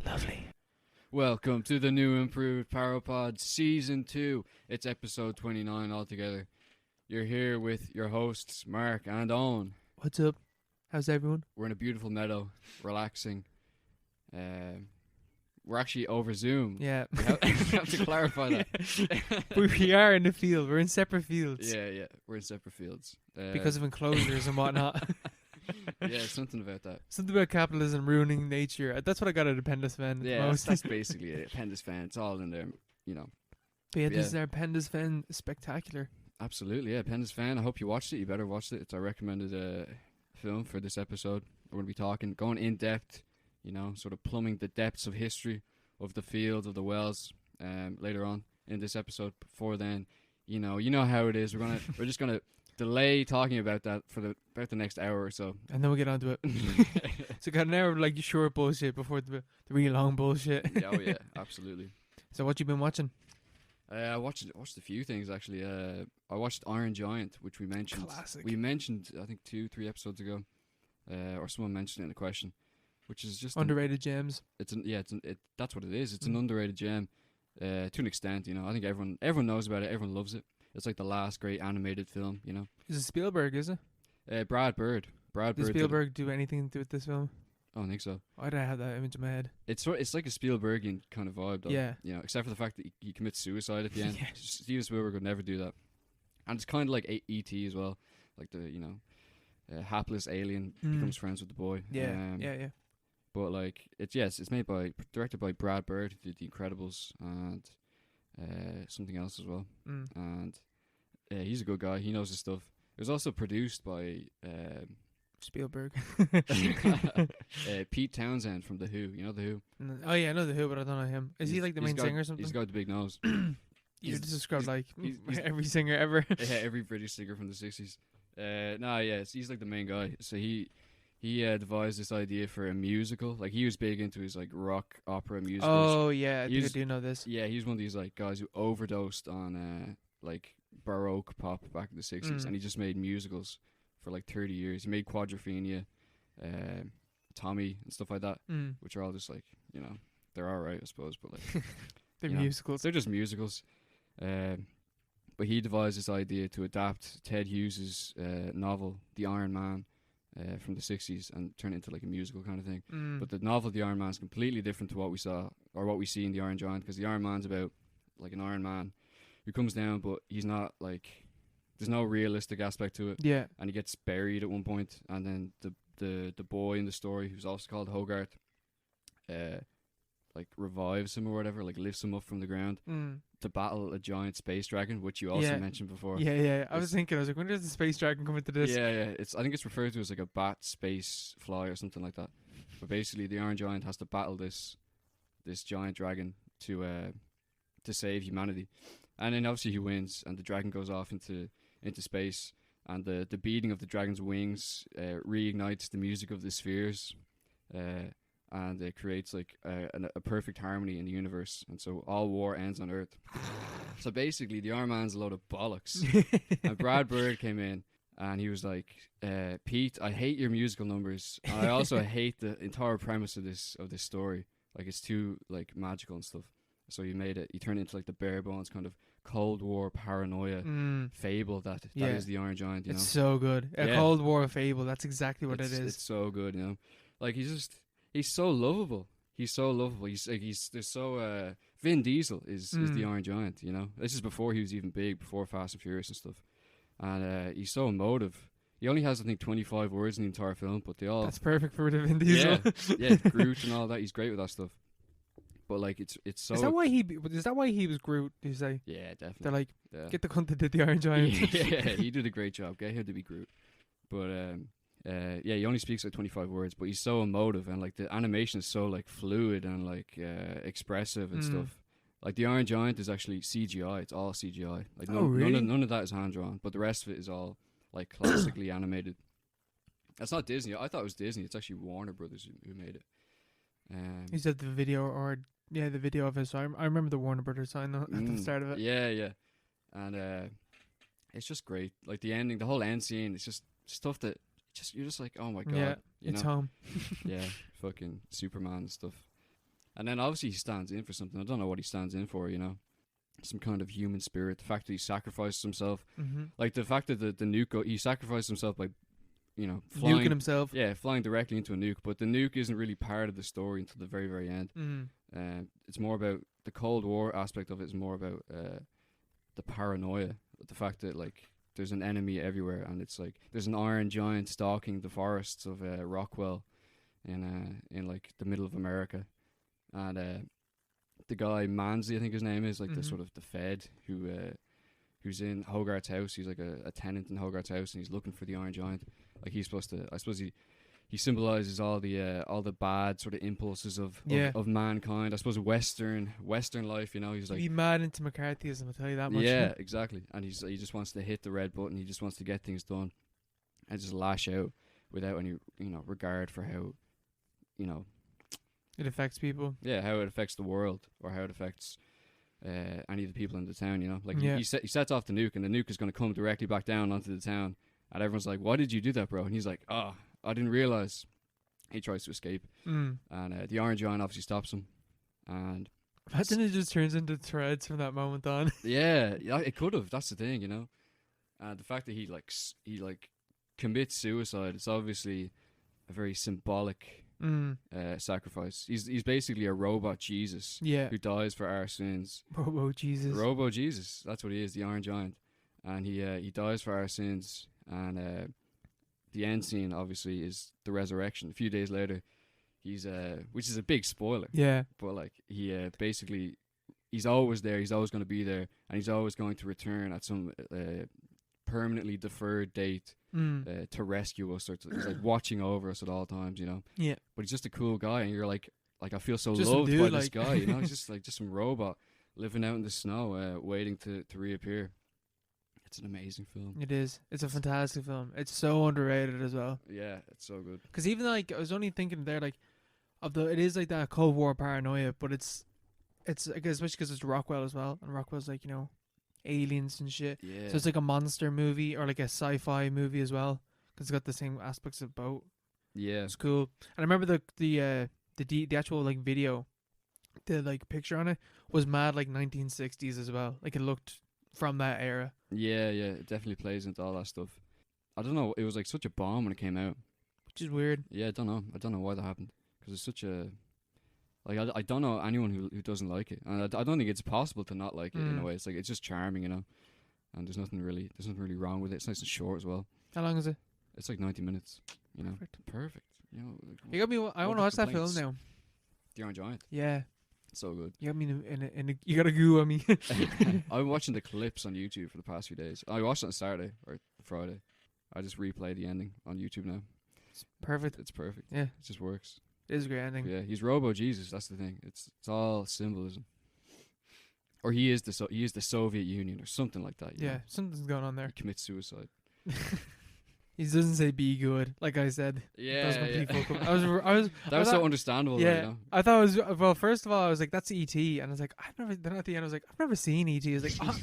Lovely. Welcome to the new improved Paropod Season 2. It's episode 29 altogether. You're here with your hosts, Mark and Owen. What's up? How's everyone? We're in a beautiful meadow, relaxing. We're actually over Zoom. Yeah. We have to clarify that. We are in the field. We're in separate fields. Yeah. We're in separate fields. Because of enclosures and whatnot. Yeah, something about that. Something about capitalism ruining nature. That's what I got at Penda's Fen. Yeah, that's basically it. Penda's Fen. It's all in there, you know. But yeah, this is our Penda's Fen spectacular. Absolutely, yeah. Penda's Fen. I hope you watched it. You better watch it. It's our recommended film for this episode. We're going to be going in depth, you know, sort of plumbing the depths of history of the fields, of the wells, later on in this episode. Before then, you know how it is. We're just gonna delay talking about that for about the next hour or so, and then we'll get on to it. So got an hour of like short bullshit before the really long bullshit. yeah, absolutely. So what you been watching? I watched a few things actually. I watched Iron Giant, which we mentioned. Classic. We mentioned I think 2-3 episodes ago, or someone mentioned it in a question, which is just underrated gems. That's what it is. It's an underrated gem, to an extent. You know, I think everyone knows about it. Everyone loves it. It's like the last great animated film. You know, Is it Spielberg? Is it? Brad Bird. Did Spielberg do anything to do with this film? I don't think so. Why did I have that image in my head? It's like a Spielbergian kind of vibe, though. Yeah. You know, except for the fact that he commits suicide at the end. Yeah. Steven Spielberg would never do that. And it's kind of like E.T. as well. Like hapless alien becomes friends with the boy. Yeah. But like it's directed by Brad Bird, who did The Incredibles and something else as well. And he's a good guy. He knows his stuff. It was also produced by Spielberg. Pete Townsend from The Who. You know The Who? Oh yeah, I know The Who, but I don't know him. Is he like the main singer or something? He's got the big nose. You just described like every singer ever. Yeah, every British singer from the 60s. He's like the main guy. So he devised this idea for a musical. Like he was big into his like rock opera musicals. Oh yeah, I do know this. Yeah, he's one of these like guys who overdosed on like Baroque pop back in the 60s, and he just made musicals for like 30 years. He made Quadrophenia, Tommy, and stuff like that, which are all just like, you know, they're alright, I suppose, but like they're musicals. They're just musicals. But he devised this idea to adapt Ted Hughes's novel, The Iron Man, from the 60s, and turn it into like a musical kind of thing. But the novel, The Iron Man, is completely different to what we saw or what we see in The Iron Giant, because The Iron Man's about like an Iron Man who comes down, but he's not like, there's no realistic aspect to it. Yeah. And he gets buried at one point, and then the boy in the story, who's also called Hogarth, like revives him or whatever, like lifts him up from the ground to battle a giant space dragon, which you also mentioned before. Yeah. I was like, when does the space dragon come into this? Yeah. I think it's referred to as like a bat space fly or something like that. But basically, the Iron Giant has to battle this giant dragon to save humanity, and then obviously he wins, and the dragon goes off into space, and the beating of the dragon's wings reignites the music of the spheres, and it creates like a perfect harmony in the universe, and so all war ends on Earth. So basically, the Iron Man's a load of bollocks. And Brad Bird came in, and he was like, Pete, I hate your musical numbers, and I also hate the entire premise of this story. Like, it's too like magical and stuff. So he turned it into like the bare bones kind of Cold War paranoia fable that is the Iron Giant. You know? So good. A Cold War fable. That's exactly what it is. It's so good, you know. Like he's so lovable. He's so lovable. Vin Diesel is the Iron Giant. You know, this is before he was even big, before Fast and Furious and stuff. And he's so emotive. He only has, I think, 25 words in the entire film, but they all. That's perfect for Vin Diesel. Yeah, Groot and all that. He's great with that stuff. But like it's so. Is that why he was Groot? You say? Yeah, definitely. They're like, get the cunt that did the Iron Giant. Yeah, he did a great job. Get him to be Groot. But he only speaks like 25 words, but he's so emotive, and like the animation is so like fluid and like expressive and stuff. Like the Iron Giant is actually CGI. It's all CGI. Like really? none of that is hand drawn, but the rest of it is all like classically animated. That's not Disney. I thought it was Disney. It's actually Warner Brothers who made it. He said the video the video of it. So I remember the Warner Brothers sign at the start of it. Yeah. And it's just great. Like the ending, the whole end scene, it's just stuff that you're just like, oh my god, Yeah, you it's know? home. Yeah, fucking Superman and stuff. And then obviously he stands in for something. I don't know what he stands in for, you know. Some kind of human spirit. The fact that he sacrifices himself. Mm-hmm. Like the fact that the nuke, he sacrificed himself by, you know, Nuking flying. himself. Yeah, flying directly into a nuke. But the nuke isn't really part of the story until the very, very end. It's more about the Cold War aspect of it is more about the paranoia. The fact that, like, there's an enemy everywhere, and it's like there's an iron giant stalking the forests of Rockwell in like the middle of America. And the guy Manzi, I think his name is, like the sort of the Fed who's in Hogarth's house. He's like a tenant in Hogarth's house, and he's looking for the Iron Giant. Like he's supposed to, I suppose he symbolizes all the bad sort of impulses of mankind. I suppose Western life. You know, he's like be mad into McCarthyism. I'll tell you that much. Yeah, exactly. And he just wants to hit the red button. He just wants to get things done, and just lash out without any regard for how it affects people. Yeah, how it affects the world or how it affects any of the people in the town, you know. Like Yeah. he sets off the nuke, and the nuke is going to come directly back down onto the town, and everyone's like, "Why did you do that, bro?" And he's like, "Oh, I didn't realize." He tries to escape, and the Iron Giant obviously stops him. And imagine it just turns into threads from that moment on. yeah, it could have. That's the thing, you know. And the fact that he commits suicide, it's obviously a very symbolic sacrifice. He's basically a robot Jesus, who dies for our sins. Robo Jesus. That's what he is, the Iron Giant, and he dies for our sins. And the end scene obviously is the resurrection. A few days later, he's which is a big spoiler. Yeah, but like he basically he's always there. He's always going to be there, and he's always going to return at some permanently deferred date. To rescue us, or he's like watching over us at all times, you know. Yeah. But he's just a cool guy, and you're like I feel so just loved by this like guy, you know. He's just some robot living out in the snow, waiting to reappear. It's an amazing film. It is. It's a fantastic film. It's so underrated as well. Yeah, it's so good. Because even like I was only thinking there, like it is like that Cold War paranoia, but it's like, especially because it's Rockwell as well, and Rockwell's like aliens and shit. Yeah. So it's like a monster movie or like a sci-fi movie as well, because it's got the same aspects of both. Yeah. It's cool. And I remember the actual like video, the like picture on it was mad like 1960s as well. Like it looked from that era. Yeah, it definitely plays into all that stuff. I don't know. It was like such a bomb when it came out, which is weird. Yeah, I don't know why that happened, because it's such a like I don't know anyone who doesn't like it, and I don't think it's possible to not like it in a way. It's like it's just charming, you know, and there's nothing really wrong with it. It's nice and short as well. How long is it? It's like 90 minutes, you know. Perfect. You know, like, you got me. I want to watch that film now. The Iron Giant. Yeah. So good. You got me in a you got a goo on me. I've been watching the clips on YouTube for the past few days. I watched it on Saturday or Friday. I just replay the ending on YouTube now. It's perfect. It's perfect. Yeah. It just works. It is a great ending. Yeah, he's Robo Jesus. That's the thing. It's all symbolism. Or he is the Soviet Union or something like that. You know? Something's going on there. He commits suicide. He doesn't say be good, like I said. Yeah, that was so understandable. Yeah, though, you know? I thought it was well. First of all, I was like, "That's E.T.," and I was like, "I've never." Then at the end, I was like, "I've never seen E.T." I was like, oh,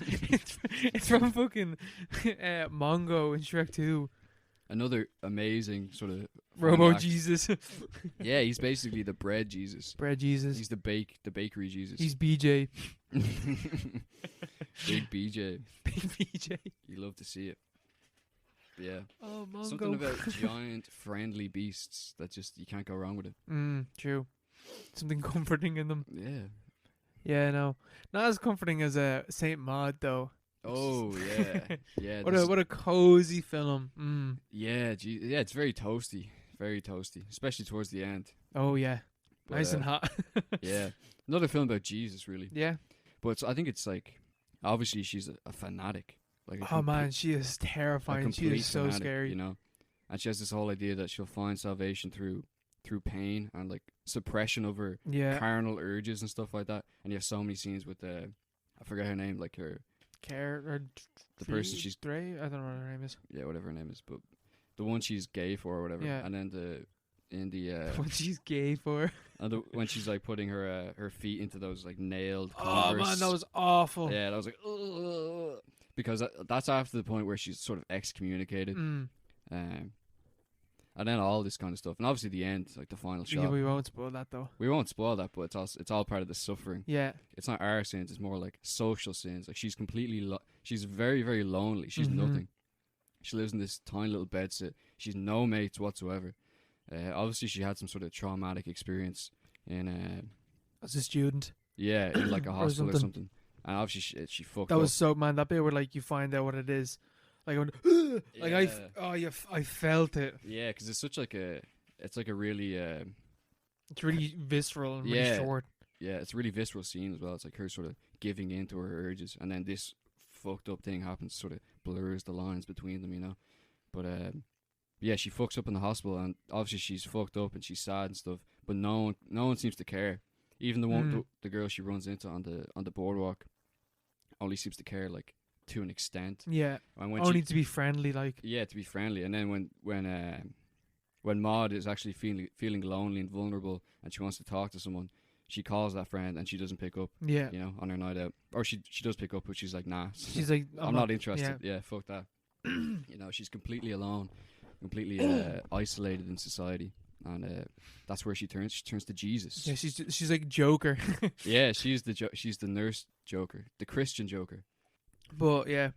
"It's from fucking Mongo in Shrek 2." Another amazing sort of Robo Jesus. Yeah, he's basically the bread Jesus. Bread Jesus. He's the bakery Jesus. He's BJ. Big BJ. Big BJ. You love to see it. But yeah. Oh, Mongo. Something about giant friendly beasts that just you can't go wrong with it. True. Something comforting in them. Yeah. Yeah, no. Not as comforting as Saint Maud though. Oh yeah, yeah. What a cozy film. Yeah, yeah. It's very toasty, especially towards the end. Oh yeah, but, nice and hot. Yeah, another film about Jesus, really. Yeah, but I think it's like obviously she's a fanatic. Like man, she is terrifying. She is so fanatic, scary. You know, and she has this whole idea that she'll find salvation through pain and like suppression of her carnal urges and stuff like that. And you have so many scenes with I forget her name, like her. The person she's Dre? I don't know what her name is. Yeah, whatever her name is, but the one she's gay for or whatever. Yeah. And then what she's gay for. And when she's like putting her feet into those like nailed Converse. Oh man, that was awful. Yeah, that was like because that's after the point where she's sort of excommunicated. And then all this kind of stuff, and obviously the end, like the final Yeah, shot. we won't spoil that though. We won't spoil that, but it's all part of the suffering. Yeah. It's not our sins; it's more like social sins. Like she's completely, she's very, very lonely. She's nothing. She lives in this tiny little bedsit. She's no mates whatsoever. Obviously, she had some sort of traumatic experience in, As a student. yeah, in like a Or hostel or something. something. And obviously, she fucked That up. was so, man, that bit where like you find out what it is. Like, I went, like I felt it. Yeah, because it's such like a, it's like a really, It's really visceral and really Yeah. short. yeah, it's a really visceral scene as well. It's like her sort of giving in to her urges, and then this fucked up thing happens, sort of blurs the lines between them, you know. But yeah, she fucks up in the hospital, and obviously she's fucked up and she's sad and stuff. But no one seems to care. Even the one, the girl she runs into on the boardwalk, only seems to care like to an extent. Yeah. And when Only to be friendly, like. yeah, to be friendly. And then when Maud is actually feeling lonely and vulnerable, and she wants to talk to someone, she calls that friend and she doesn't pick up. Yeah. You know, on her night out, or she does pick up, but she's like, nah. She's like, I'm not interested. Yeah, fuck that. You know, she's completely alone, completely isolated in society, and that's where she turns. She turns to Jesus. Yeah, she's like Joker. Yeah, she's the nurse Joker, the Christian Joker. But yeah,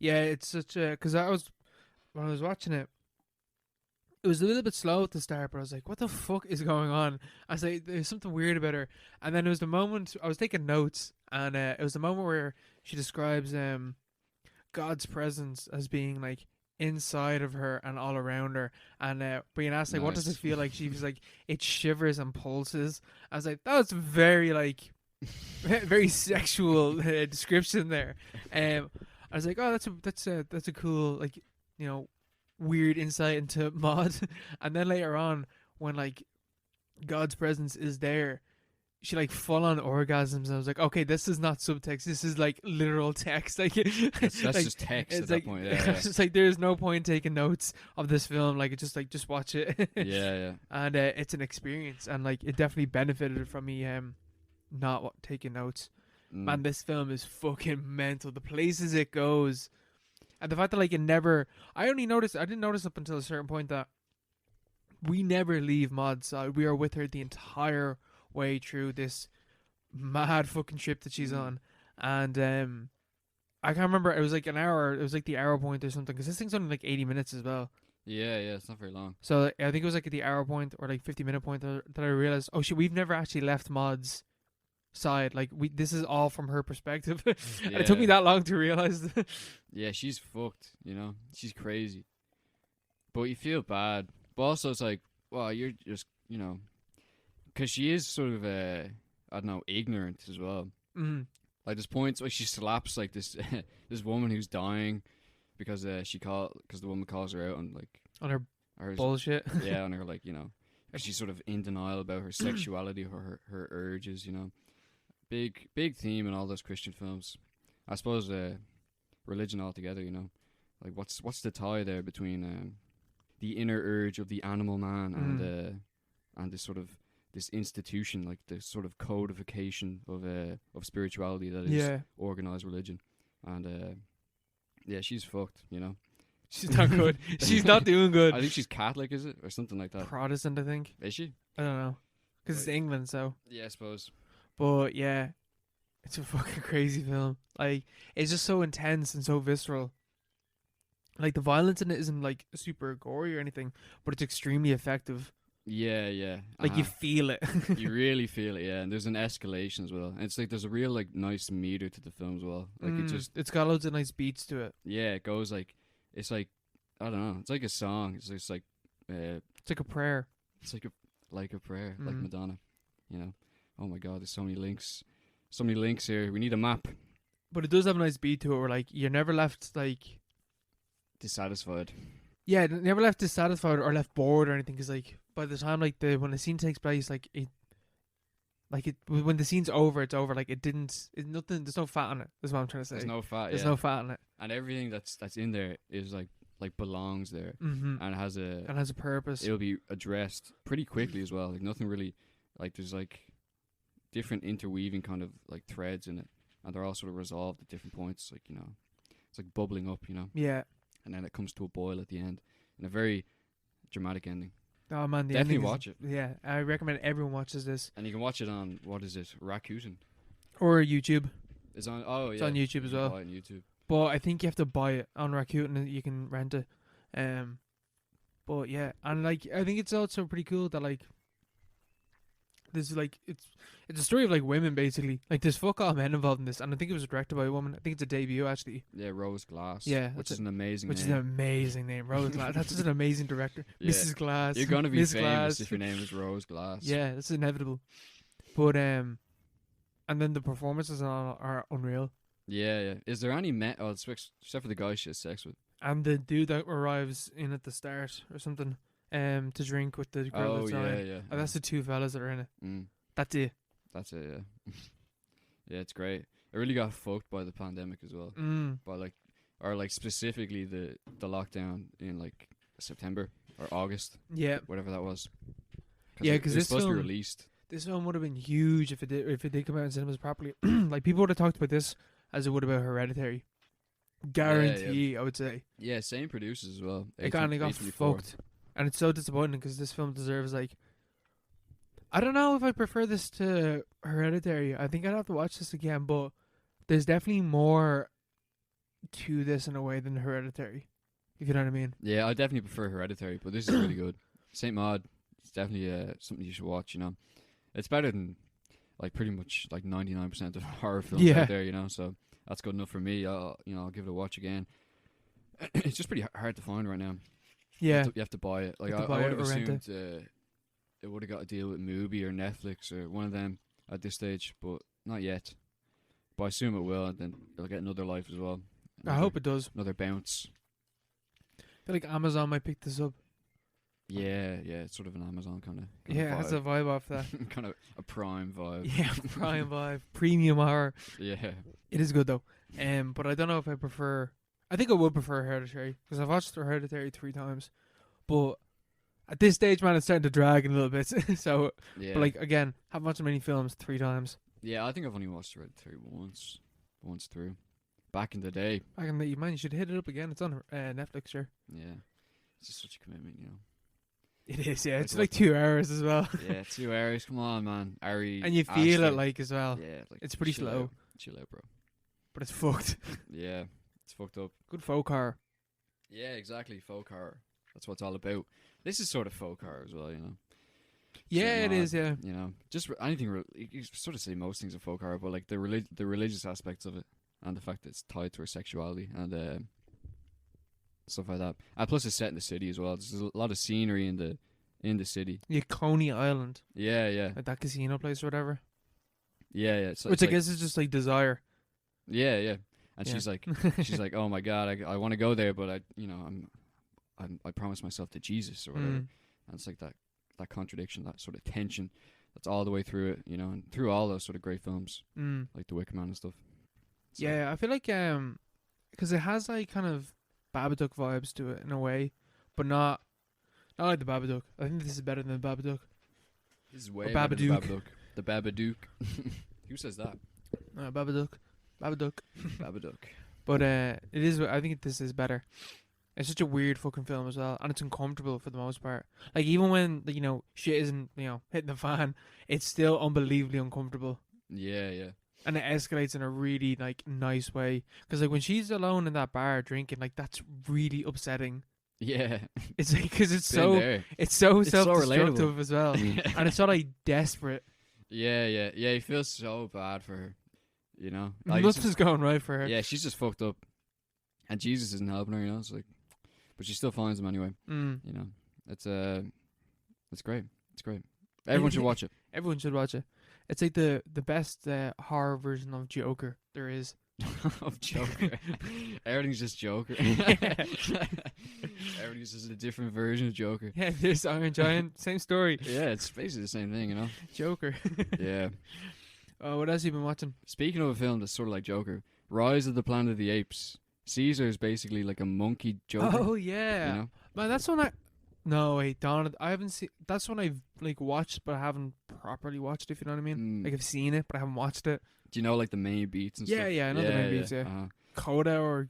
it's such a, because when I was watching it, it was a little bit slow at the start, but I was like, what the fuck is going on? I was like, there's something weird about her. And then it was the moment I was taking notes, and it was the moment where she describes God's presence as being like inside of her and all around her, and being asked like, what does it Nice. feel like? She was like, it shivers and pulses. I was like, that was very like very sexual description there. I was like, oh, that's a cool, like, you know, weird insight into Maud. And then later on, when like God's presence is there, she like full on orgasms. And I was like, okay, this is not subtext. This is like literal text. Like That's like, just text it's at like, that point. Yeah, it's like there's no point taking notes of this film. Like it's just watch it. yeah, yeah. And it's an experience, and like it definitely benefited from me not taking notes. Mm. Man, this film is fucking mental. The places it goes, and the fact that like it never. I didn't notice up until a certain point that we never leave Maud's side. We are with her the entire way through this mad fucking trip that she's on, and I can't remember. It was like an hour. It was like the hour point or something, because this thing's only like 80 minutes as well. Yeah, it's not very long. So I think it was like at the hour point or like 50-minute point that I realized, oh shit, we've never actually left Maud's side. Like this is all from her perspective. And it took me that long to realize. Yeah, she's fucked. You know, she's crazy. But you feel bad. But also, it's like, well, you're just, you know, because she is sort of I don't know, ignorant as well. Mm. Like there's points where she slaps like this this woman who's dying because the woman calls her out on like On her her bullshit. yeah, on her, like, you know, 'cause she's sort of in denial about her sexuality or her urges, you know. Big theme in all those Christian films. I suppose religion altogether, you know. Like what's the tie there between the inner urge of the animal man and this sort of this institution, like the sort of codification of spirituality that is organized religion. And yeah, she's fucked, you know. She's not good. She's not doing good. I think she's Catholic, is it? Or something like that. Protestant, I think. Is she? I don't know. Because it's England, so. Yeah, I suppose. But yeah, it's a fucking crazy film. Like, it's just so intense and so visceral. Like, the violence in it isn't like super gory or anything, but it's extremely effective. Yeah. Like, you feel it. You really feel it, yeah. And there's an escalation as well. And it's like there's a real like nice meter to the film as well. Like it's got loads of nice beats to it. yeah, it goes like, it's like, I don't know, it's like a song. It's like It's like a prayer. it's like a prayer, like Madonna, you know. Oh my god, there's so many links here. We need a map. But it does have a nice beat to it where like you're never left like Dissatisfied. yeah, never left dissatisfied or left bored or anything, because like by the time like when the scene takes place, like when the scene's over, it's over. Like it's nothing. There's no fat on it. That's what I'm trying to say. There's no fat. There's yeah. no fat on it. And everything that's in there is like belongs there, and has a purpose. It'll be addressed pretty quickly as well. Like nothing really, like there's like different interweaving kind of like threads in it, and they're all sort of resolved at different points. Like, you know, it's like bubbling up, you know. Yeah. And then it comes to a boil at the end in a very dramatic ending. Oh man, the Definitely ending is- watch it. Yeah, I recommend everyone watches this And you can watch it on, what is it, Rakuten. or YouTube. It's on. Oh It's yeah, on YouTube you as can well. buy it on YouTube. But I think you have to buy it on Rakuten and you can rent it. But yeah, and like I think it's also pretty cool that like there's like it's a story of like women basically. Like there's fuck all men involved in this, and I think it was directed by a woman. I think it's a debut actually. Yeah, Rose Glass. Yeah, which that's is an amazing Which is name. an amazing name, Rose Glass. That's just an amazing director, Yeah. Mrs. Glass. You're gonna be Miss famous Glass. if your name is Rose Glass. Yeah, that's inevitable. But and then the performances are unreal. Yeah, yeah. Is there any men? Oh, except for the guy she has sex with. And the dude that arrives in at the start or something, to drink with the girl Oh that's yeah, dying. yeah. Oh, that's the two fellas that are in it. Mm, That's it. that's it. Yeah. Yeah, it's great. It really got fucked by the pandemic as well. By like specifically the lockdown in like September or August, Yeah, whatever that was. Yeah, it 'cause was this supposed to be film- released. this film would have been huge if it did come out in cinemas properly. Like people would have talked about this as it would about Hereditary. Guarantee, I would say. Yeah, same producers as well. It kind of got A24. fucked, and it's so disappointing because this film deserves like. I don't know if I prefer this to Hereditary. I think I'd have to watch this again, but there's definitely more to this in a way than Hereditary. If you know what I mean. Yeah, I definitely prefer Hereditary, but this is really good. Saint Maud, it's definitely something you should watch. You know, it's better than like pretty much like 99% of horror films Yeah. out there. You know, so that's good enough for me. I'll give it a watch again. It's just pretty hard to find right now. Yeah. You have to buy it. Like have to I buy would it have or rent assumed it would have got a deal with Mubi or Netflix or one of them at this stage, but not yet. But I assume it will, and then it'll get another life as well. I hope it does. Another bounce. I feel like Amazon might pick this up. Yeah, it's sort of an Amazon kind of. Yeah, it has a vibe off that. kind of a Prime vibe. Yeah, prime vibe, premium horror. Yeah. It is good though. But I don't know if I prefer. I think I would prefer Hereditary because I've watched Hereditary 3 times, but at this stage, man, it's starting to drag a little bit. So, Yeah. but like again, haven't watched many films 3 times. Yeah, I think I've only watched Hereditary once through. Back in the day. I can let you mind. You should hit it up again. It's on Netflix, sure. Yeah. It's just such a commitment, you know. It is, yeah. Like It's what- like 2 hours as well, Yeah, 2 hours. Come on, man. Ari. and you feel it Aster. like as well. Yeah, like It's pretty chill slow. out. Chill out, bro. But it's fucked. Yeah, it's fucked up. Good folk horror. Yeah, exactly. Folk horror. That's what it's all about. This is sort of folk horror as well, you know. Yeah, it Not, is. Yeah. You know, just anything. You sort of say most things are folk horror, but like the religious aspects of it, and the fact that it's tied to her sexuality and stuff like that. And plus, it's set in the city as well. There's a lot of scenery in the city. Yeah, Coney Island, Yeah. like that casino place or whatever. Yeah. So Which it's I guess is just like Desire. Yeah. And Yeah. she's like, oh my god, I want to go there, but I promised myself to Jesus or whatever. Mm. And it's like that contradiction, that sort of tension that's all the way through it, you know, and through all those sort of great films Mm. like The Wicker Man and stuff. So, Yeah, I feel like because it has like kind of Babadook vibes to it in a way, but not like the Babadook. I think this is better than the Babadook. this is way Or better than Babadook. The Babadook. Who says that? Babadook. Babadook. But it is. I think this is better. It's such a weird fucking film as well, and it's uncomfortable for the most part. Like even when shit isn't hitting the fan, it's still unbelievably uncomfortable, Yeah. and it escalates in a really like nice way. Because like when she's alone in that bar drinking, like that's really upsetting. Yeah. It's like because it's Been so there. it's so It's so self-destructive relatable. as well, and it's so like desperate. Yeah. You feel so bad for her, you know. Like, it's Nothing's going right for her. yeah, she's just fucked up, and Jesus isn't helping her, you know. It's like, but she still finds him anyway. Mm. You know, it's great. It's great. Everyone should watch it. Everyone should watch it. It's like the best horror version of Joker there is. Of Joker. Everything's just Joker. Everything's just a different version of Joker. Yeah, there's Iron Giant, same story. Yeah, it's basically the same thing, you know. Joker. Yeah. Oh, what else have you been watching? Speaking of a film that's sort of like Joker, Rise of the Planet of the Apes. Caesar is basically like a monkey Joker. Oh yeah, You know? man. That's one I. No wait, Dawn. I haven't seen. That's one I've like watched, but I haven't properly watched. If you know what I mean. Mm. Like I've seen it, but I haven't watched it. Do you know like the main beats and Yeah, stuff? yeah, I know the main beats, yeah. Uh-huh. Coda or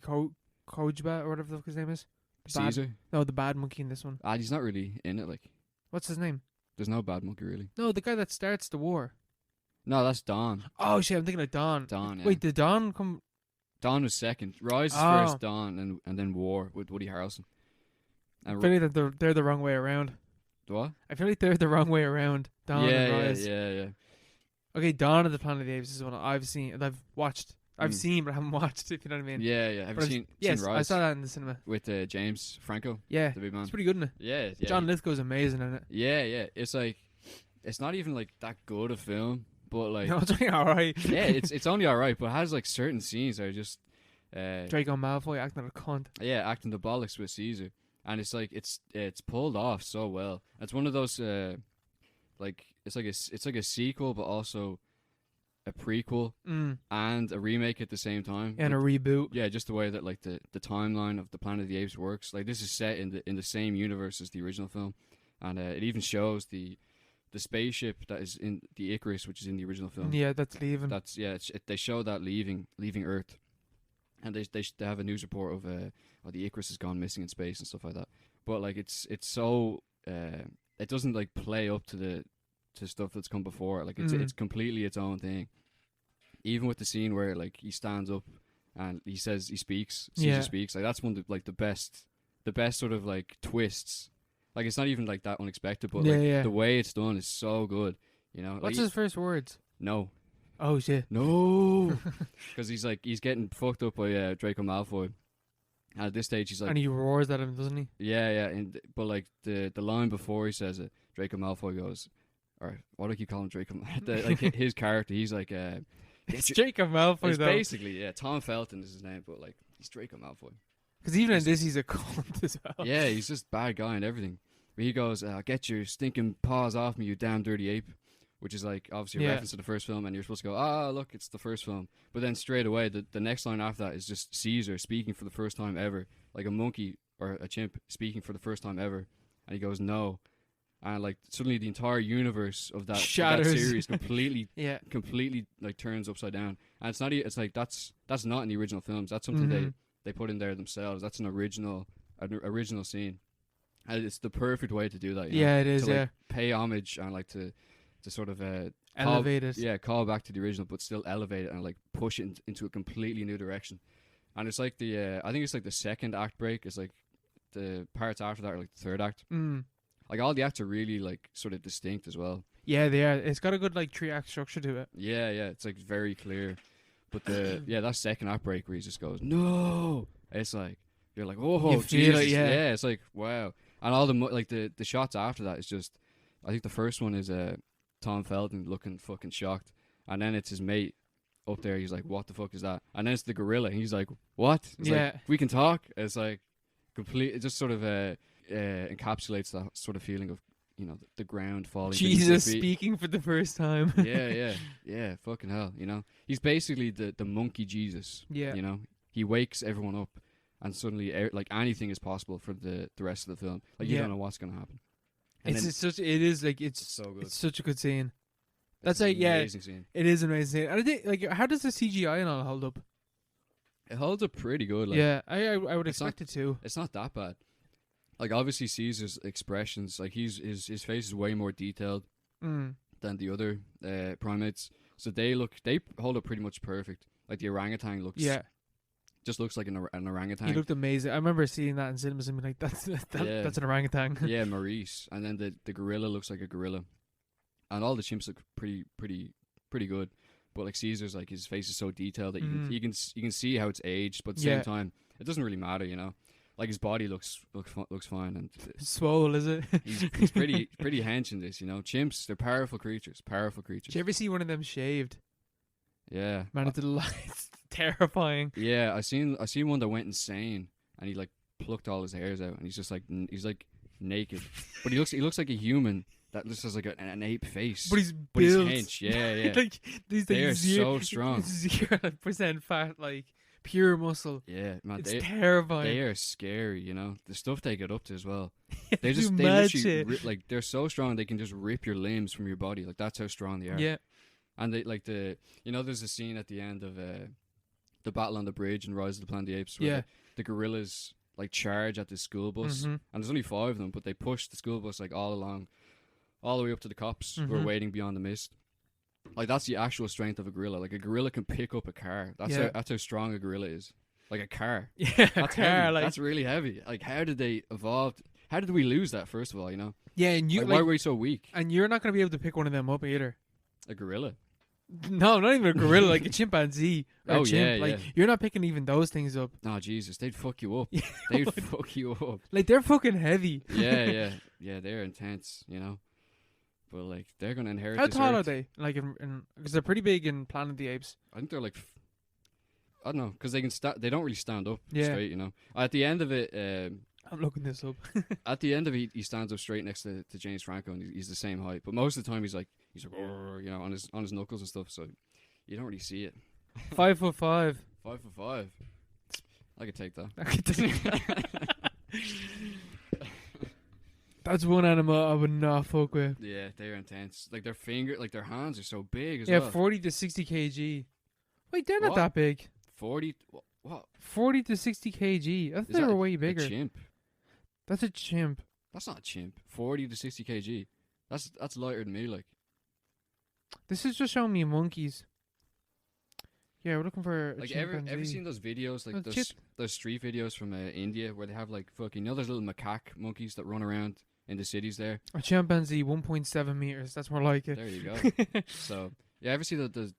Kojba or whatever the fuck his name is. Bad- Caesar. No, the bad monkey in this one. He's not really in it. Like, What's his name? there's no bad monkey really. No, the guy that starts the war. No, that's Dawn. Oh shit, I'm thinking of Dawn. Dawn. Yeah. Wait, did Dawn come? Dawn was second. Rise is Oh. first. Dawn and then War with Woody Harrelson. I And feel like that they're the wrong way around. what? I feel like they're the wrong way around. Dawn and Rise. Yeah. Okay, Dawn of the Planet of the Apes is one I've seen. And I've watched. I've Mm. seen, but I haven't watched. If you know what I mean. Yeah. Have But you seen Yes, Rise I saw that in the cinema. with James Franco, Yeah, the big man? it's pretty good, isn't it? Yeah. John Lithgow's amazing in it. Yeah. It's like, it's not even like that good a film, but like, No, it's only alright. yeah, it's only alright, but it has like certain scenes that are just, Draco Malfoy acting like a cunt. yeah, acting the bollocks with Caesar, and it's like it's pulled off so well. It's one of those like it's like a sequel, but also a prequel and a remake at the same time. And a reboot. Yeah, just the way that like the timeline of the Planet of the Apes works. Like this is set in the same universe as the original film, and it even shows the spaceship that is in the Icarus, which is in the original film. Yeah, that's leaving. That's they show that leaving Earth, and they have a news report of the Icarus has gone missing in space and stuff like that. But like it's so it doesn't like play up to stuff that's come before. Like it's completely its own thing. Even with the scene where like he stands up and he speaks, Caesar speaks. Like that's one of the best sort of like twists. Like it's not even like that unexpected, but the way it's done is so good. You know, What's like, his first words? No. Oh shit. No, because he's getting fucked up by Draco Malfoy. And at this stage, he's like, And he roars at him, doesn't he? yeah, but like the line before he says it, Draco Malfoy goes, or what do I keep calling Draco? Like his character, he's like, It's Draco Malfoy it's though. basically Tom Felton is his name, but like he's Draco Malfoy. Because even in this, he's a cunt as well. Yeah, he's just bad guy and everything. But he goes, "Get your stinking paws off me, you damn dirty ape." Which is like obviously a reference to the first film, and you're supposed to go, look, it's the first film. But then straight away, the next line after that is just Caesar speaking for the first time ever, like a monkey or a chimp speaking for the first time ever, and he goes, "No," and like suddenly the entire universe of that series completely, completely like turns upside down. And it's not, it's like that's not in the original films. That's something they put in there themselves. That's an original scene, and it's the perfect way to do that. You know? It is. To, like, pay homage and like to sort of elevate it. Yeah, call back to the original, but still elevate it and like push it into a completely new direction. And it's like I think it's like the second act break. It's like the parts after that are like the third act. Like all the acts are really like sort of distinct as well. Yeah, they are. It's got a good like 3-act structure to it. Yeah, it's like very clear. But that second act break where he just goes, "No," it's like you're like, "Oh, You feel Jesus!" it, yeah. It's like wow. And all the shots after that is just, I think the first one is Tom Felton looking fucking shocked, and then it's his mate up there. He's like, "What the fuck is that?" And then it's the gorilla. And he's like, "What?" It's like, "We can talk." It's like complete. It just sort of encapsulates that sort of feeling of, you know, the ground falling. Jesus speaking for the first time. yeah. Fucking hell. You know, he's basically the monkey Jesus. Yeah. You know, he wakes everyone up, and suddenly like anything is possible for the rest of the film. Like you don't know what's gonna happen. And it's so good. It's such a good scene. That's like amazing scene. It is an amazing scene. And I think like how does the CGI and all hold up? It holds up pretty good. Like, yeah, I would expect it to. It's not that bad. Like obviously Caesar's expressions, like his face is way more detailed than the other primates. So they hold up pretty much perfect. Like the orangutan just looks like an orangutan. He looked amazing. I remember seeing that in cinemas and being like, that's an orangutan. Yeah, Maurice. And then the gorilla looks like a gorilla. And all the chimps look pretty good. But like Caesar's, like his face is so detailed that you can see how it's aged, but at the same time it doesn't really matter, you know. Like his body looks fine and swole, is it? he's pretty hench in this, you know. Chimps, they're powerful creatures. Did you ever see one of them shaved? Yeah, man, it's terrifying. Yeah, I seen one that went insane, and he like plucked all his hairs out, and he's just like he's like naked, but he looks like a human that just has like an ape face. But he's hench, yeah. Like they're so strong. 0% fat, like pure muscle. Yeah, man, it's terrifying. They are scary, you know. The stuff they get up to as well. They literally like they're so strong they can just rip your limbs from your body. Like that's how strong they are. Yeah. And they like there's a scene at the end of the battle on the bridge in Rise of the Planet of the Apes where the gorillas like charge at this school bus, Mhm. and there's only 5 of them, but they push the school bus like all along, all the way up to the cops who are Mhm. waiting beyond the mist. Like that's the actual strength of a gorilla. Like a gorilla can pick up a car. Yeah. That's how strong a gorilla is. Like a car. Yeah, That's car, heavy. like That's really heavy. Like how did they evolve? How did we lose that? First of all, you know, yeah, and you like, why like, were we so weak? and you're not gonna be able to pick one of them up either. A gorilla. No, not even a gorilla, like a chimpanzee or Oh, a chimp. yeah, Like yeah. you're not picking even those things up. Oh Jesus, they'd fuck you up. Yeah, They'd would. fuck you up. Like they're fucking heavy. Yeah. They're intense, you know. But like they're gonna inherit. How this tall are earth. they? Like, because they're pretty big in Planet of the Apes. I think they're like, I don't know, because they can they don't really stand up Yeah. straight, you know. At the end of it, I'm looking this up. he stands up straight next to James Franco, and he's the same height. But most of the time, he's like, "Arr," you know, on his knuckles and stuff. So you don't really see it. 5'5". 5'5". I could take that. I could take- That's one animal I would not fuck with. Yeah, they're intense. Like their hands are so big as Yeah, well. 40 to 60 kg. Wait, they're not What? that big. 40. What? 40 to 60 kg. I thought Is they that were way A bigger. chimp. That's a chimp. That's not a chimp. 40 to 60 kg. That's lighter than me. Like. This is just showing me monkeys. Yeah, we're looking for a Like ever chimpanzee. seen those videos, like Oh, those street videos from India where they have like fucking, you know, those little macaque monkeys that run around in the cities there. A chimpanzee, 1.7 meters. That's more like it. There you go. So yeah, ever see those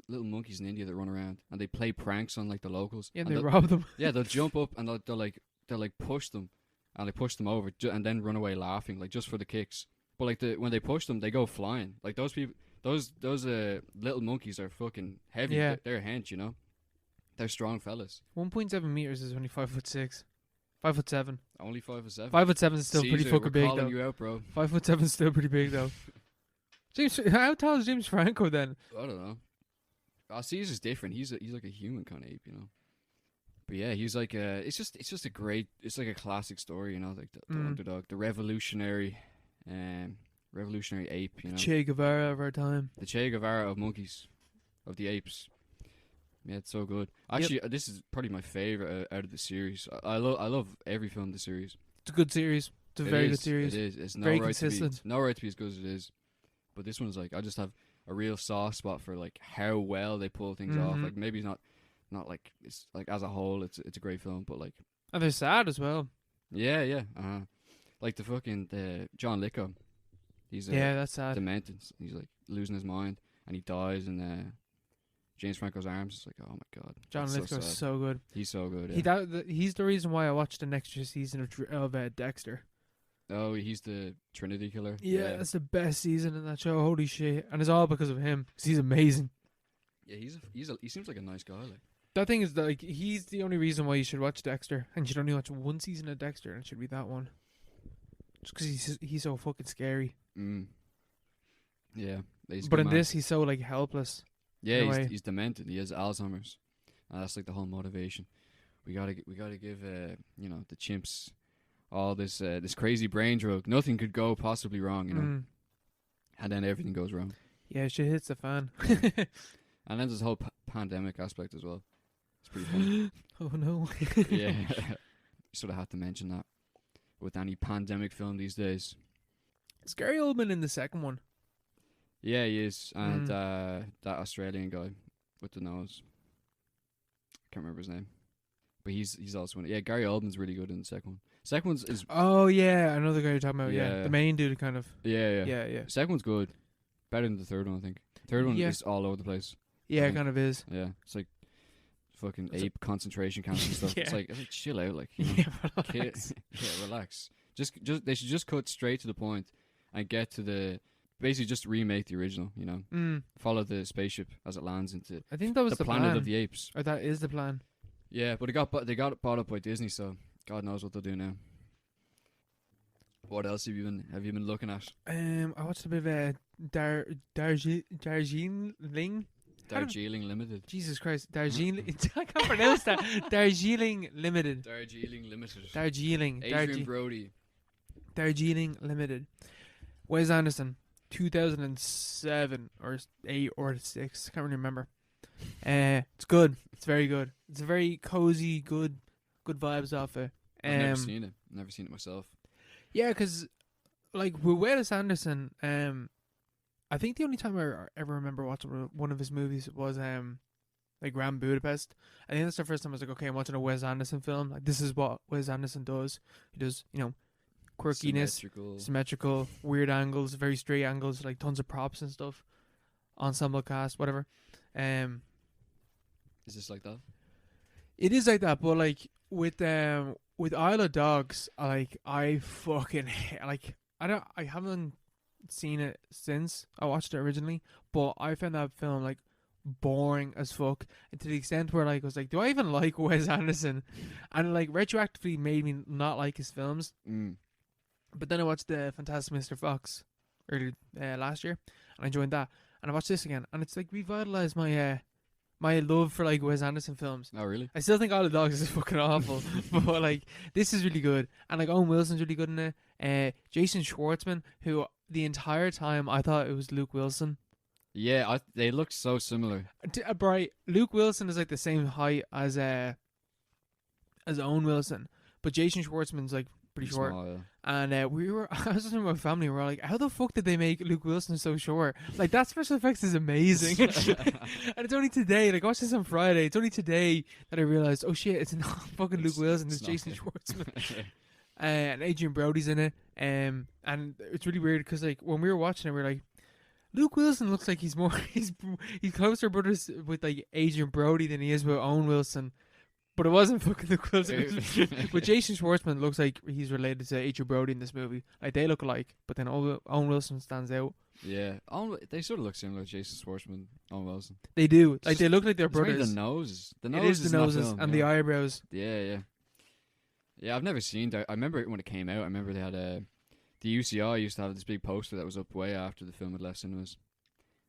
little monkeys in India that run around and they play pranks on like the locals? Yeah, and they they'll- rob them. Yeah, they'll jump up and they'll like push them, and they push them over and then run away laughing, like just for the kicks. But like when they push them, they go flying. Like those people, those little monkeys are fucking heavy. Yeah. They're hench, you know. They're strong fellas. 1.7 meters is only 5'6". 5'7". Only 5'7". 5'7" is still pretty Caesar, fucking we're big calling though. you out, bro. 5'7" is still pretty big though. James, how tall is James Franco then? I don't know. Caesar's different. He's like a human kind of ape, you know. But yeah, he's like it's just a great, it's like a classic story, you know, like the underdog, the revolutionary ape, you know, Che Guevara of our time. the Che Guevara of monkeys, of the apes. Yeah, it's so good. Actually, this is probably my favorite out of the series. I love every film in the series. It's a good series. It's a very good series. It is. It's Very no right to consistent. be no right to be as good as it is. But this one's like, I just have a real soft spot for like how well they pull things off. Mhm. Like maybe not like it's like as a whole it's a great film, but like And they're sad as well. yeah. Like the John Lithgow. He's Yeah, that's sad. demented. He's like losing his mind and he dies in James Franco's arms. It's like, oh my god. John that's Lithgow's sad. so good. He's so good. Yeah. He's the reason why I watched the next season of Dexter. Oh, he's the Trinity killer. Yeah, that's the best season in that show. Holy shit! And it's all because of him. 'Cause he's amazing. Yeah, he seems like a nice guy. Like. That thing is like he's the only reason why you should watch Dexter, and you should only watch one season of Dexter, and it should be that one. Just because he's so fucking scary. Yeah, he's a But good in man. this, he's so like helpless. Yeah, in a way. he's demented. He has Alzheimer's. That's like the whole motivation. We gotta give you know, the chimps all this crazy brain drug. Nothing could go possibly wrong, you know. And then everything goes wrong. Yeah, shit hits the fan. And then there's the whole pandemic aspect as well. It's pretty funny. Oh no. Yeah, sort of had to mention that with any pandemic film these days. Is Gary Oldman in the second one? Yeah, he is, and that Australian guy with the nose. Can't remember his name, but he's also in it. Yeah, Gary Oldman's really good in the second one. Second one's is Oh yeah, I know the guy you're talking about. Yeah, Yeah. the main dude kind of. yeah. Yeah. Second one's good, better than the third one, I think. Third one Yeah. is all over the place. Yeah, I it think- kind of is. Yeah, it's like fucking It's a- ape concentration camps and stuff. Yeah. It's like chill out, like Yeah, kid- relax. yeah, relax. Just they should just cut straight to the point and get to the basically just remake the original. You know, follow the spaceship as it lands into I think that was the the planet plan. of the apes. Or that is the plan. Yeah, but they got it bought up by Disney, so God knows what they'll do now. What else have you been looking at? I watched a bit of Darjeeling. Darjeeling Limited. Jesus Christ, Darjeeling. I can't pronounce that. Darjeeling Limited. Darjeeling Limited. Darjeeling. Adrian Brody. Darjeeling Limited. Wes Anderson, 2007 or 8 or 6. Can't really remember. It's good. It's very good. It's a very cozy, good vibes off it. I've never Um, seen it. Never seen it myself. yeah, because like with Wes Anderson, I think the only time I ever remember watching one of his movies was like Grand Budapest. I think that's the first time I was like, okay, I'm watching a Wes Anderson film. Like this is what Wes Anderson does. He does, quirkiness, symmetrical, weird angles, very straight angles, like tons of props and stuff, ensemble cast, whatever. Is this like that? It is like that, but like with Isle of Dogs, like I fucking like I haven't seen it since I watched it originally, but I found that film like boring as fuck, and to the extent where like I was like, do I even like Wes Anderson? And like retroactively made me not like his films. But then I watched the Fantastic Mr. Fox early last year, and I joined that, and I watched this again, and it's like revitalized my love for like Wes Anderson films. Oh, really? I still think All the Dogs is fucking awful, but like this is really good, and like Owen Wilson's really good in it. Jason Schwartzman, who the entire time I thought it was Luke Wilson. Yeah, they look so similar. Bright. Luke Wilson is like the same height as Owen Wilson, but Jason Schwartzman's like pretty short. Small, yeah. And I was listening to my family. We were like, "How the fuck did they make Luke Wilson so short? Like that special effects is amazing." And it's only today. Like I watched this on Friday. It's only today that I realized, oh shit, it's not fucking Luke Wilson. It's Jason Schwartzman. And Adrian Brody's in it. And it's really weird because like when we were watching it, we were like, Luke Wilson looks like he's closer brothers with like Adrian Brody than he is with Owen Wilson. But it wasn't fucking Luke Wilson. But Jason Schwartzman looks like he's related to Adrian Brody in this movie. Like they look alike, but then Owen Wilson stands out. Yeah, they sort of look similar. Jason Schwartzman, Owen Wilson. They do. Like they look like they're It's maybe brothers. the noses. The It noses is the noses film, and yeah. the eyebrows. Yeah. I've never seen that. I remember it when it came out. I remember they had the UCI used to have this big poster that was up way after the film had left cinemas.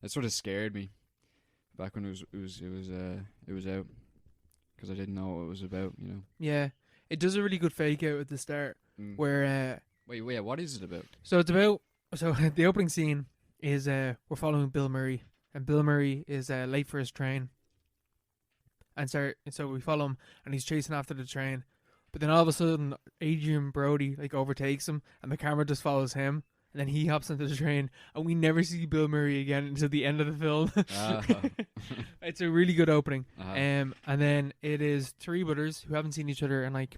It sort of scared me back when it was out. Because I didn't know what it was about, Yeah, it does a really good fake out at the start. Where Wait, what is it about? so the opening scene is we're following Bill Murray, and Bill Murray is late for his train, and so we follow him, and he's chasing after the train, but then all of a sudden Adrian Brody like overtakes him, and the camera just follows him. And then he hops onto the train, and we never see Bill Murray again until the end of the film. It's a really good opening. And then it is three brothers who haven't seen each other in like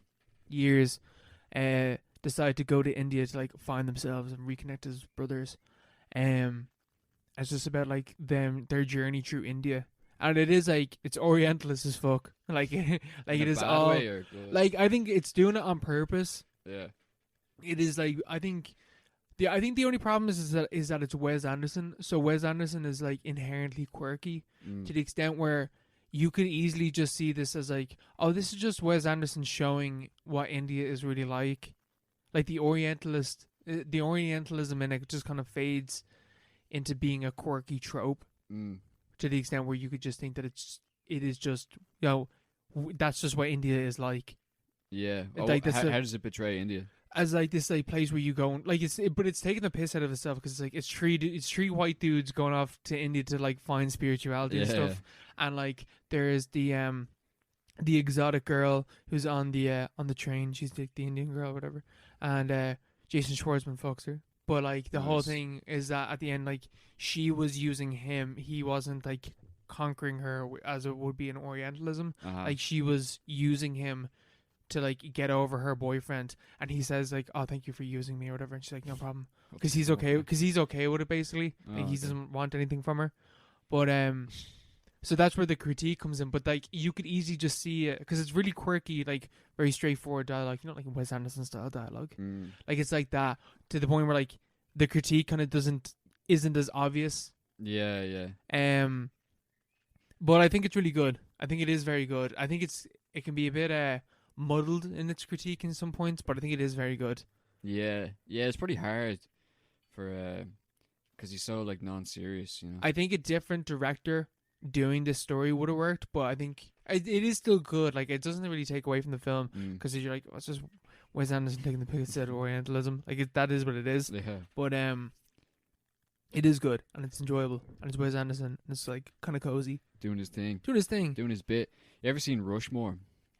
years, decide to go to India to like find themselves and reconnect as brothers. It's just about like their journey through India, and it is like it's Orientalist as fuck. Like it is all like I think it's doing it on purpose. Yeah, it is like I think the only problem is that it's Wes Anderson. So Wes Anderson is like inherently quirky to the extent where you could easily just see this as like, oh, this is just Wes Anderson showing what India is really like. Like the Orientalism in it just kind of fades into being a quirky trope to the extent where you could just think that it is just that's just what India is like. Yeah. Like how does it portray India? As like this like place where you go like but it's taking the piss out of itself because it's like it's three white dudes going off to India to like find spirituality and stuff, and like there is the exotic girl who's on the train. She's like the Indian girl or whatever, and Jason Schwartzman fucks her. But like the whole thing is that at the end like she was using him. He wasn't like conquering her as it would be in Orientalism. Like she was using him to like get over her boyfriend, and he says like, oh, thank you for using me or whatever, and she's like, no problem, because he's okay with it basically. Like he doesn't want anything from her. But so that's where the critique comes in. But like you could easily just see it because it's really quirky, like very straightforward dialogue, like Wes Anderson style dialogue. Like it's like that to the point where like the critique kind of isn't as obvious. Yeah. But I think it's really good. I think it is very good. I think it can be a bit muddled in its critique in some points, but I think it is very good. Yeah, it's pretty hard for because he's so like non-serious, I think a different director doing this story would have worked, but I think it is still good. Like it doesn't really take away from the film because you're like, it's just Wes Anderson taking the piss out of Orientalism. Like that is what it is. Yeah. But it is good and it's enjoyable and it's Wes Anderson and it's like kind of cozy, doing his thing, doing his doing his bit. You ever seen Rushmore?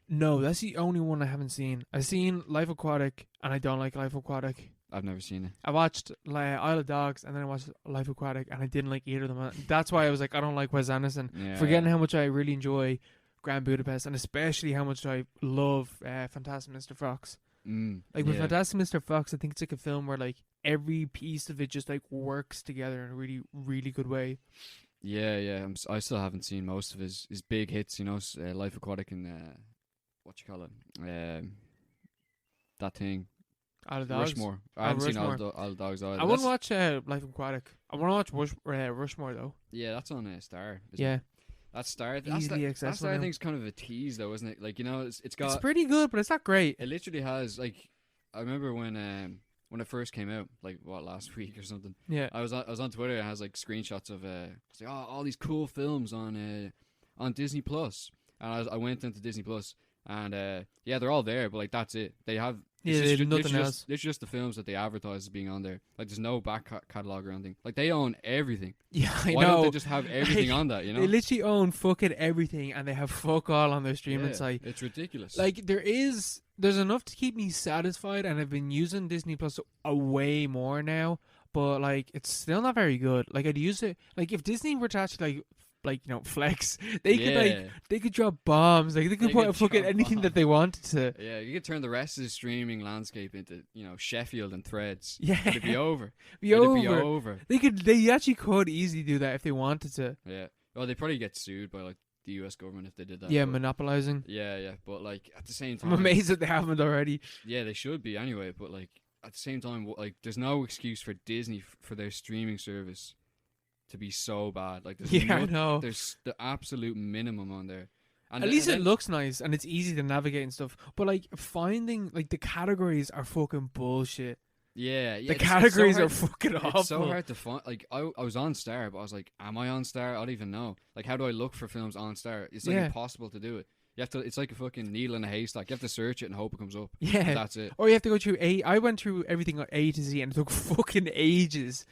No, that's the only one I haven't seen. I've seen Life Aquatic, and I don't like Life Aquatic. I've never seen it. I watched Isle of Dogs, and then I watched Life Aquatic, and I didn't like either of them. That's why I was like, I don't like Wes Anderson. Yeah. Forgetting how much I really enjoy Grand Budapest, and especially how much I love Fantastic Mr. Fox. Like with Fantastic Mr. Fox, I think it's like a film where like every piece of it just like works together in a really, really good way. Yeah, yeah. I still haven't seen most of his big hits. You know, Life Aquatic and what you call it, that thing. Isle of Dogs. Rushmore. I haven't seen Rushmore. Isle of Dogs either. I wouldn't watch Life Aquatic. I want to watch Rushmore though. Yeah, that's on Star. Isn't Yeah. It? That's Star. Easily That accessible Star now. thing's kind of a tease though, isn't it? Like, you know, it's got. It's pretty good, but it's not great. It literally has like. I remember when it first came out, like last week or something. Yeah. I was on Twitter. It has like screenshots of it's like, all these cool films on Disney Plus, and I went into Disney Plus, and yeah, they're all there, but like that's it. They have Yeah, nothing else. It's just the films that they advertise as being on there. Like there's no back catalog or anything. Like they own everything. Yeah, I Why know. don't they just have everything on that? You know, They literally own fucking everything, and they have fuck all on their streaming Yeah, site. It's ridiculous. Like there's enough to keep me satisfied, and I've been using Disney Plus a way more now. But like, it's still not very good. Like I'd use it. Like if Disney were to actually like you know flex, they could drop bombs. Like they could put fucking anything that they wanted to. Yeah, you could turn the rest of the streaming landscape into Sheffield and Threads. Yeah, It'd be over. Be It'd over. They actually could easily do that if they wanted to. Yeah. Well, they'd probably get sued by like the US government if they did that. Yeah, but monopolizing. Yeah. But like at the same time, I'm amazed that they haven't already. Yeah, they should be anyway. But like at the same time, like there's no excuse for Disney for their streaming service to be so bad. Like I know. There's the absolute minimum on there. And at least it looks nice and it's easy to navigate and stuff. But like finding like the categories are fucking bullshit. Yeah. The categories are fucking awful. It's so hard to find. Like I was on Star, but I was like, am I on Star? I don't even know. Like, how do I look for films on Star? It's like impossible to do it. You have to. It's like a fucking needle in a haystack. You have to search it and hope it comes up. Yeah, and that's it. Or you have to go through I went through everything on A to Z and it took fucking ages.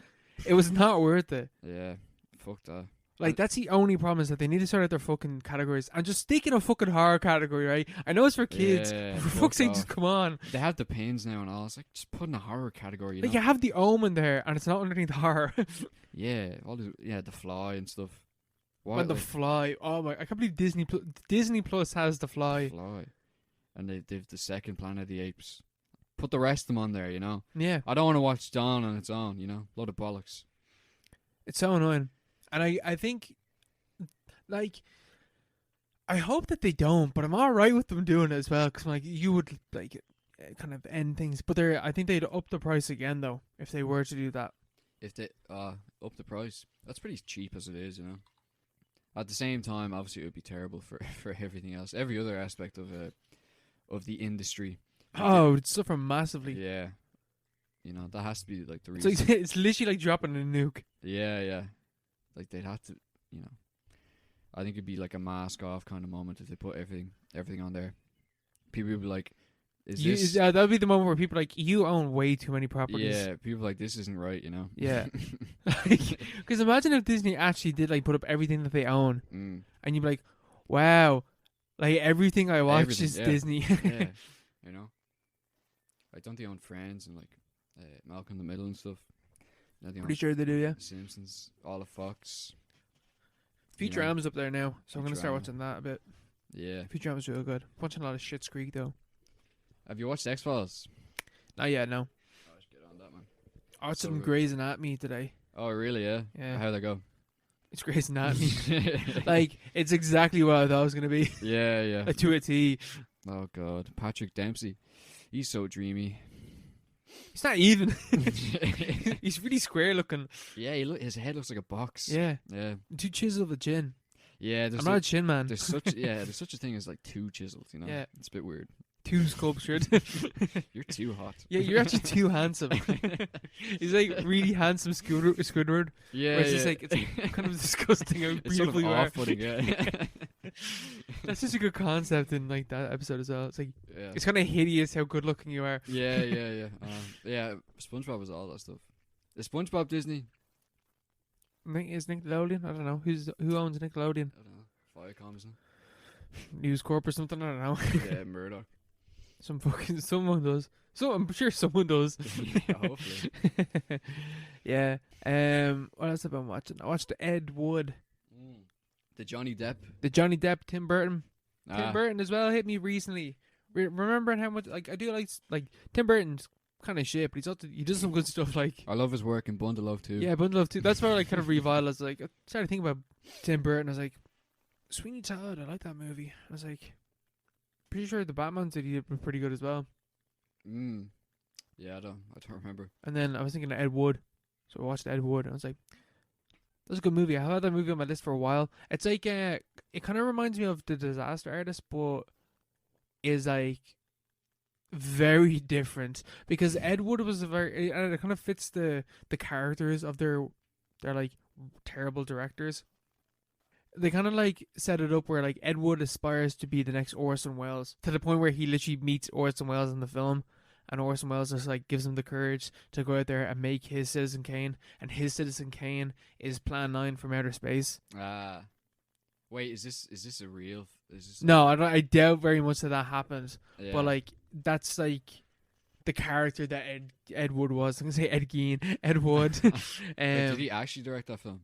It was not worth it. Yeah, fuck that. Like, that's the only problem is that they need to sort out their fucking categories and just stick in a fucking horror category, right? I know it's for kids, Yeah, but for fuck's sake, off. just come on. They have the pins now and all. It's like, just put in a horror category. Like, you have the Omen there and it's not underneath horror. Yeah, the Fly and stuff. And the Fly. Oh my! I can't believe Disney Plus has the Fly. And they've the second Planet of the Apes. Put the rest of them on there, you know. Yeah, I don't want to watch Dawn on its own, you know. Load of bollocks. it's so annoying, and I think, like, I hope that they don't, but I'm all right with them doing it as well because like you would like kind of end things, but I think they'd up the price again though if they were to do that. If they up the price, that's pretty cheap as it is, you know. At the same time, obviously, it would be terrible for everything else, every other aspect of the industry. Oh, it'd suffer massively. Yeah, you know that has to be like the So reason. it's literally like dropping a nuke. Yeah. Like they'd have to, you know. I think it'd be like a mask off kind of moment if they put everything on there. People would be like, that would be the moment where people are like, you own way too many properties. Yeah, people are like, this isn't right, you know. Yeah. Because imagine if Disney actually did like put up everything that they own, and you'd be like, wow, like everything I watch is Disney. Yeah, you know. Like, don't they own Friends and like Malcolm in the Middle and stuff? Pretty sure they do, yeah. Simpsons, all of Fox. Futurama's up there now, so I'm gonna start Futurama. watching that a bit. Yeah. Futurama's real good. Watching a lot of Shit's Creek though. Have you watched X-Files? Not yet, no. Oh, let's get on that, man. I watched So some good. Grey's Anatomy today. Oh, really? Yeah. Yeah. How'd that go? It's Grey's Anatomy. Like, it's exactly what I thought it was gonna be. Yeah. Like, to a T. Oh God, Patrick Dempsey. He's so dreamy. He's not even. He's really square looking. Yeah, his head looks like a box. Yeah. Yeah. Too chiseled a chin. Yeah. I'm not a chin man. There's such a thing as like too chiseled, you know. Yeah. It's a bit weird. Too sculptured. You're too hot. Yeah, you're actually too handsome. He's like really handsome Squidward. Yeah, Where it's just like, it's kind of disgusting how it's sort beautiful of you are. off-putting, yeah. That's just a good concept in like that episode as well. It's like, Yeah. it's kind of hideous how good looking you are. Yeah. Yeah, SpongeBob was all that stuff. Is SpongeBob Disney? Is Nickelodeon? I don't know. Who owns Nickelodeon? I don't know. Viacom, isn't it? News Corp or something. I don't know. Yeah, Murdoch. Someone does. So I'm sure someone does. Yeah, hopefully. Yeah. What else have I been watching? I watched Ed Wood, The Johnny Depp. the Johnny Depp, Tim Burton. Tim Ah, Burton as well hit me recently. Remembering how much I do like Tim Burton's kind of shit, but he does some good stuff. Like I love his work in Bundle Love too. yeah, Bundle of Two. That's where I kind of revitalized. Like I started thinking about Tim Burton. I was like, Sweeney Todd. I like that movie. I was like, pretty sure the Batman's that he did were pretty good as well. Yeah, I don't remember. And then I was thinking of Ed Wood, so I watched Ed Wood. And I was like, that's a good movie. I've had that movie on my list for a while. It's like it kind of reminds me of The Disaster Artist, but is like very different because Ed Wood was and it kind of fits the characters of their like terrible directors. They kind of like set it up where like Ed Wood aspires to be the next Orson Welles to the point where he literally meets Orson Welles in the film, and Orson Welles just like gives him the courage to go out there and make his Citizen Kane, and his Citizen Kane is Plan 9 from outer space. Wait, is this a real? Is this No, I doubt very much that happened, yeah. but like that's like the character that Ed Wood was. I'm gonna say Ed Gein, Ed Wood. Wait, did he actually direct that film?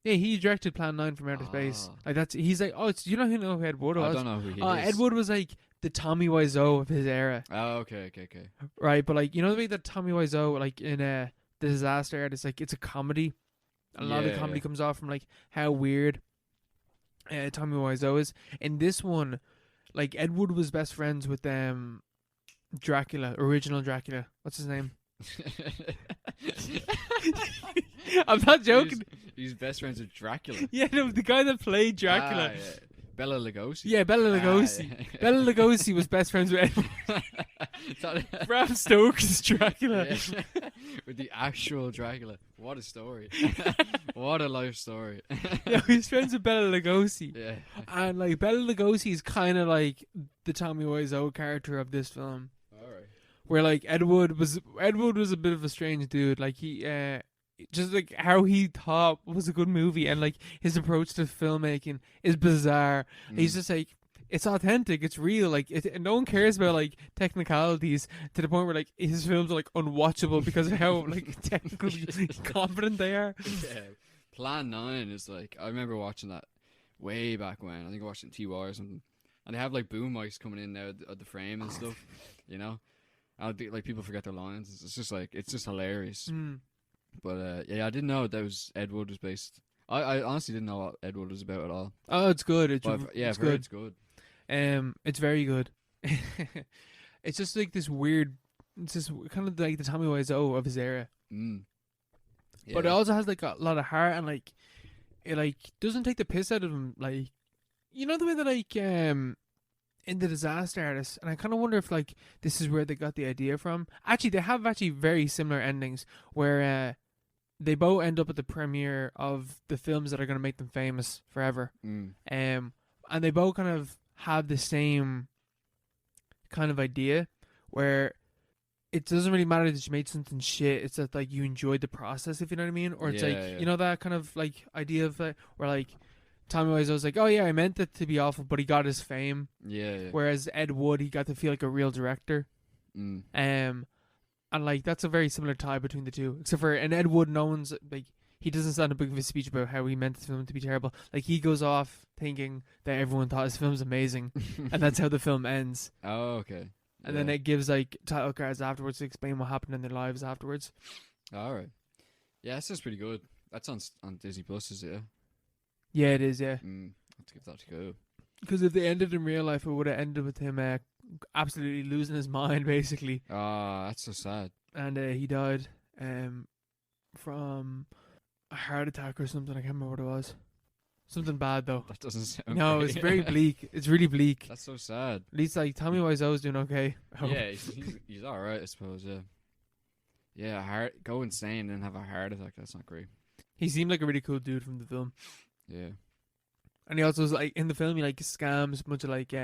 Yeah, he directed Plan 9 from outer space. Like he's like, you know who Ed Wood was? I don't know who he is. Ed Wood was like the Tommy Wiseau of his era. Oh, okay. Right, but like you know the way that Tommy Wiseau like in The Disaster Artist, like it's a comedy. A lot of comedy comes off from like how weird Tommy Wiseau is. In this one, like Ed Wood was best friends with Dracula, original Dracula. What's his name? I'm not joking. He's best friends with Dracula. Yeah, no, the guy that played Dracula. Yeah. Bela Lugosi. Yeah, Bela Lugosi. Yeah. Bela Lugosi was best friends with Ed. Bram Stoker's Dracula. Yeah. With the actual Dracula. What a story. What a life story. Yeah, he's friends with Bela Lugosi. Yeah. And like Bela Lugosi is kind of like the Tommy Wiseau character of this film. Alright. Where like Ed Wood was a bit of a strange dude. Like he just like how he thought was a good movie, and like his approach to filmmaking is bizarre. He's just like, it's authentic, it's real, like and no one cares about like technicalities to the point where like his films are like unwatchable because of how like technically confident they are. Yeah. Plan 9 is like, I remember watching that way back when. I think I watched it in TY or something, and they have like boom mics coming in now at the frame and stuff, you know. And like people forget their lines. It's just like, it's just hilarious. But yeah, I didn't know that was Ed Wood was based. I honestly didn't know what Ed Wood was about at all. Oh, it's good. It's I've good. heard it's good. It's very good. It's just like this weird. It's just kind of like the Tommy Wiseau of his era. Yeah. But it also has like a lot of heart, and like it like doesn't take the piss out of him. Like, you know the way that like in The Disaster Artist, and I kind of wonder if like this is where they got the idea from. Actually, they have actually very similar endings where they both end up at the premiere of the films that are going to make them famous forever. And they both kind of have the same kind of idea where it doesn't really matter that you made something shit. It's that like you enjoyed the process, if you know what I mean. Or it's you know that kind of like idea of where like Tommy Wiseau's like, oh yeah, I meant it to be awful, but he got his fame. Yeah. Whereas Ed Wood, he got to feel like a real director. And like that's a very similar tie between the two. Except for in Ed Wood, no one's like, he doesn't stand a big of a speech about how he meant the film to be terrible. Like he goes off thinking that everyone thought his film's amazing, and that's how the film ends. Oh, okay. And then it gives like title cards afterwards to explain what happened in their lives afterwards. All right. Yeah, that sounds pretty good. That's on Disney Plus, is it? Yeah, it is. Yeah. I have to give that a go. Because if they ended in real life, it would have ended with him absolutely losing his mind, basically. Ah, that's so sad. And he died from a heart attack or something. I can't remember what it was. Something bad though. That doesn't sound. No, great. it's very bleak. It's really bleak. That's so sad. At least like Tommy Wiseau's doing okay. Yeah, he's all right, I suppose. Yeah. Yeah, go insane and have a heart attack. That's not great. He seemed like a really cool dude from the film. Yeah. And he also was like in the film. He like scams a bunch of like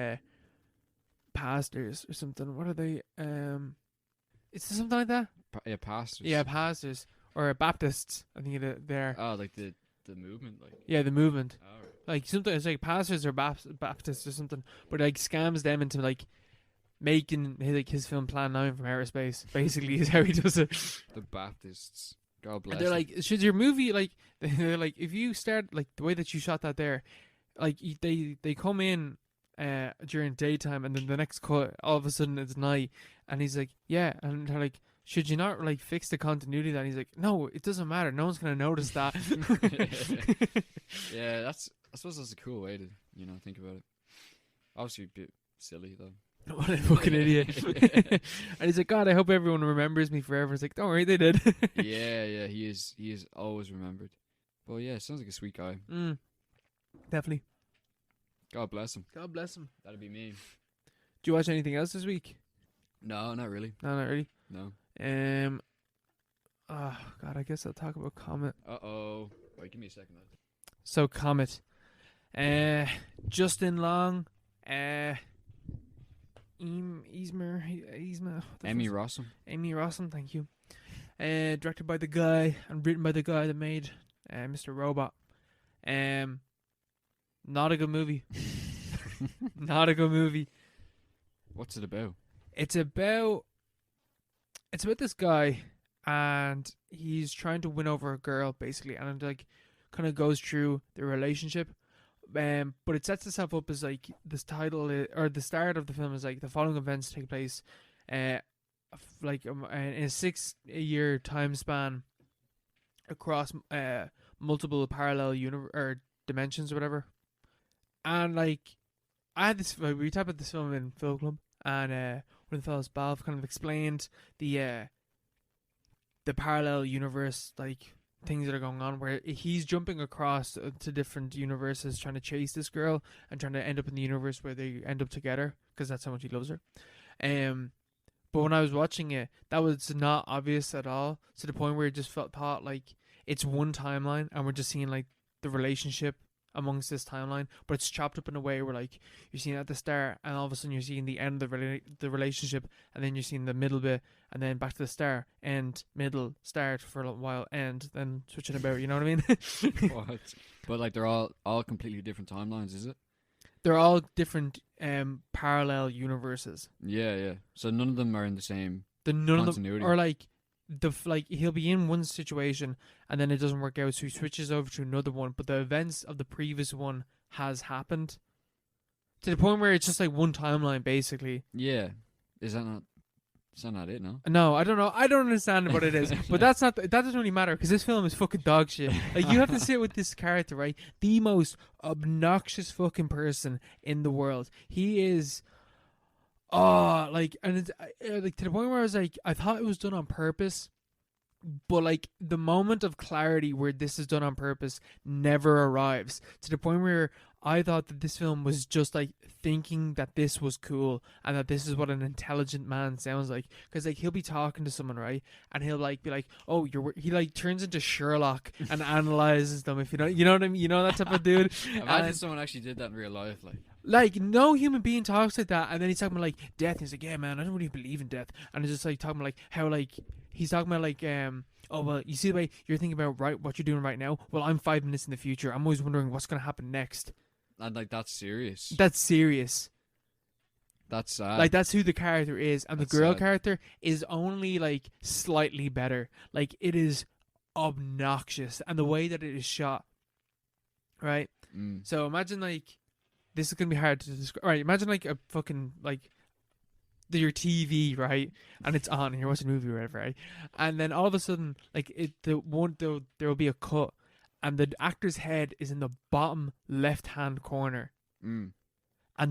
pastors or something. What are they? Is it something like that? Pastors. Yeah, pastors or Baptists. I think they're. Oh, like the the movement, like. Yeah, the movement. Oh, right. Like sometimes it's like pastors or Baptists or something, but like scams them into like making his film Plan 9 from outer space. Basically, is how he does it. The Baptists. God bless. And they're them. like, should your movie like? They're like, if you start like the way that you shot that there, like they come in during daytime, and then the next cut, all of a sudden it's night, and he's like, yeah, and they're like, should you not like fix the continuity of that? And he's like, no, it doesn't matter. No one's gonna notice that. Yeah, I suppose that's a cool way to think about it. Obviously, a bit silly though. What a fucking idiot. And he's like, God, I hope everyone remembers me forever. It's like, don't worry, they did. Yeah, he is always remembered. But yeah, sounds like a sweet guy. Definitely. God bless him. God bless him. That'd be me. Do you watch anything else this week? No, not really. No, not really. No. Oh God, I guess I'll talk about Comet. Wait, give me a second. So Comet, Justin Long, Eismer, Amy Rossum. Amy Rossum, thank you. Directed by the guy and written by the guy that made Mr. Robot. Not a good movie. Not a good movie. What's it about? It's about this guy, and he's trying to win over a girl basically, and like kind of goes through the relationship. But it sets itself up as like this title or the start of the film is like the following events take place, in a 6-year time span across multiple parallel dimensions or whatever. And like I had this, we talked about this film in Film Club, and one of the fellas, Balv, kind of explained the parallel universe like things that are going on where he's jumping across to different universes trying to chase this girl and trying to end up in the universe where they end up together because that's how much he loves her. But when I was watching it, that was not obvious at all, to the point where it just thought like it's one timeline and we're just seeing like the relationship amongst this timeline, but it's chopped up in a way where like you're seeing it at the start and all of a sudden you're seeing the end of the relationship, and then you're seeing the middle bit, and then back to the start, end, middle, start for a while, end, then switching about, you know what I mean? What? But like they're all completely different timelines, is it? They're all different parallel universes. Yeah. So none of them are in the same None continuity. of them, or like he'll be in one situation and then it doesn't work out, so he switches over to another one, but the events of the previous one has happened to the point where it's just like one timeline basically. Yeah. Is that not it? No, I don't know. I don't understand what it is, but that doesn't really matter because this film is fucking dog shit. Like you have to sit with this character, right? The most obnoxious fucking person in the world. He is. Oh, like, and it's like to the point where I was like, I thought it was done on purpose, but like the moment of clarity where this is done on purpose never arrives, to the point where I thought that this film was just like thinking that this was cool and that this is what an intelligent man sounds like, because like he'll be talking to someone, right, and he'll like be like, oh, he like turns into Sherlock and analyzes them, if you know what I mean, that type of dude. Imagine someone actually did that in real life, like no human being talks like that, and then he's talking about like death. He's like, yeah, man, I don't really believe in death, and it's just like talking about like how like he's talking about like oh well, you see the way you're thinking about right what you're doing right now. Well, I'm 5 minutes in the future. I'm always wondering what's gonna happen next. and like that's serious. That's serious. That's sad. Like that's who the character is, and That's the girl sad. character is only like slightly better. Like it is obnoxious, and the way that it is shot, right? So imagine like. This is gonna be hard to describe. Right, imagine like a fucking like your TV, right, and it's on, and you're watching a movie or whatever, right, and then all of a sudden, like there will be a cut, and the actor's head is in the bottom left-hand corner, and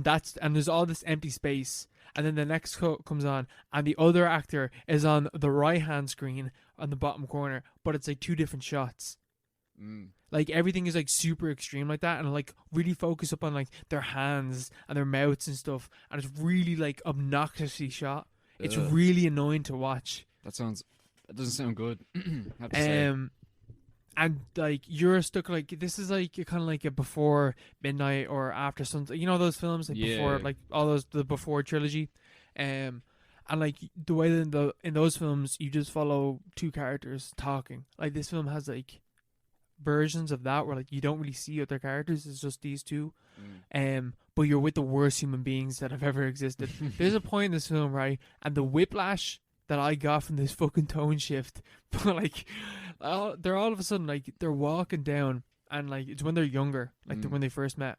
there's all this empty space, and then the next cut comes on, and the other actor is on the right-hand screen on the bottom corner, but it's like two different shots. Like everything is like super extreme like that, and like really focus up on like their hands and their mouths and stuff, and it's really like obnoxiously shot. It's really annoying to watch. That doesn't sound good. Have to say. And like you're stuck like this is like kind of like a before midnight or after something. You know those films like before, like all those the before trilogy, and like the way that in those films you just follow two characters talking. Like this film has like versions of that where like you don't really see other characters. It's just these two. Mm. But you're with the worst human beings that have ever existed. There's a point in this film, right? And the whiplash that I got from this fucking tone shift, but like, they're all of a sudden like they're walking down, and like it's when they're younger, like when they first met,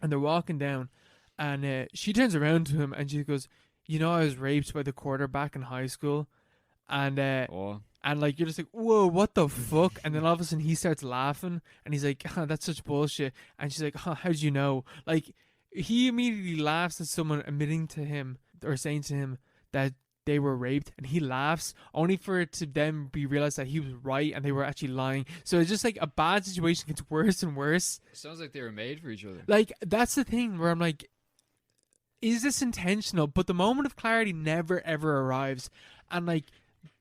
and they're walking down, and she turns around to him and she goes, "You know, I was raped by the quarterback in high school," and Oh. and like you're just like, whoa, what the fuck? And then all of a sudden he starts laughing and he's like, that's such bullshit. And she's like, how'd you know? Like he immediately laughs at someone admitting to him or saying to him that they were raped, and he laughs only for it to then be realized that he was right and they were actually lying. So it's just like a bad situation gets worse and worse. It sounds like they were made for each other. Like that's the thing where I'm like, is this intentional? But the moment of clarity never ever arrives. And like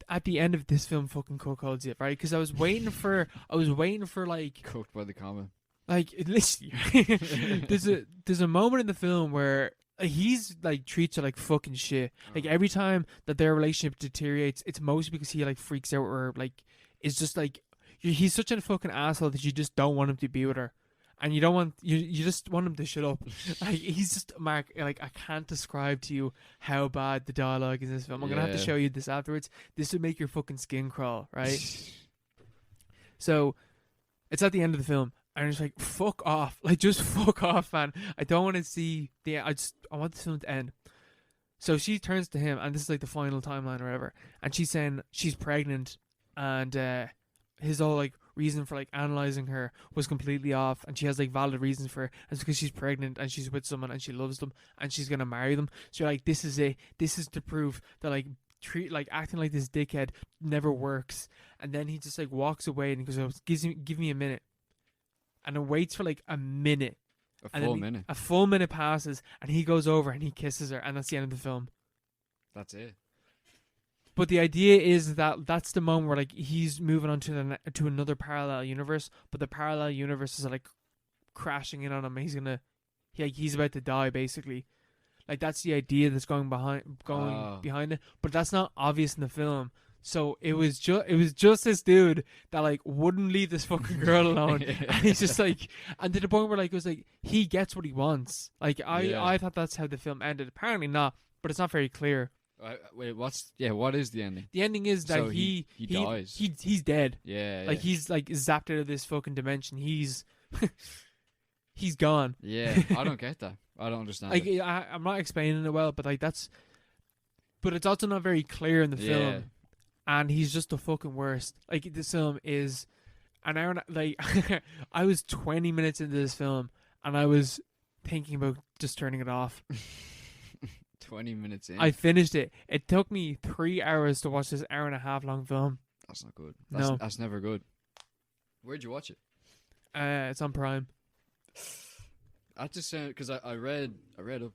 at the end of this film, fucking cuckolds it, right? Because I was waiting for like Cooked by the Comet. like listen, there's a moment in the film where he's like treats her like fucking shit. Like every time that their relationship deteriorates, it's mostly because he like freaks out or like is just like he's such a fucking asshole that you just don't want him to be with her. And you don't want you just want him to shut up. Like he's just Mark. Like I can't describe to you how bad the dialogue is in this film. I'm gonna have to show you this afterwards. This would make your fucking skin crawl, right? So it's at the end of the film, and it's like fuck off. Like just fuck off, man. I don't want to see the. I want the film to end. So she turns to him, and this is like the final timeline or whatever. And she's saying she's pregnant, and his whole like reason for like analyzing her was completely off, and she has like valid reasons for it. It's because she's pregnant and she's with someone and she loves them and she's gonna marry them. So like this is it. This is to prove that like acting like this dickhead never works. And then he just like walks away and he goes, give me a minute. And it waits for like a minute. A full minute passes and he goes over and he kisses her, and that's the end of the film. That's it. But the idea is that that's the moment where like he's moving on to another parallel universe, but the parallel universe is like crashing in on him. He's about to die basically. Like that's the idea that's going behind it, but that's not obvious in the film. So it was just this dude that like wouldn't leave this fucking girl alone, and he's just like, and to the point where like it was like he gets what he wants. Like I thought that's how the film ended. Apparently not, but it's not very clear. Wait, what is the ending? The ending is that so he dies. He's dead. Yeah. Like he's like zapped out of this fucking dimension. He's gone. Yeah, I don't get that. I don't understand. Like I'm not explaining it well, but like but it's also not very clear in the film. And he's just the fucking worst. Like this film is an hour. Like I was 20 minutes into this film, and I was thinking about just turning it off. 20 minutes in. I finished it. It took me 3 hours to watch this hour and a half long film. That's not good. No. That's never good. Where'd you watch it? It's on Prime. I just because I read up,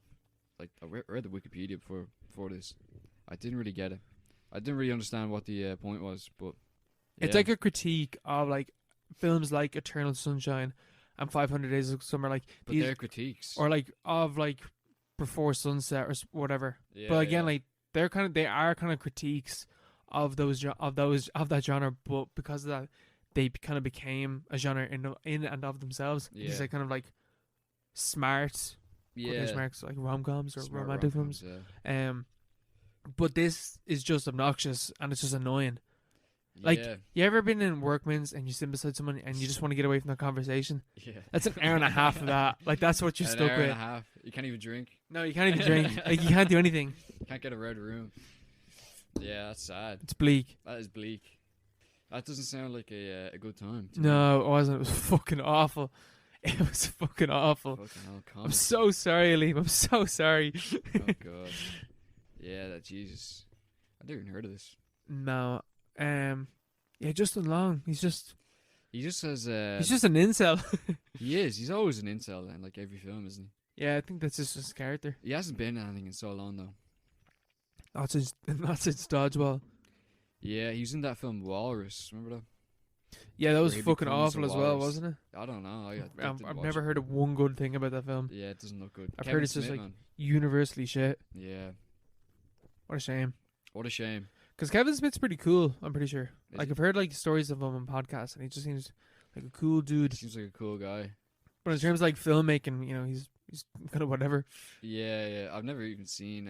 like I read the Wikipedia before this. I didn't really get it. I didn't really understand what the point was, but it's like a critique of like films like Eternal Sunshine and 500 Days of Summer, like but they're critiques, or like of like Before Sunset or whatever. Yeah, but again, like they are kind of critiques of that genre, but because of that, they kind of became a genre in and of themselves. Yeah. These like kind of like smart, marks, like rom-coms or smart romantic rom-coms, films. Yeah. But this is just obnoxious and it's just annoying. Like, you ever been in Workman's and you sit beside someone and you just want to get away from that conversation? Yeah. That's an hour and a half of that. Like, that's what you're stuck with. An hour and a half. You can't even drink. No, you can't even drink. Like, you can't do anything. Can't get a red room. Yeah, that's sad. It's bleak. That is bleak. That doesn't sound like a good time. No, it wasn't. It was fucking awful. It was fucking awful. Fucking hell, I'm so sorry, Liam. I'm so sorry. Oh, God. Yeah, that Jesus. I never even heard of this. No. Yeah, Justin Long. He just has. He's just an incel. He is. He's always an incel in like every film, isn't he? Yeah, I think that's just his character. He hasn't been anything in so long though. Not since Dodgeball. Yeah, he was in that film Walrus. Remember that? Yeah, that was fucking awful as well, wasn't it? I don't know. I've never heard of one good thing about that film. Yeah, it doesn't look good. I've heard it's just like universally shit. Yeah. What a shame. What a shame. Because Kevin Smith's pretty cool. I'm pretty sure. Is Like he? I've heard like stories of him on podcasts, and he just seems like a cool dude. Seems like a cool guy. But in terms of like filmmaking, you know, he's kind of whatever. Yeah. I've never even seen.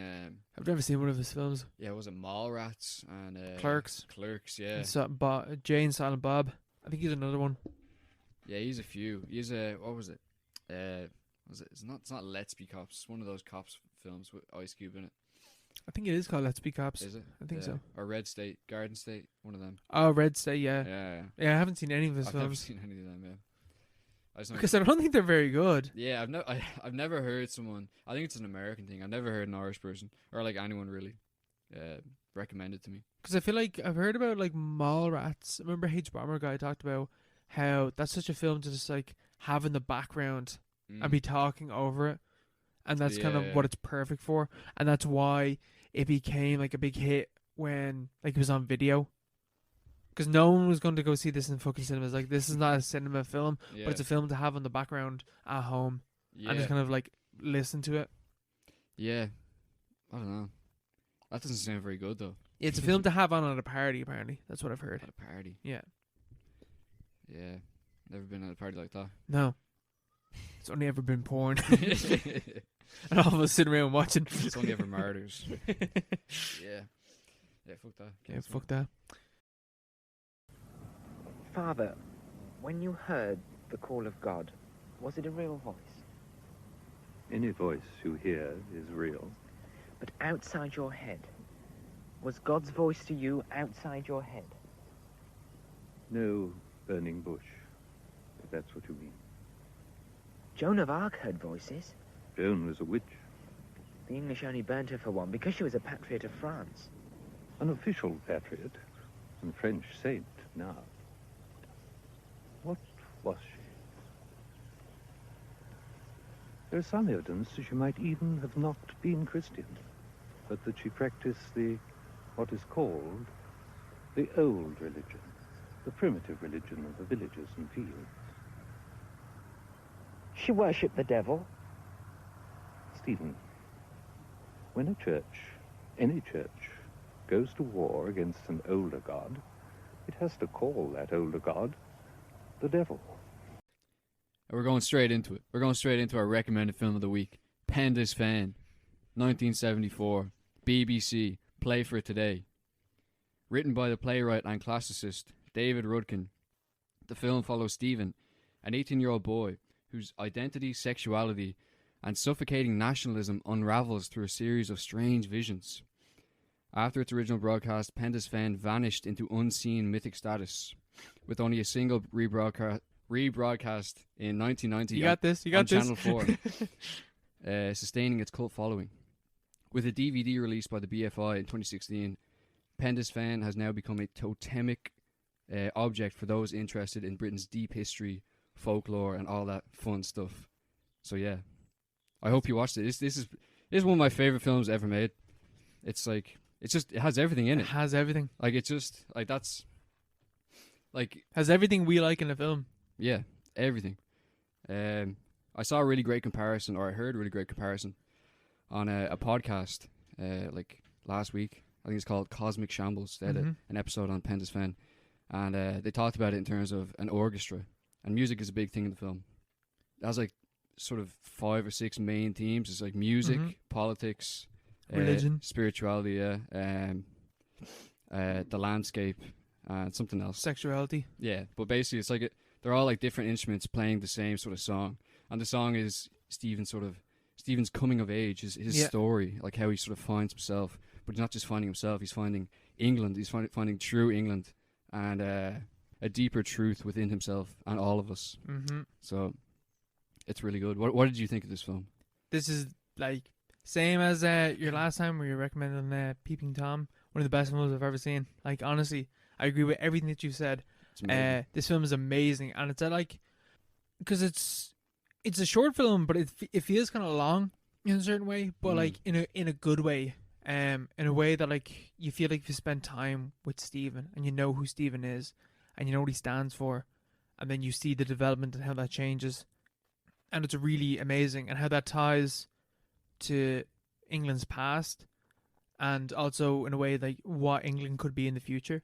I've never seen one of his films. Yeah, was it Mallrats and Clerks. Clerks, yeah. And Jay and Silent Bob. I think he's another one. Yeah, he's a few. He's a what was it? Was it? It's not Let's Be Cops. It's one of those cops films with Ice Cube in it. I think it is called Let's Be Cops. Is it? I think so. Or Red State, Garden State, one of them. Oh, Red State, yeah. Yeah. Yeah, I haven't seen any of his I've never films. seen any of them. Yeah. I just know. Because I don't think they're very good. Yeah, I've never heard someone. I think it's an American thing. I've never heard an Irish person or like anyone really recommend it to me. Because I feel like I've heard about like Mallrats. I remember H. Bomber Guy talked about how that's such a film to just like have in the background and be talking over it. And that's kind of what it's perfect for. And that's why it became like a big hit when like it was on video. Because no one was going to go see this in fucking cinemas. Like, this is not a cinema film, but it's a film to have in the background at home and just kind of like listen to it. Yeah, I don't know. That doesn't sound very good though. It's a film to have on at a party. Apparently, that's what I've heard. At a party. Yeah. Yeah, never been at a party like that. No, it's only ever been porn, and all of us sitting around watching. It's only ever murders. Yeah. Fuck that. Yeah, fuck that. Father, when you heard the call of God, was it a real voice? Any voice you hear is real. But outside your head, was God's voice to you outside your head? No burning bush, if that's what you mean. Joan of Arc heard voices. Joan was a witch, The English only burnt her for one because she was a patriot of France. an official patriot, and French saint now. What was she? There is some evidence that she might even have not been Christian, but that she practiced what is called the old religion, the primitive religion of the villages and fields. She worshipped the devil. Stephen, when a church, any church, goes to war against an older god, it has to call that older god the devil. And we're going straight into it. We're going straight into our recommended film of the week. Penda's Fan, 1974, BBC, Play for It Today. Written by the playwright and classicist David Rudkin. The film follows Stephen, an 18-year-old boy whose identity, sexuality, and suffocating nationalism unravels through a series of strange visions. After its original broadcast, Penda's Fan vanished into unseen mythic status, with only a single rebroadcast in 1990 You got this. You got on this. Channel 4, sustaining its cult following. With a DVD released by the BFI in 2016, Penda's Fan has now become a totemic object for those interested in Britain's deep history, folklore, and all that fun stuff. So yeah, I hope you watched it. This is one of my favorite films ever made. It's like it has everything in It it. has everything. Like it's just like that's like Has everything we like in a film. yeah, everything. I saw a really great comparison, or I heard a really great comparison on a podcast like last week. I think it's called Cosmic Shambles. They had an episode on Penda's Fan, and they talked about it in terms of an orchestra, and music is a big thing in the film. It has like sort of 5 or 6 main themes. It's like music, politics, Religion, spirituality, the landscape, and something else. sexuality. Yeah, but basically it's like they're all like different instruments playing the same sort of song, and the song is Stephen's coming of age, his story, like how he sort of finds himself, but he's not just finding himself, he's finding England, he's finding true England, and a deeper truth within himself and all of us. So it's really good. What did you think of this film? This is like same as your last time where you recommended Peeping Tom. One of the best films I've ever seen. Like honestly, I agree with everything that you said. It's amazing. This film is amazing, and it's like because it's a short film, but it feels kind of long in a certain way, but like in a good way. In a way that like you feel like you spend time with Stephen and you know who Stephen is and you know what he stands for, and then you see the development and how that changes, and it's really amazing and how that ties to England's past and also in a way like what England could be in the future,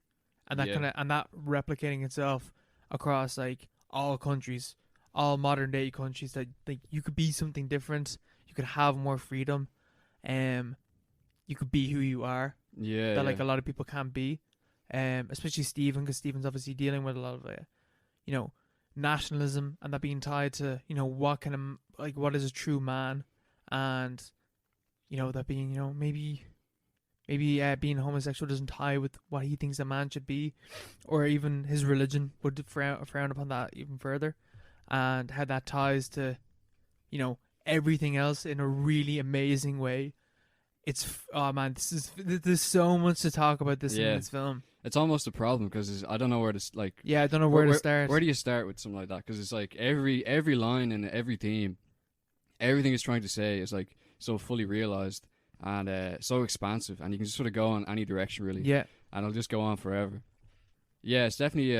and that Yeah. kind of and that replicating itself across like all countries, all modern day countries, that like you could be something different, you could have more freedom, you could be who you are, Yeah, that yeah. like a lot of people can't be, especially Stephen, because Stephen's obviously dealing with a lot of you know, nationalism, and that being tied to, you know, what kind of like what is a true man, and you know, that being, you know, maybe being homosexual doesn't tie with what he thinks a man should be, or even his religion would frown upon that even further, and how that ties to, you know, everything else in a really amazing way. It's oh man, there's so much to talk about in Yeah. this film. It's almost a problem because I don't know where to like. Yeah, I don't know where to start. Where do you start with something like that? Because it's like every line and every theme, everything it's trying to say is like so fully realized and so expansive, and you can just sort of go in any direction really. Yeah, And it'll just go on forever. Yeah, it's definitely.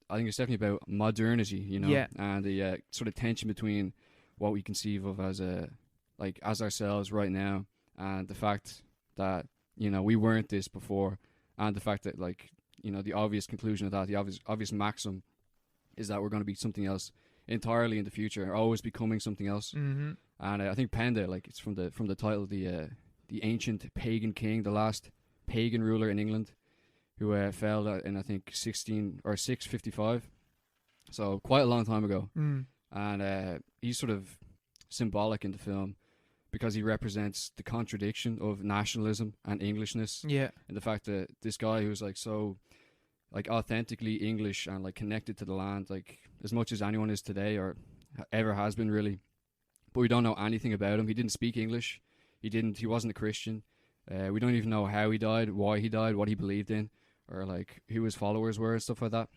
I think it's definitely about modernity, you know, Yeah. and the sort of tension between what we conceive of as as ourselves right now, and the fact that, you know, we weren't this before, and the fact that, like, you know, the obvious conclusion of that, the obvious maxim, is that we're going to be something else entirely in the future, always becoming something else. mm-hmm. And I think Penda, like, it's from the title, the ancient pagan king, the last pagan ruler in England, who fell in, I think, 655, so quite a long time ago. And he's sort of symbolic in the film because he represents the contradiction of nationalism and Englishness, Yeah, and the fact that this guy who's like so like authentically English and like connected to the land, like as much as anyone is today or ever has been really, but we don't know anything about him. He didn't speak English. He wasn't a Christian. We don't even know how he died, why he died, what he believed in, or like who his followers were and stuff like that.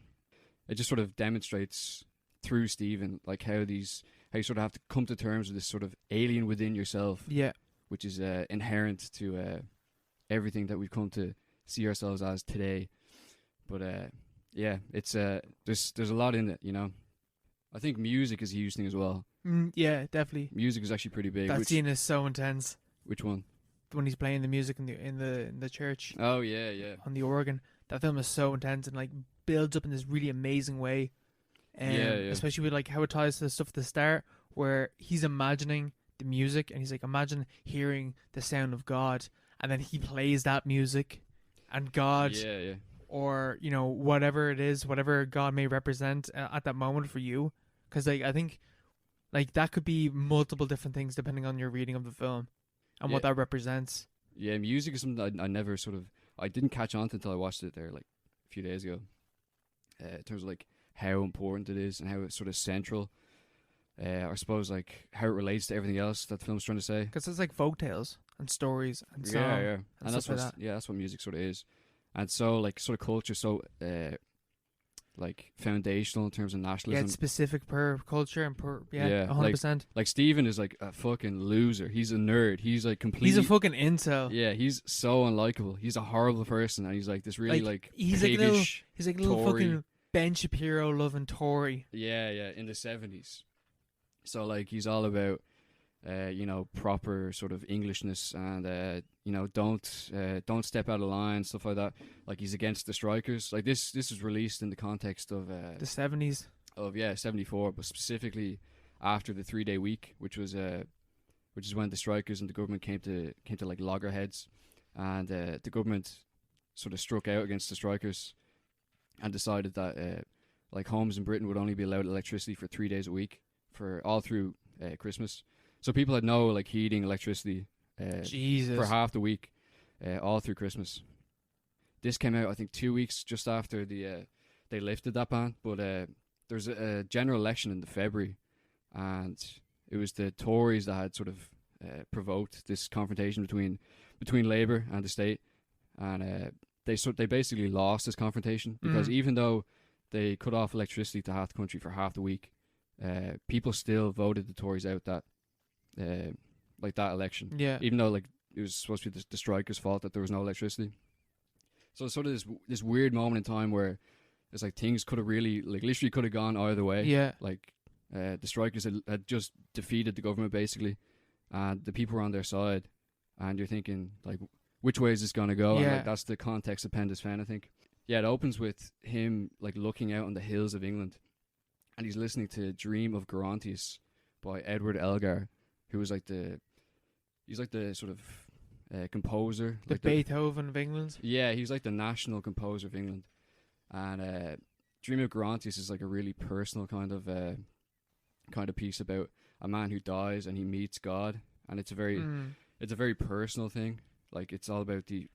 It just sort of demonstrates through Stephen like how you sort of have to come to terms with this sort of alien within yourself, yeah, which is inherent to everything that we've come to see ourselves as today. But yeah, it's there's a lot in it, you know. I think music is a huge thing as well. yeah, definitely. Music is actually pretty big. That scene is so intense Which one? when he's playing the music in the church Oh yeah, yeah. on the organ. That film is so intense and like builds up in this really amazing way. Yeah. Especially with like how it ties to the stuff at the start where he's imagining the music and he's like, imagine hearing the sound of God, and then he plays that music and God, Yeah. or you know, whatever it is, whatever God may represent at that moment for you, because like I think like that could be multiple different things depending on your reading of the film and what Yeah. that represents. Yeah, music is something I never I didn't catch on to until I watched it there like a few days ago. In terms of like how important it is and how it's sort of central. I suppose like how it relates to everything else that the film's trying to say. Because it's like folktales and stories and song. Yeah. And that's stuff like what that's what music sort of is. And so like sort of culture so like foundational in terms of Yeah, nationalism. it's specific per culture and per Yeah, 100%. Like Stephen is like a fucking loser. He's a nerd. He's like completely He's a fucking incel. Yeah, he's so unlikable. He's a horrible person, and he's like this really like he's like a little, piggish he's like a little Tory. fucking Ben Shapiro loving Tory. Yeah, in the 70s. So like he's all about you know, proper sort of Englishness and you know, don't step out of line, stuff like that. Like he's against the strikers. Like this was released in the context of The 70s. of 74, but specifically after the 3-day week, which is when the strikers and the government came to like loggerheads, and the government sort of struck out against the strikers and decided that like homes in Britain would only be allowed electricity for 3 days a week for all through Christmas. So people had no like heating, electricity Jesus. for half the week, all through Christmas. This came out I think 2 weeks just after they lifted that ban, but there's a general election in the February, and it was the Tories that had sort of provoked this confrontation between Labour and the state, and they basically lost this confrontation because even though they cut off electricity to half the country for half the week, people still voted the Tories out that election. Yeah. Even though like it was supposed to be the strikers' fault that there was no electricity. So it's sort of this weird moment in time where it's like things could have really like literally could have gone either way. Yeah. Like the strikers had just defeated the government basically, and the people were on their side, and you're thinking like, which way is this gonna go? And Yeah. like that's the context of Penda's Fen, I think. Yeah, it opens with him like looking out on the hills of England, and he's listening to "Dream of Gerontius" by Edward Elgar, who was like he's like the sort of composer, The like Beethoven of England. yeah, he's like the national composer of England, and "Dream of Gerontius" is like a really personal kind of piece about a man who dies and he meets God, and it's a very personal thing. Like it's all about the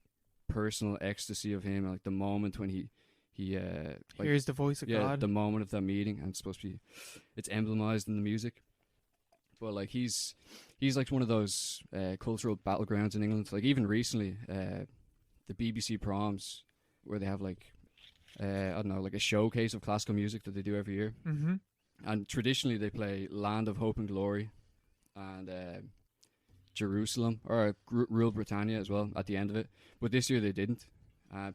personal ecstasy of him, like the moment when he like, Here's the voice of God. the moment of that meeting, and it's emblemized in the music. But like he's like one of those cultural battlegrounds in England. Like even recently, the BBC Proms, where they have like I don't know, like a showcase of classical music that they do every year. Mm-hmm. And traditionally they play "Land of Hope and Glory" and Jerusalem, or Rule Britannia as well at the end of it. But this year they didn't.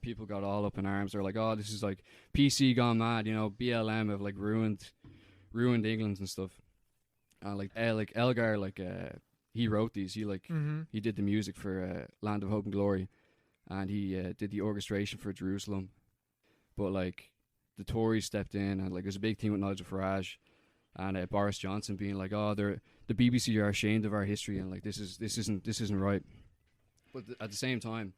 People got all up in arms. They're like, "Oh, this is like PC gone mad," you know, BLM have like ruined England and stuff. Like Elgar, he wrote these. He he did the music for "Land of Hope and Glory," and he did the orchestration for Jerusalem. But like the Tories stepped in, and like there's a big thing with Nigel Farage and Boris Johnson being like, "Oh, the BBC are ashamed of our history," and like this isn't right. But at the same time,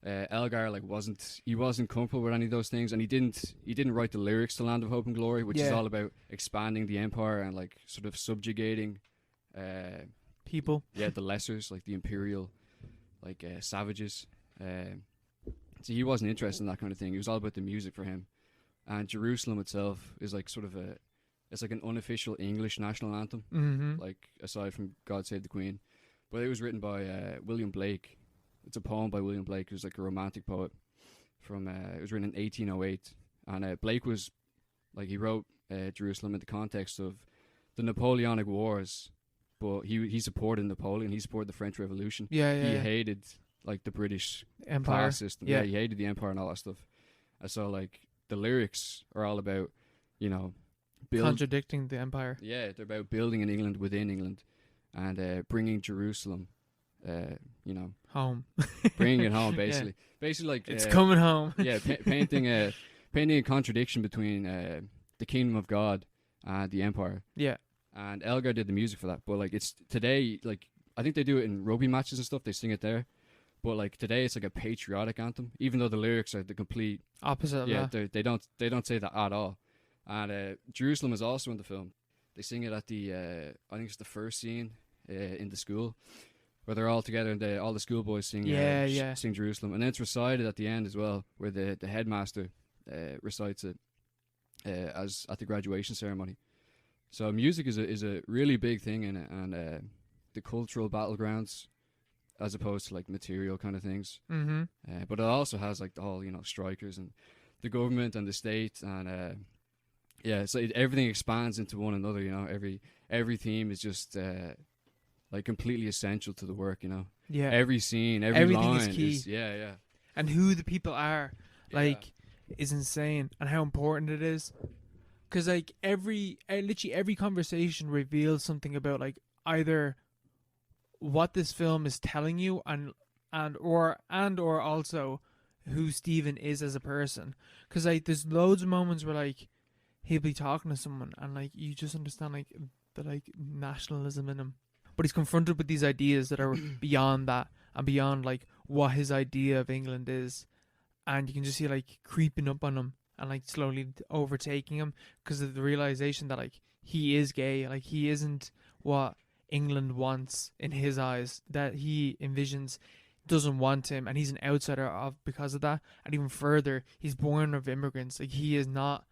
Elgar wasn't comfortable with any of those things, and he didn't write the lyrics to "Land of Hope and Glory," which is all about expanding the empire and like sort of subjugating People. the lessers, like the imperial like savages. So he wasn't interested in that kind of thing. It was all about the music for him. And Jerusalem itself is like sort of it's like an unofficial English national anthem, like aside from "God Save the Queen." But it was written by William Blake. It's a poem by William Blake, who's like a romantic poet. It was written in 1808, and Blake was like he wrote Jerusalem in the context of the Napoleonic Wars, but he supported Napoleon. He supported the French Revolution. He hated like the British Empire class system. Yeah, he hated the empire and all that stuff. And so like the lyrics are all about, you know, contradicting the empire. Yeah, they're about building an England within England, and bringing Jerusalem, you know, Home. bringing it home. Basically, basically like It's coming home. yeah, painting a contradiction between the kingdom of God and the empire. Yeah. And Elgar did the music for that. But like it's today, like I think they do it in rugby matches and stuff. They sing it there. But like today, it's like a patriotic anthem, even though the lyrics are the complete opposite of that. they don't say that at all. And Jerusalem is also in the film. They sing it at the I think it's the first scene in the school, where they're all together and all the schoolboys sing sing Jerusalem, and then it's recited at the end as well, where the headmaster recites it as at the graduation ceremony. So music is a really big thing in it, and the cultural battlegrounds, as opposed to like material kind of things. But it also has like the whole, you know, strikers and the government and the state, and so everything expands into one another. You know, every theme is just like completely essential to the work. You know, every scene, everything line is key. And who the people are, like, is insane, and how important it is. Because like literally every conversation reveals something about like either what this film is telling you and or also who Stephen is as a person. Because like there's loads of moments where like he'll be talking to someone and like you just understand like the like nationalism in him, but he's confronted with these ideas that are beyond that and beyond like what his idea of England is, and you can just see like creeping up on him and like slowly overtaking him because of the realization that like he is gay, like he isn't what England wants in his eyes, that he envisions doesn't want him, and he's an outsider because of that. And even further, he's born of immigrants, like he is not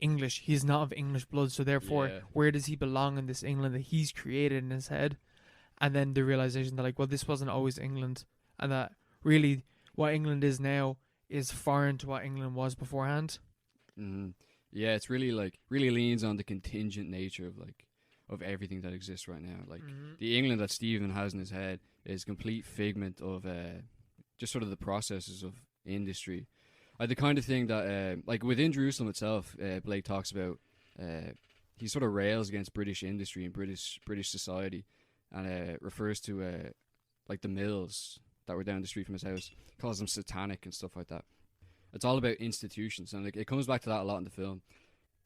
English, he's not of English blood, so therefore where does he belong in this England that he's created in his head? And then the realization that like, well, this wasn't always England, and that really what England is now is foreign to what England was beforehand. Yeah, it's really like really leans on the contingent nature of everything that exists right now. Like the England that Stephen has in his head is a complete figment of just sort of the processes of industry. The kind of thing that like within Jerusalem itself, Blake talks about. He sort of rails against British industry and British society, and refers to like the mills that were down the street from his house. Calls them satanic and stuff like that. It's all about institutions, and like it comes back to that a lot in the film.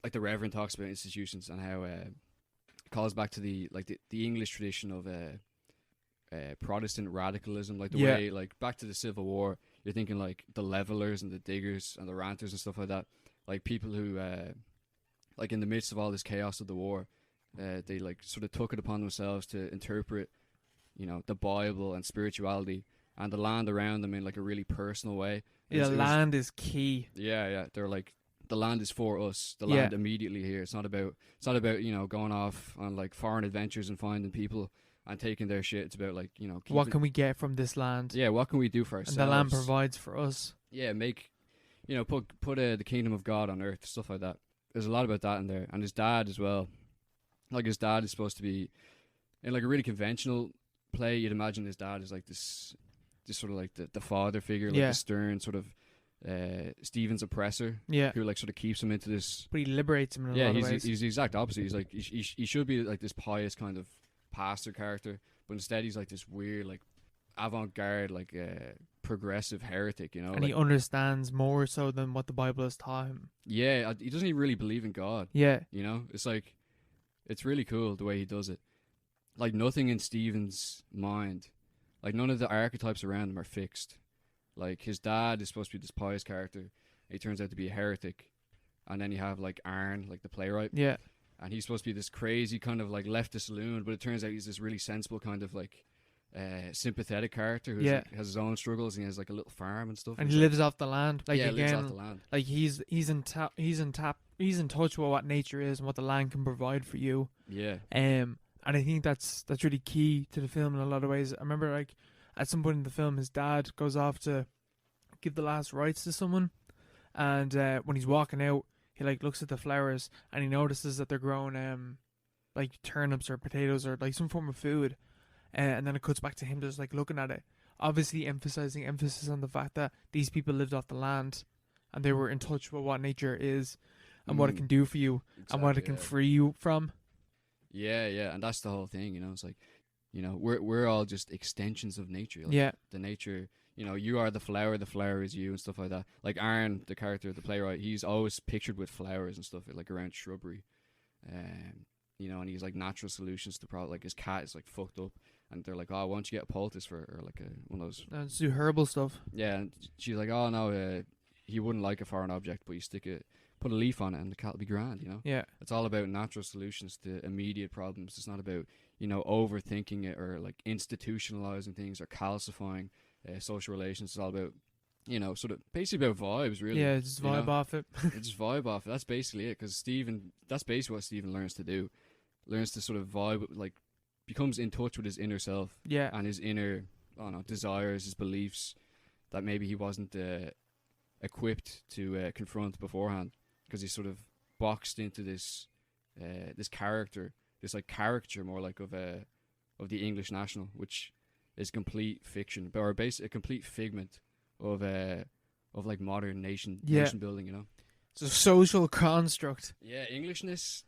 Like the Reverend talks about institutions and how it calls back to the English tradition of Protestant radicalism, like the way, like back to the Civil War. You're thinking like the levelers and the diggers and the ranters and stuff like that, like people who like in the midst of all this chaos of the war, they like sort of took it upon themselves to interpret, you know, the Bible and spirituality and the land around them in like a really personal way. Land is key. Yeah. They're like, the land is for us. The land immediately here. It's not about you know, going off on like foreign adventures and finding people and taking their shit. It's about like, you know, What can we get from this land? Yeah, what can we do for ourselves? And the land provides for us. Yeah, make, you know, put the kingdom of God on earth, stuff like that. There's a lot about that in there. And his dad as well. Like his dad is supposed to be in like a really conventional play. You'd imagine his dad is like this sort of like the father figure, like the stern sort of Stephen's oppressor, who like sort of keeps him into this. But he liberates him in a lot of ways. He's the exact opposite. He's like he should be like this pious kind of pastor character, but instead he's like this weird like avant-garde like progressive heretic, you know. And like, he understands more so than what the Bible has taught him. Yeah, he doesn't even really believe in God. Yeah, you know, it's like it's really cool the way he does it. Like nothing in Stephen's mind, like none of the archetypes around him are fixed. Like his dad is supposed to be this pious character. He turns out to be a heretic. And then you have like Arn, like the playwright. Yeah. And he's supposed to be this crazy kind of like leftist loon, but it turns out he's this really sensible kind of like sympathetic character who like, has his own struggles, and he has like a little farm and stuff. And he lives off the land. Like again, lives off the land. Like he's in touch with what nature is and what the land can provide for you. Yeah. And I think that's really key to the film in a lot of ways. I remember like at some point in the film, his dad goes off to give the last rites to someone, and when he's walking out, he like looks at the flowers and he notices that they're growing like turnips or potatoes or like some form of food, and then it cuts back to him just like looking at it, obviously emphasis on the fact that these people lived off the land and they were in touch with what nature is and what it can do for you and what it can free you from. Yeah, and that's the whole thing, you know. It's like, you know, we're all just extensions of nature. Like the nature, you know, you are the flower is you and stuff like that. Like Arn, the character, the playwright, he's always pictured with flowers and stuff, like around shrubbery. You know, and he's like natural solutions to problem. Like his cat is like fucked up, and they're like, oh, why don't you get a poultice for, or like one of those. Do herbal stuff. Yeah, and she's like, oh no, he wouldn't like a foreign object, but you put a leaf on it and the cat will be grand, you know? Yeah. It's all about natural solutions to immediate problems. It's not about, you know, overthinking it or like institutionalizing things or calcifying social relations. It's all about, you know, sort of basically about vibes, really. Yeah, just vibe off it. Just vibe off it. That's basically it, because that's basically what Stephen learns to do. Learns to sort of vibe, like, becomes in touch with his inner self. Yeah. And his inner, I don't know, desires, his beliefs that maybe he wasn't equipped to confront beforehand, because he's sort of boxed into this character, this like caricature more like of the English national, which is complete fiction, or a complete figment of like modern nation building, you know. It's a social construct. Yeah, Englishness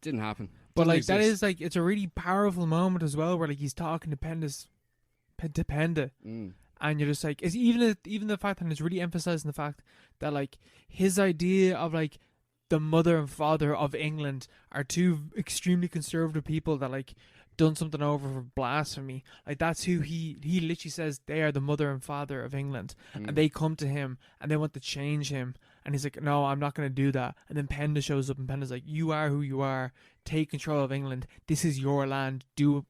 didn't happen. But like exist. that is like, it's a really powerful moment as well, where like he's talking to Penda. And you're just like, it's even the fact that it's really emphasizing the fact that like his idea of like the mother and father of England are two extremely conservative people that like done something over for blasphemy. Like that's who he literally says they are the mother and father of England, and they come to him and they want to change him, and he's like, no, I'm not going to do that. And then Penda shows up, and Penda's like, you are who you are. Take control of England. This is your land. Do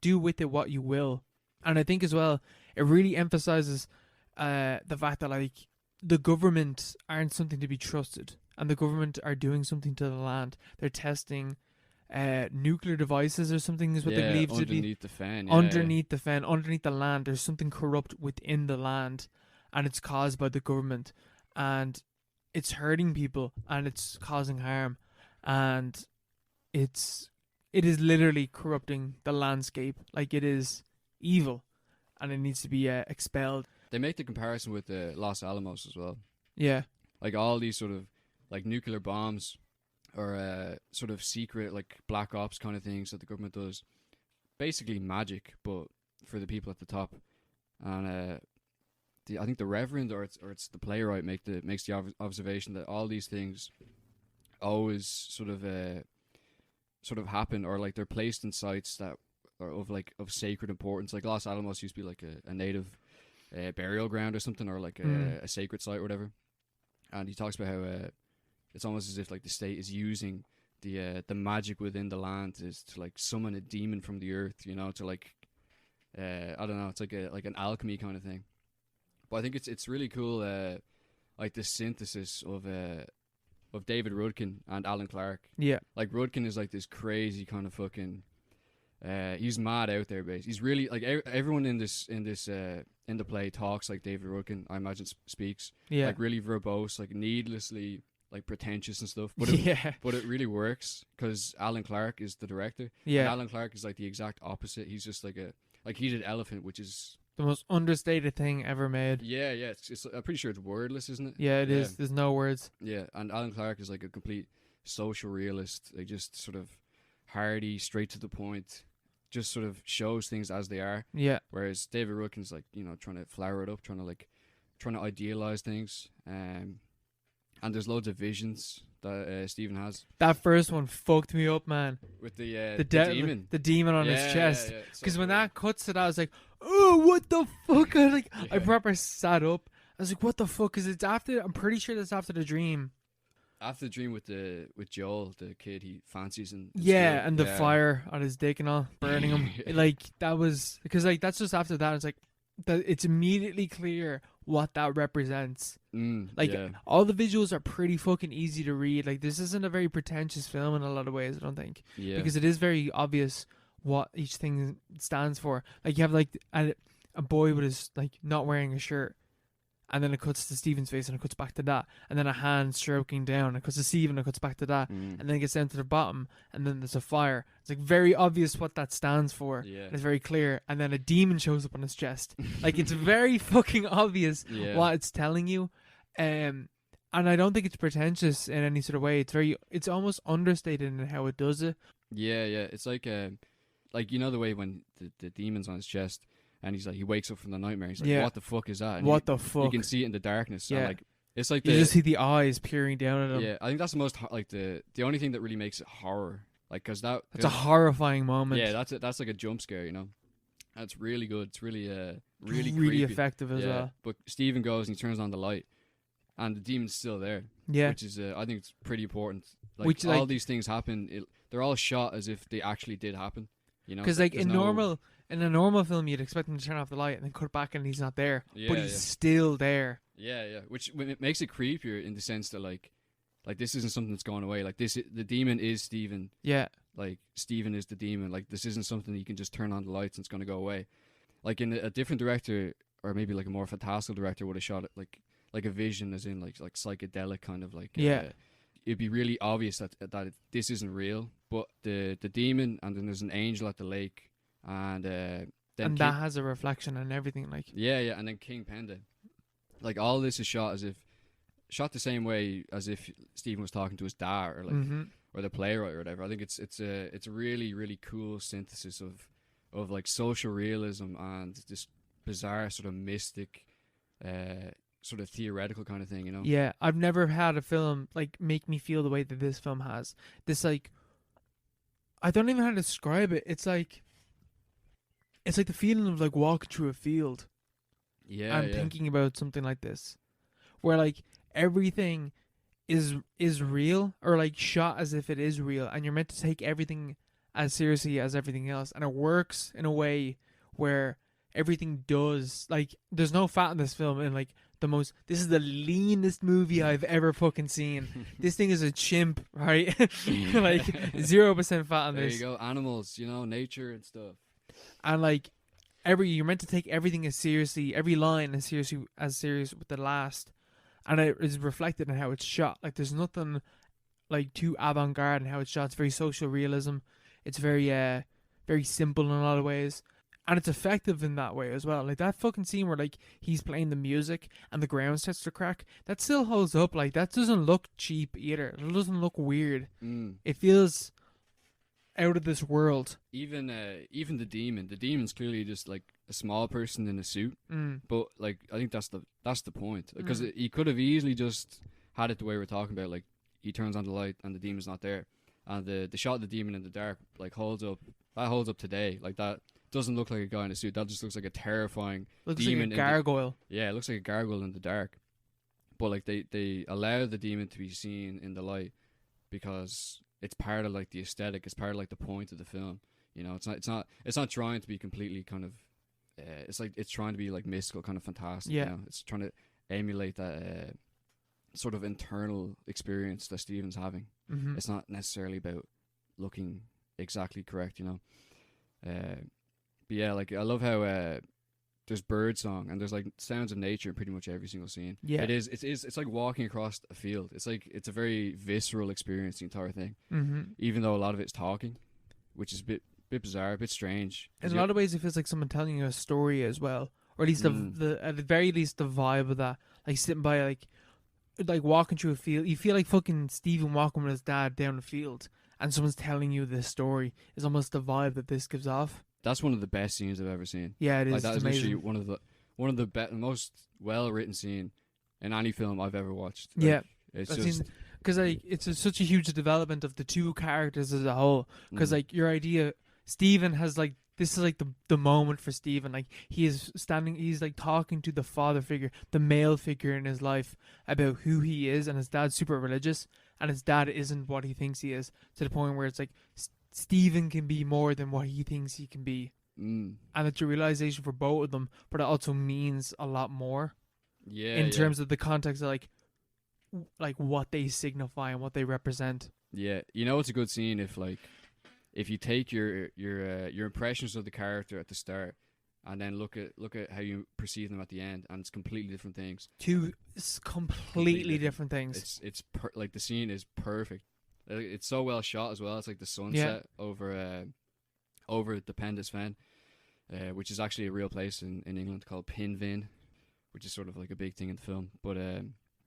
with it what you will. And I think as well, it really emphasizes the fact that like the government aren't something to be trusted, and the government are doing something to the land. They're testing nuclear devices or something is what they believe to be underneath the fan. Underneath the fan, underneath the land. There's something corrupt within the land, and it's caused by the government, and it's hurting people and it's causing harm, and it is literally corrupting the landscape. Like it is evil, and it needs to be expelled. They make the comparison with Los Alamos as well. Yeah. Like all these sort of like nuclear bombs or sort of secret like black ops kind of things that the government does. Basically magic, but for the people at the top. and I think the Reverend or it's the playwright makes the observation that all these things always sort of happen, or like they're placed in sites that are of sacred importance. Like Los Alamos used to be like a native burial ground or something, or like a sacred site or whatever. And he talks about how it's almost as if like the state is using the magic within the land is to like summon a demon from the earth, to like I don't know, it's like an alchemy kind of thing. But I think it's really cool, like the synthesis of David Rudkin and Alan Clark. Yeah. Like Rudkin is like this crazy kind of fucking. He's mad out there, basically. He's really like everyone in the play talks like David Rudkin. I imagine speaks. Yeah. Like really verbose, like needlessly like pretentious and stuff. But but it really works because Alan Clark is the director. Yeah. And Alan Clark is like the exact opposite. He's just like he did Elephant, which is the most understated thing ever made. Yeah. It's I'm pretty sure it's wordless, isn't it? Yeah, it is. There's no words. Yeah, and Alan Clark is like a complete social realist. Like just sort of hardy, straight to the point. Just sort of shows things as they are. Yeah. Whereas David Rudkin's like, trying to flower it up, trying to idealize things. And there's loads of visions that Stephen has. That first one fucked me up, man. With the demon. The demon on his chest. Yeah, Because so when cool. that cuts to that, I was like, oh, what the fuck? I proper sat up. I was like, what the fuck? Because I'm pretty sure that's after the dream. After the dream with Joel, the kid he fancies in Yeah, school. and the fire on his dick and all, burning him. Like, that was... Because, like, that's just after that. It's like, it's immediately clear what that represents. Like, all the visuals are pretty fucking easy to read. Like, this isn't a very pretentious film in a lot of ways, I don't think. Yeah. Because it is very obvious what each thing stands for. Like, you have, like, a boy with his, like, not wearing a shirt. And then it cuts to Stephen's face and it cuts back to that. And then a hand stroking down. It cuts to Stephen and it cuts back to that. And then it gets down to the bottom. And then there's a fire. It's like very obvious what that stands for. Yeah. It's very clear. And then a demon shows up on his chest. Like, it's very fucking obvious what it's telling you. And I don't think it's pretentious in any sort of way. It's almost understated in how it does it. Yeah. It's like the way when the demon's on his chest. And he wakes up from the nightmare. He's like, what the fuck is that? And what the fuck? You can see it in the darkness. Yeah. And like, it's like you just see the eyes peering down at him. Yeah, I think that's the most, like, the only thing that really makes it horror. Like, because that's a horrifying moment. Yeah, that's like a jump scare, That's really good. It's really, really creepy. effective as well. But Stephen goes and he turns on the light. And the demon's still there. Yeah. Which is, I think it's pretty important. Like, Which, all these things happen, they're all shot as if they actually did happen. Because, like, in a normal film, you'd expect him to turn off the light and then cut back and he's not there. But he's still there. Yeah. Which it makes it creepier in the sense that, like this isn't something that's going away. Like, the demon is Stephen. Yeah. Like, Stephen is the demon. Like, this isn't something that you can just turn on the lights and it's going to go away. Like, in a different director, or maybe, like, a more fantastical director would have shot it, like a vision, as in, like psychedelic kind of, like... Yeah. It'd be really obvious that this isn't real. But the demon, and then there's an angel at the lake, and then that has a reflection and everything, like... Yeah, and then King Penda. Like, all this is shot the same way as if Stephen was talking to his dad, or like or the playwright or whatever. I think it's a really, really cool synthesis of like social realism and this bizarre sort of mystic sort of theoretical kind of thing, Yeah, I've never had a film like make me feel the way that this film has. This, like, I don't even know how to describe it. It's like the feeling of like walking through a field. Yeah. I'm thinking about something like this, where like everything is real, or like shot as if it is real, and you're meant to take everything as seriously as everything else, and it works in a way where everything does, like, there's no fat in this film, and like this is the leanest movie I've ever fucking seen. This thing is a chimp, right? Like 0% fat on there this. There you go, animals, nature and stuff. And like you're meant to take everything as seriously, every line as serious with the last, and it is reflected in how it's shot. Like, there's nothing like too avant-garde in how it's shot. It's very social realism. It's very very simple in a lot of ways. And it's effective in that way as well. Like, that fucking scene where, like, he's playing the music and the ground starts to crack, that still holds up. Like, that doesn't look cheap either. It doesn't look weird. It feels out of this world. Even the demon's clearly just, like, a small person in a suit. But like, I think that's the point, because he could have easily just had it the way we're talking about. Like, he turns on the light and the demon's not there, and the shot of the demon in the dark like holds up today. Like, that doesn't look like a guy in a suit. That just looks like a terrifying demon. Like a gargoyle. It looks like a gargoyle in the dark. But like, they allow the demon to be seen in the light because it's part of like the aesthetic. It's part of like the point of the film. You know, it's not trying to be completely kind of. It's like it's trying to be like mystical, kind of fantastic. Yeah. You know? It's trying to emulate that sort of internal experience that Stephen's having. It's not necessarily about looking exactly correct, you know. But yeah, like, I love how there's bird song and there's like sounds of nature in pretty much every single scene. Yeah, it's like walking across a field. It's like, it's a very visceral experience, the entire thing. Even though a lot of it's talking, which is a bit bizarre, a bit strange. In a lot of ways, it feels like someone telling you a story as well, or at least the at the very least the vibe of that. Like, sitting by like walking through a field, you feel like fucking Stephen walking with his dad down the field, and someone's telling you this story. Is almost the vibe that this gives off. That's one of the best scenes I've ever seen. Yeah, it is. Like, that it's is amazing. literally one of the most well written scene in any film I've ever watched. Like, Yeah, it's just because like such a huge development of the two characters as a whole. Because like, your idea, Stephen has like, this is like the moment for Stephen. Like, he's like talking to the father figure, the male figure in his life, about who he is, and his dad's super religious, and his dad isn't what he thinks he is, to the point where it's like Stephen can be more than what he thinks he can be. And it's a realization for both of them, but it also means a lot more. Yeah, in terms of the context of like what they signify and what they represent. Yeah, you know, it's a good scene if you take your impressions of the character at the start and then look at how you perceive them at the end, and it's completely different things. Two completely different things. It's like, the scene is perfect. It's so well shot as well. It's like the sunset over the Penda's Fen, which is actually a real place in England called Pinvin, which is sort of like a big thing in the film. But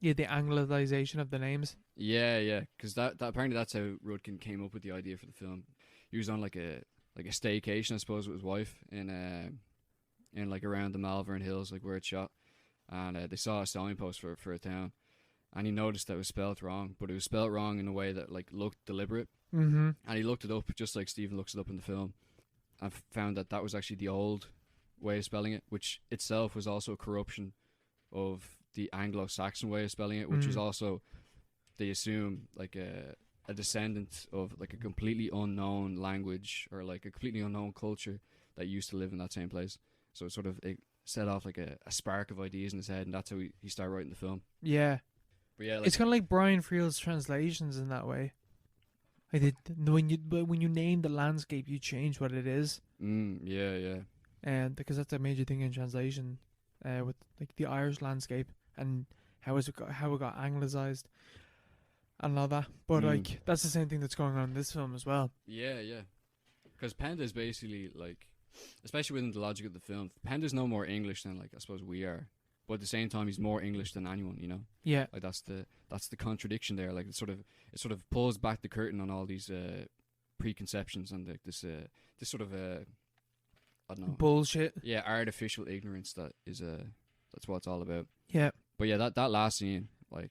the anglicization of the names. Yeah, because that apparently that's how Rudkin came up with the idea for the film. He was on like a staycation, I suppose, with his wife in like around the Malvern Hills, like where it's shot, and they saw a signpost for a town, and he noticed that it was spelled wrong, but it was spelled wrong in a way that like looked deliberate. And he looked it up, just like Stephen looks it up in the film, and found that was actually the old way of spelling it, which itself was also a corruption of the Anglo-Saxon way of spelling it, which was also, they assume, like a descendant of like a completely unknown language or like a completely unknown culture that used to live in that same place. So it set off like a spark of ideas in his head, and that's how he started writing the film. Yeah. But yeah, like, it's kind of like Brian Friel's translations in that way. Like, when you name the landscape, you change what it is. Yeah. And because that's a major thing in translation, with like the Irish landscape and how it got anglicized and all that. But like, that's the same thing that's going on in this film as well. Yeah. Because Penda is basically like, especially within the logic of the film, Penda's no more English than like I suppose we are. But at the same time, he's more English than anyone, you know. Yeah. Like, that's the contradiction there. Like, it sort of pulls back the curtain on all these preconceptions and like this sort of I don't know, bullshit. Yeah, artificial ignorance that is that's what it's all about. Yeah. But yeah, that last scene, like,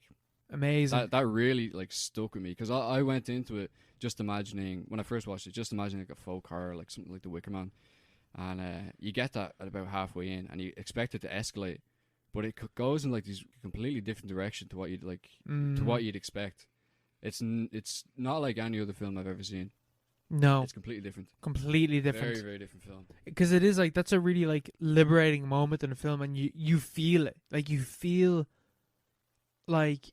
amazing. That really like stuck with me, because I went into it just imagining, when I first watched it, just imagining like a folk horror, like something like The Wicker Man, and you get that at about halfway in, and you expect it to escalate. But it goes in like these completely different direction to what you'd like, to what you'd expect. It's not like any other film I've ever seen. No, it's completely different. Completely different. Very, very different film. Because it is like, that's a really like liberating moment in a film, and you feel it. Like, you feel like,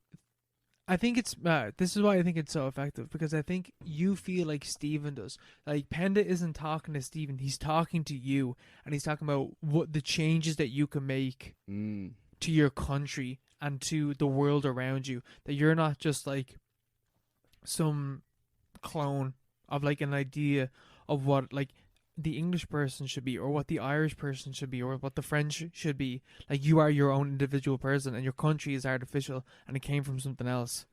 I think it's this is why I think it's so effective, because I think you feel like Stephen does. Like, Penda isn't talking to Stephen, he's talking to you, and he's talking about what the changes that you can make to your country and to the world around you. That you're not just like some clone of like an idea of what like the English person should be, or what the Irish person should be, or what the French should be. Like, you are your own individual person, and your country is artificial, and it came from something else,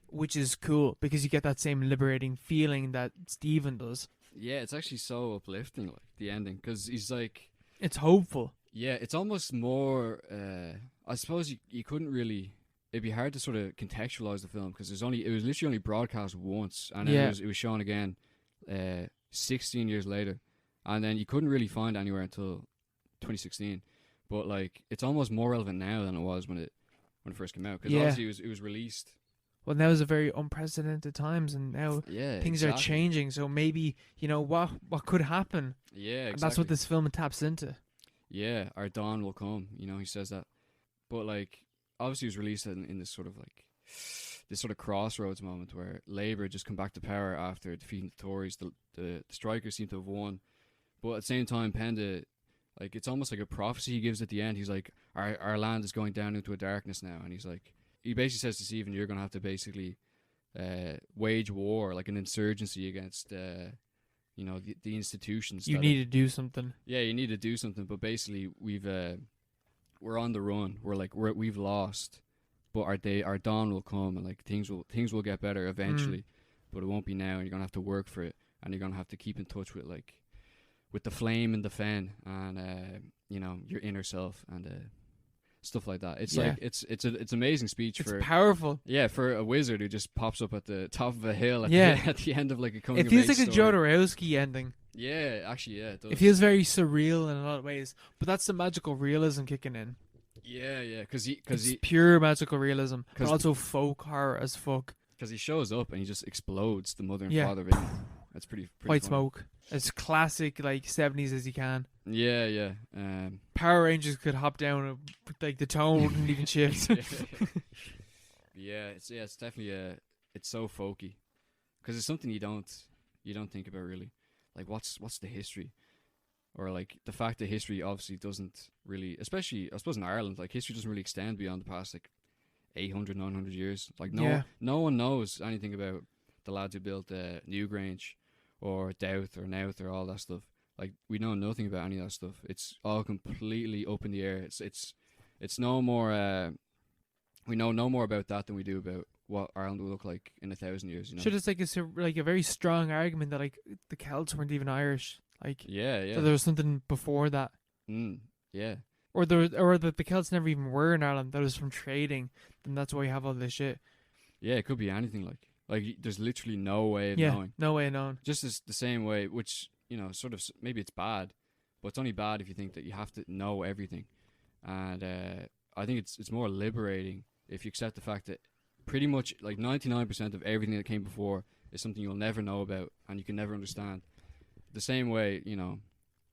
which is cool, because you get that same liberating feeling that Stephen does. Yeah, it's actually so uplifting, like the ending, because he's like, It's hopeful. Yeah, it's almost more. I suppose you couldn't really. It'd be hard to sort of contextualize the film because it was literally only broadcast once, and then Yeah. it was shown again 16 years later, and then you couldn't really find it anywhere until 2016. But like, it's almost more relevant now than it was when it first came out, because Yeah. obviously it was released. Well, now is a very unprecedented times, and now Yeah, things are changing. So maybe what could happen. Yeah, exactly. And that's what this film taps into. Yeah, our dawn will come. He says that. But like, obviously, it was released in this sort of like this sort of crossroads moment where Labour just come back to power after defeating the Tories. The strikers seem to have won, but at the same time, Penda, like, it's almost like a prophecy he gives at the end. He's like, our land is going down into a darkness now, and he basically says to Stephen, you're going to have to basically wage war, like an insurgency against the institutions. You need to do something. Yeah, you need to do something. But basically, we're on the run. We've lost, but our dawn will come, and like things will get better eventually, but it won't be now. And you're gonna have to work for it, and you're gonna have to keep in touch with the flame and the fen, and your inner self and stuff like that. It's like it's amazing speech. It's for powerful. Yeah, for a wizard who just pops up at the top of a hill at the end of like a coming It of feels age like a story. Jodorowsky ending. Yeah, actually, yeah, it does. It feels very surreal in a lot of ways, but that's the magical realism kicking in. Yeah, because It's he pure magical realism, but 'cause- also folk horror as fuck. he shows up and he just explodes the mother and Yeah. father of it. That's pretty White funny. smoke. It's classic, like 70s as you can. Yeah. Power Rangers could hop down, and, like the tone wouldn't even shift. It's definitely it's so folky, because it's something you don't think about really. Like, what's the history, or like the fact that history obviously doesn't really, especially I suppose in Ireland, like history doesn't really extend beyond the past like 800, 900 years. Like no one knows anything about the lads who built Newgrange or Douth or Nouth or all that stuff. Like, we know nothing about any of that stuff. It's all completely up in the air. It's no more. We know no more about that than we do about what Ireland will look like in 1,000 years. Should it's like a very strong argument that like the Celts weren't even Irish. Like Yeah. that there was something before that, Yeah. or that the Celts never even were in Ireland. That was from trading, and that's why we have all this shit. Yeah, it could be anything. Like there's literally no way of Yeah, knowing. no way of knowing. Just as the same way, which sort of maybe it's bad, but it's only bad if you think that you have to know everything. And I think it's more liberating if you accept the fact that pretty much like 99% of everything that came before is something you'll never know about and you can never understand. The same way,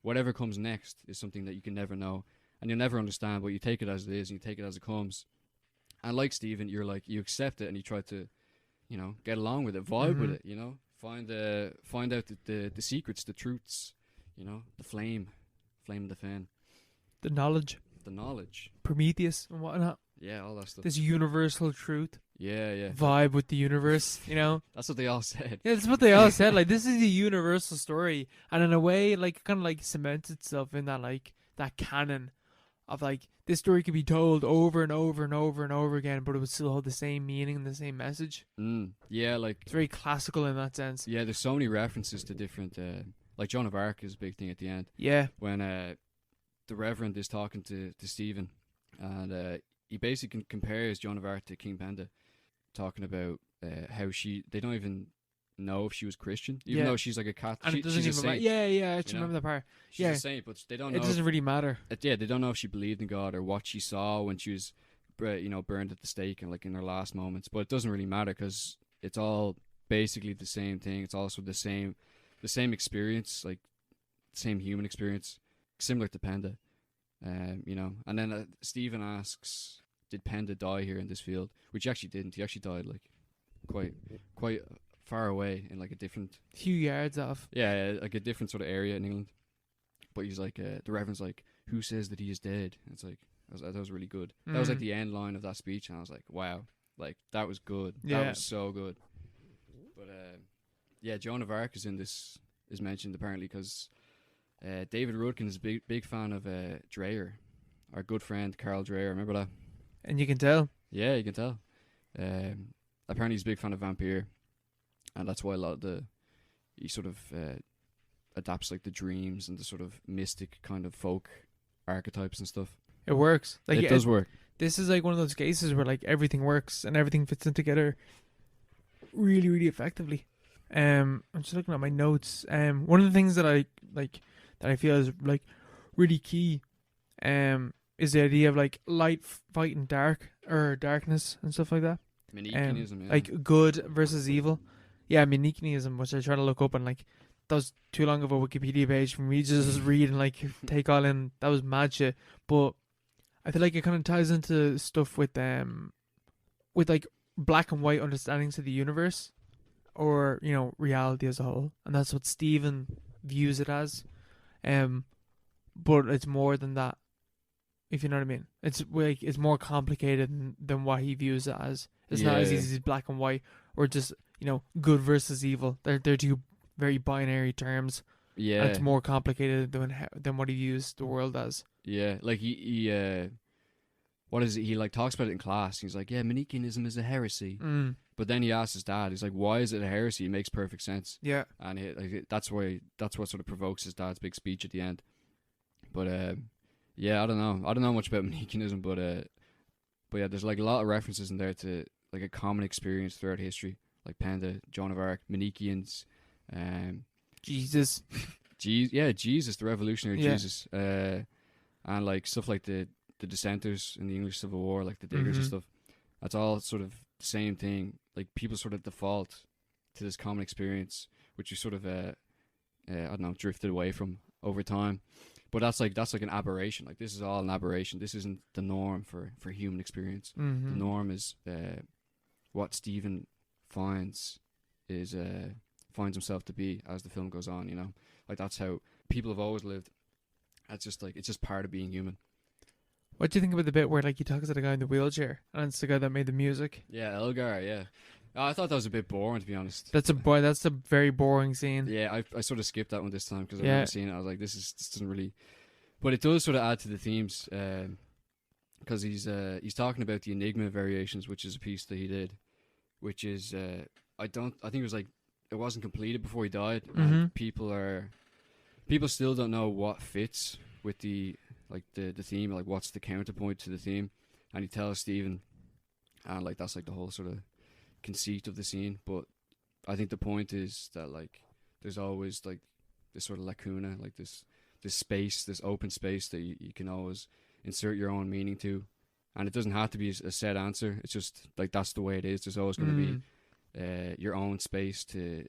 whatever comes next is something that you can never know and you'll never understand, but you take it as it is and you take it as it comes. And like Stephen, you're like, you accept it and you try to, get along with it, vibe with it, find out the secrets, the truths, the flame of the fen, The knowledge, Prometheus and whatnot. yeah, all that stuff. This universal truth. Yeah. Vibe with the universe. That's what they all said. Yeah, that's what they all said. Like, this is a universal story, and in a way, like, it kind of like cements itself in that like that canon of like this story could be told over and over and over and over again, but it would still hold the same meaning and the same message. Yeah, like It's very classical in that sense. yeah, there's so many references to different, like Joan of Arc is a big thing at the end Yeah, when the Reverend is talking to Stephen, and he basically compares Joan of Arc to King Penda, talking about how they don't even know if she was Christian, even though she's like a Catholic. and it doesn't she's a even saint. Yeah, I just remember that part. She's a saint, but they don't know. It doesn't really matter. They don't know if she believed in God or what she saw when she was, burned at the stake and like in her last moments. But it doesn't really matter because it's all basically the same thing. It's also the same experience, like the same human experience, similar to Penda. And then Stephen asks, "Did Penda die here in this field?" Which he actually didn't. He actually died like quite far away in like a different Few yards off. like a different sort of area in England. But he's like, the Reverend's like, "Who says that he is dead?" And it's like, that was really good. That was like the end line of that speech, and I was like, wow, like that was good. Yeah. That was so good. But Joan of Arc is mentioned apparently because David Rudkin is a big fan of Dreyer, our good friend Carl Dreyer. Remember that? And you can tell. Yeah, you can tell. Apparently he's a big fan of Vampire, and that's why he sort of adapts like the dreams and the sort of mystic kind of folk archetypes and stuff. It works. Like It does work. This is like one of those cases where like everything works and everything fits in together really, really effectively. I'm just looking at my notes. One of the things that I like that I feel is like really key, is the idea of like light fighting dark or darkness and stuff like that. Manichaeism, yeah. Like good versus evil. Yeah, Manichaeism, which I try to look up, and like that was too long of a Wikipedia page for me to just read and like take all in. That was mad shit. But I feel like it kind of ties into stuff with like black and white understandings of the universe, or you know, reality as a whole, and that's what Stephen views it as. But it's more than that, if you know what I mean. It's like it's more complicated than what he views it as. It's not as easy as black and white, or just, you know, good versus evil. They're two very binary terms. Yeah. And it's more complicated than what he views the world as. Yeah, like he what is it? He like talks about it in class. He's like, yeah, Manichaeism is a heresy. But then he asks his dad, he's like, why is it a heresy? It makes perfect sense. Yeah. And that's what sort of provokes his dad's big speech at the end. But yeah, I don't know much about Manichaeism, but yeah, there's like a lot of references in there to like a common experience throughout history, like Penda, Joan of Arc, Manichaeans, Jesus. Jesus, the revolutionary Yeah. Jesus, and like stuff like the dissenters in the English Civil War, like the diggers and stuff. That's all sort of the same thing. Like people sort of default to this common experience, which you sort of I don't know, drifted away from over time. But that's like an aberration. Like this is all an aberration. This isn't the norm for human experience. The norm is what Stephen finds himself to be as the film goes on. You know, like that's how people have always lived. That's just like, it's just part of being human. What do you think about the bit where like he talks to the guy in the wheelchair and it's the guy that made the music? Yeah, Elgar. Yeah, I thought that was a bit boring, to be honest. That's a very boring scene. Yeah, I sort of skipped that one this time because I've never seen it. I was like, this doesn't really, but it does sort of add to the themes because he's talking about the Enigma variations, which is a piece that he did, which is I think it was like it wasn't completed before he died. And people still don't know what fits with the theme, like what's the counterpoint to the theme, and he tells Stephen, and like that's like the whole sort of conceit of the scene. But I think the point is that like there's always like this sort of lacuna, like this space, this open space that you can always insert your own meaning to, and it doesn't have to be a set answer. It's just like that's the way it is. There's always going to be your own space to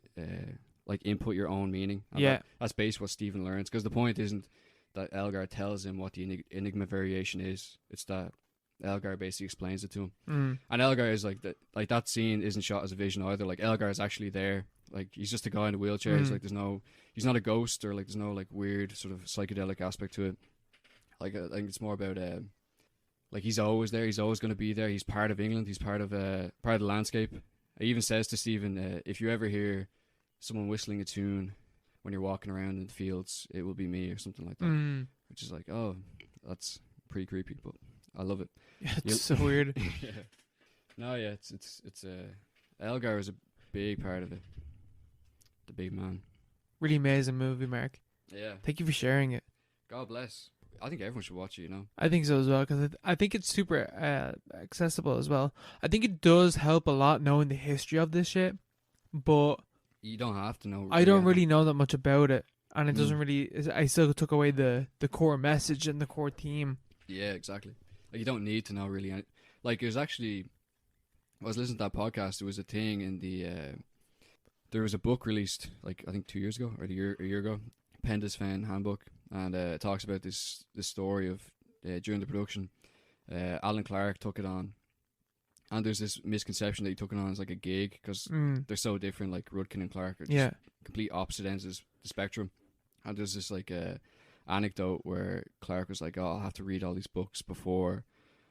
like input your own meaning. And that's basically what Stephen learns, because the point isn't that Elgar tells him what the Enigma variation is. It's that Elgar basically explains it to him. And Elgar is like that scene isn't shot as a vision either. Like Elgar is actually there. Like he's just a guy in a wheelchair. He's like he's not a ghost, or like there's no like weird sort of psychedelic aspect to it. Like I think it's more about like he's always there. He's always going to be there. He's part of England. He's part of the landscape. He even says to Stephen, if you ever hear someone whistling a tune when you're walking around in the fields, it will be me, or something like that. Which is like, oh, that's pretty creepy, but I love it. Yeah, it's so weird. Yeah. No, yeah, it's Elgar is a big part of it. The big man. Really amazing movie, Mark. Yeah. Thank you for sharing it. God bless. I think everyone should watch it, you know. I think so as well, because I think it's super accessible as well. I think it does help a lot knowing the history of this shit, but you don't have to know. I don't really know that much about it, and it doesn't really. I still took away the core message and the core theme. Yeah, exactly. Like you don't need to know really. Like it was actually, I was listening to that podcast. There was a thing in the. There was a book released, like I think 2 years ago or a year ago, Penda's Fan Handbook, and it talks about this story of during the production, Alan Clark took it on, and there's this misconception that he took it on as like a gig because they're so different. Like Rudkin and Clark are just complete opposite ends of the spectrum, and there's this like anecdote where Clark was like, "Oh, I'll have to read all these books before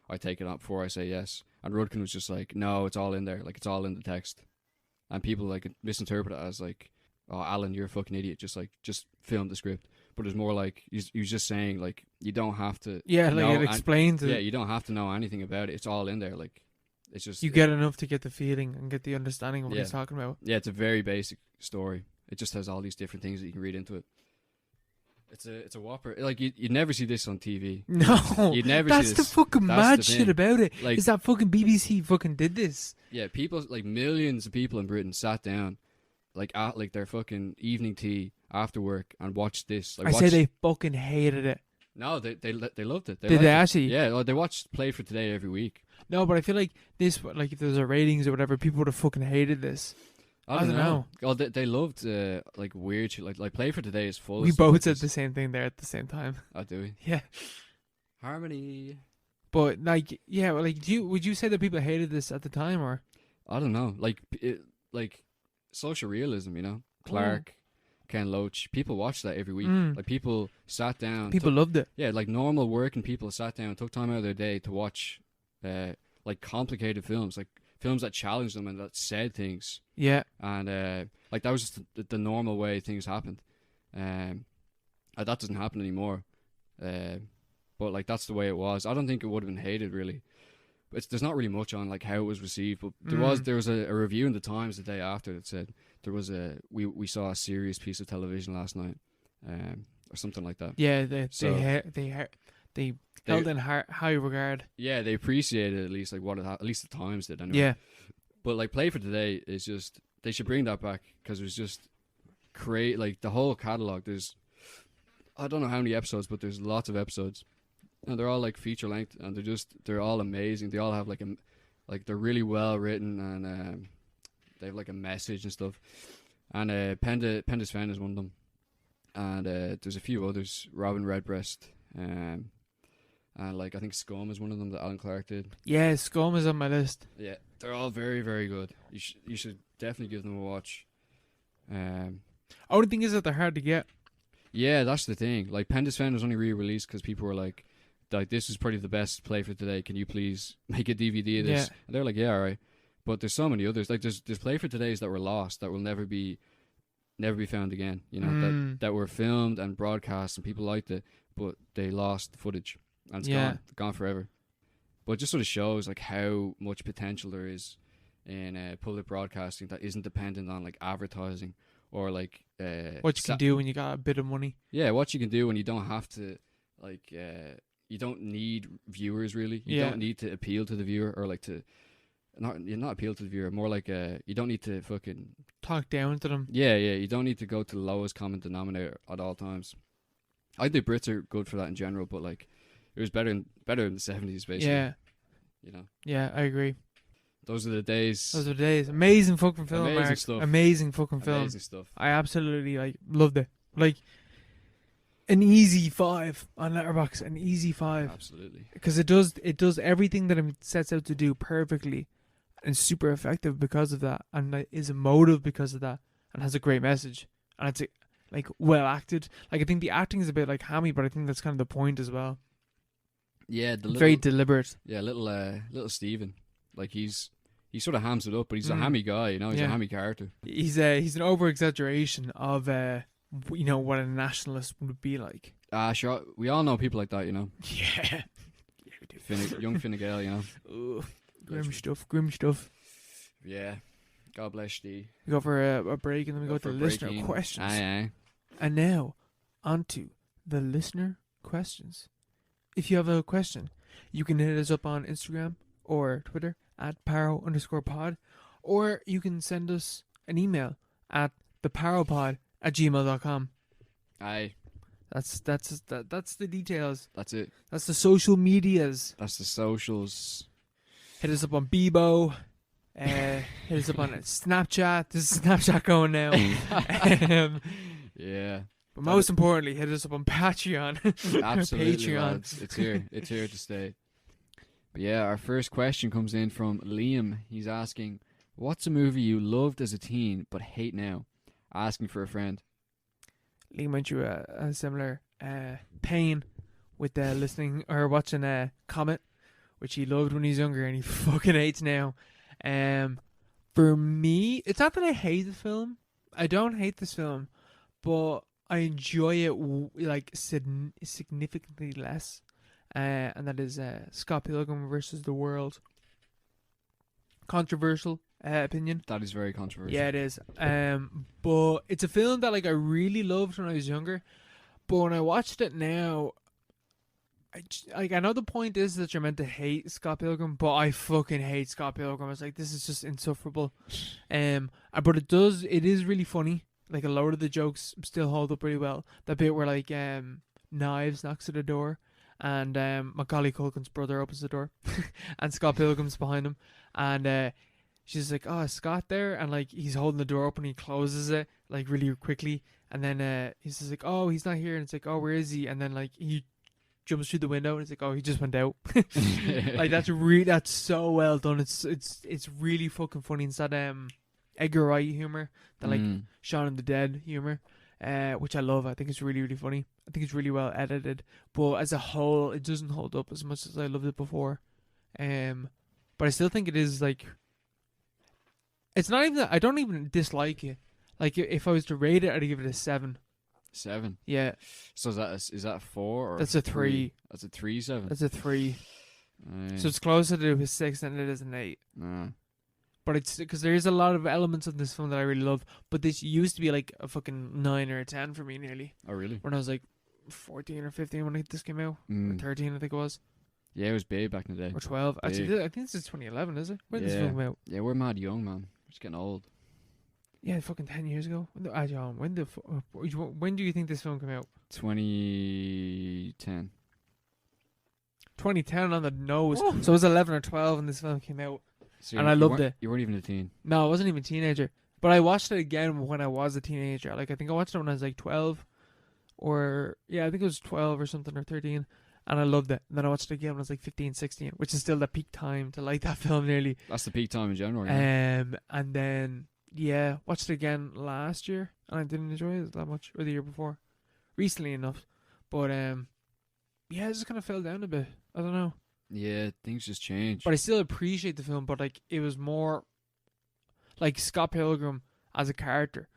I take it on, before I say yes," and Rudkin was just like, "No, it's all in there. Like it's all in the text." And people like misinterpret it as like, "Oh, Alan, you're a fucking idiot. Just film the script." But it's more like he was just saying like you don't have to. Yeah, like it explains it. Yeah, you don't have to know anything about it. It's all in there. Like it's just you get enough to get the feeling and get the understanding of what he's talking about. Yeah, it's a very basic story. It just has all these different things that you can read into it. It's a whopper. Like you'd never see this on TV. No, You'd never see that's this. the fucking That's mad the shit thing. about it. Like- Is that fucking BBC fucking did this? Yeah, people like millions of people in Britain sat down, like at like their fucking evening tea after work and watched this. Like, I say they fucking hated it. No, they loved it. Did liked they it. actually? Yeah, well, they watched Play for Today every week. No, but I feel like this, like if there was a ratings or whatever, people would have fucking hated this. I don't know. know. Oh, they loved like weird shit. Like Play for Today is full. We of stuff both like said this. the same thing there at the same time. Oh, do we? Yeah, Harmony. but like, yeah, well, like, would you say that people hated this at the time, or I don't know. Like social realism, you know. Clark, Ken Loach. People watched that every week. Mm. Like people sat down. people loved it? Yeah, like normal working people sat down, took time out of their day to watch, like complicated films, like films that challenged them and that said things, Yeah, and like that was just the normal way things happened. And that doesn't happen anymore. But like that's the way it was. I don't think it would have been hated really. But there's not really much on like how it was received. But there was a review in the Times the day after that said there was we saw a serious piece of television last night, or something like that. yeah, So- they held in high regard. Yeah, they appreciated at least like what at least the Times did anyway. Yeah, But like Play for Today is just they should bring that back because it was just like the whole catalog. There's I don't know how many episodes, but there's lots of episodes, and they're all like feature length, and they're all amazing. They all have like they're really well written, and they have like a message and stuff. And Penda's Fan is one of them, and there's a few others. Robin Redbreast, and like I think Scum is one of them that Alan Clark did. yeah, Scum is on my list. Yeah, they're all very, very good. You should definitely give them a watch. Only thing is that they're hard to get. Yeah, that's the thing. Like Penda's Fan was only re-released because people were like, this is probably the best Play for Today. Can you please make a DVD of this? Yeah. And they're like, yeah, all right. But there's so many others. Like there's Play for Todays that were lost that will never be found again. You know that were filmed and broadcast and people liked it, but they lost the footage and it's gone forever. But it just sort of shows like how much potential there is in public broadcasting that isn't dependent on like advertising or like What you can do when you got a bit of money. Yeah, what you can do when you don't have to like you don't need viewers really. You don't need to appeal to the viewer or like to not appeal to the viewer. More like you don't need to fucking Talk down to them. yeah. You don't need to go to the lowest common denominator at all times. I think Brits are good for that in general, but like it was better in the 70s basically. Yeah, You know, yeah, I agree. those are the days. Those are the days. Amazing fucking film, Amazing Mark. stuff. Amazing fucking film. Amazing stuff. I absolutely like loved it. Like an easy 5 on Letterboxd. An easy 5 Absolutely. because it does everything that it sets out to do perfectly, and super effective because of that, and like, is emotive because of that, and has a great message, and it's like well acted. Like I think the acting is a bit like hammy, but I think that's kind of the point as well. Yeah, the Very deliberate. yeah, little Stephen. Like he sort of hams it up, but he's a hammy guy, you know. He's a Yeah. hammy character. He's an over exaggeration of what a nationalist would be like. Sure. We all know people like that, you know. Yeah. Young Fine Gael, you know. Ooh, grim stuff. Yeah. God bless thee. We go for a break, and then we go to for the listener breaking. questions. Aye. And now, on to the listener questions. If you have a question, you can hit us up on Instagram or Twitter at @paro_pod, or you can send us an email at theparopod@gmail.com. Aye. That's the details. That's it. That's the social medias. That's the socials. Hit us up on Bebo. Hit us up on Snapchat. This is Snapchat going now. Yeah. But most importantly, hit us up on Patreon. Absolutely, Patreon. lads. It's here. It's here to stay. But yeah, our first question comes in from Liam. He's asking, what's a movie you loved as a teen but hate now? Asking for a friend. Liam went through a similar pain with listening or watching Comet, which he loved when he was younger and he fucking hates now. For me, it's not that I hate the film. I don't hate this film, but I enjoy it significantly less. And that is Scott Pilgrim versus the World. Controversial opinion. That is very controversial. Yeah, it is. But it's a film that I really loved when I was younger, But when I watched it now, I know the point is that you're meant to hate Scott Pilgrim, but I fucking hate Scott Pilgrim. I was like, this is just insufferable. But it is really funny. Like, a lot of the jokes still hold up pretty well. That bit where, like, Knives knocks at the door, and Macaulay Culkin's brother opens the door, and Scott Pilgrim's behind him, and she's like, "Oh, is Scott there?" And like, he's holding the door open, he closes it like really quickly, and then he's just like, "Oh, he's not here," and it's like, "Oh, where is he?" And then like he jumps through the window, and it's like, "Oh, he just went out." Like, that's so well done. It's really fucking funny. It's that Edgar Wright humor, that like Shaun of the Dead humor, which I love. I think it's really, really funny. I think it's really well edited, but as a whole, it doesn't hold up as much as I loved it before. But I still think it is like, it's not even that, I don't even dislike it. Like, if I was to rate it, I'd give it a 7. 7. Yeah. So is that a 4 or That's a 3. That's a 3/7. That's a 3. So it's closer to a 6 than it is an 8. Nah. But it's because there is a lot of elements of this film that I really love. But this used to be like a fucking 9 or a 10 for me nearly. Oh, really? When I was like 14 or 15 when this came out. Or 13, I think it was. Yeah, it was big back in the day. Or 12. Big. Actually, I think this is 2011, is it? When did this film come out? Yeah, we're mad young, man. We're just getting old. Yeah, fucking 10 years ago. When do you think this film came out? 2010. 2010 on the nose. Oh. So it was 11 or 12 when this film came out. So and I loved it. You weren't even a teen. No, I wasn't even a teenager. But I watched it again when I was a teenager. Like, I think I watched it when I was like 12. Or, yeah, I think it was 12 or something, or 13. And I loved it. And then I watched it again when I was like 15, 16, which is still the peak time to like that film nearly. That's the peak time in general. Yeah. And then, yeah, watched it again last year. And I didn't enjoy it that much. Or the year before. Recently enough. But, yeah, it just kind of fell down a bit. I don't know. Yeah, things just change. But I still appreciate the film, but like, it was more like Scott Pilgrim as a character,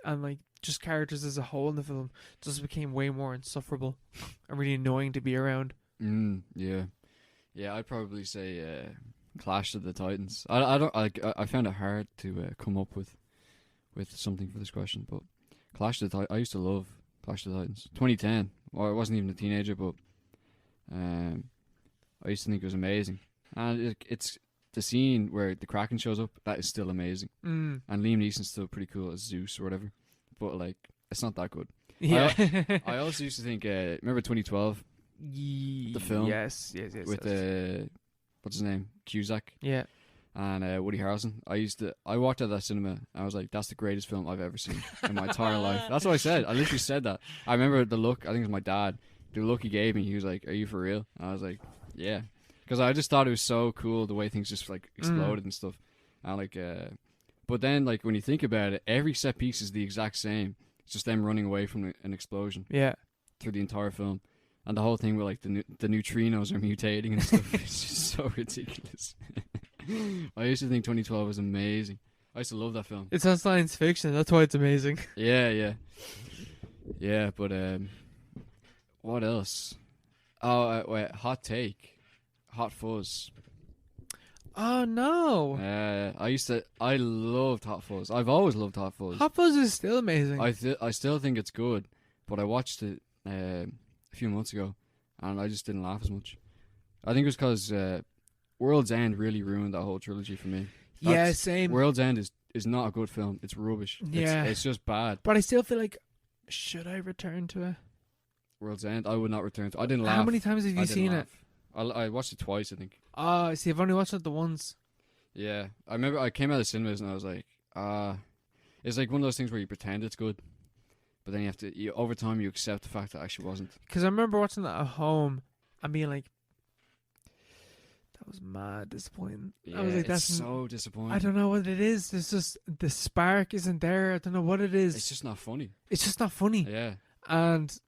and like just characters as a whole in the film just became way more insufferable and really annoying to be around. Yeah, I'd probably say Clash of the Titans. I found it hard to come up with something for this question, but Clash of the Titans, I used to love Clash of the Titans. 2010. Well, I wasn't even a teenager, but I used to think it was amazing. And it's the scene where the Kraken shows up, that is still amazing. And Liam Neeson's still pretty cool as Zeus or whatever. But, like, it's not that good. Yeah. I also used to think, remember 2012? The film? Yes. With, what's his name? Cusack? Yeah. And Woody Harrelson. I walked out of that cinema and I was like, that's the greatest film I've ever seen in my entire life. That's what I said. I literally said that. I remember the look, I think it was my dad. The look he gave me, he was like, "Are you for real?" And I was like, "Yeah," because I just thought it was so cool the way things just like exploded and stuff. And like, but then like when you think about it, every set piece is the exact same. It's just them running away from an explosion. Yeah. Through the entire film, and the whole thing where like the neutrinos are mutating and stuff. It's just so ridiculous. I used to think 2012 was amazing. I used to love that film. It's not science fiction. That's why it's amazing. Yeah. But what else? Oh, wait, Hot Take. Hot Fuzz. Oh, no. I loved Hot Fuzz. I've always loved Hot Fuzz. Hot Fuzz is still amazing. I still think it's good, but I watched it a few months ago, and I just didn't laugh as much. I think it was because World's End really ruined that whole trilogy for me. Yeah, same. World's End is not a good film. It's rubbish. Yeah. It's just bad. But I still feel like, should I return to it? World's End, I would not return to. I didn't laugh. How many times have you seen it? I watched it twice, I think. See, I've only watched it the once. Yeah, I remember I came out of the cinemas and I was like, it's like one of those things where you pretend it's good, but then over time you accept the fact that it actually wasn't. Because I remember watching that at home and being like, that was mad disappointing. Yeah, I was like, that's so disappointing. I don't know what it is. There's just, the spark isn't there. I don't know what it is. It's just not funny. It's just not funny. Yeah. And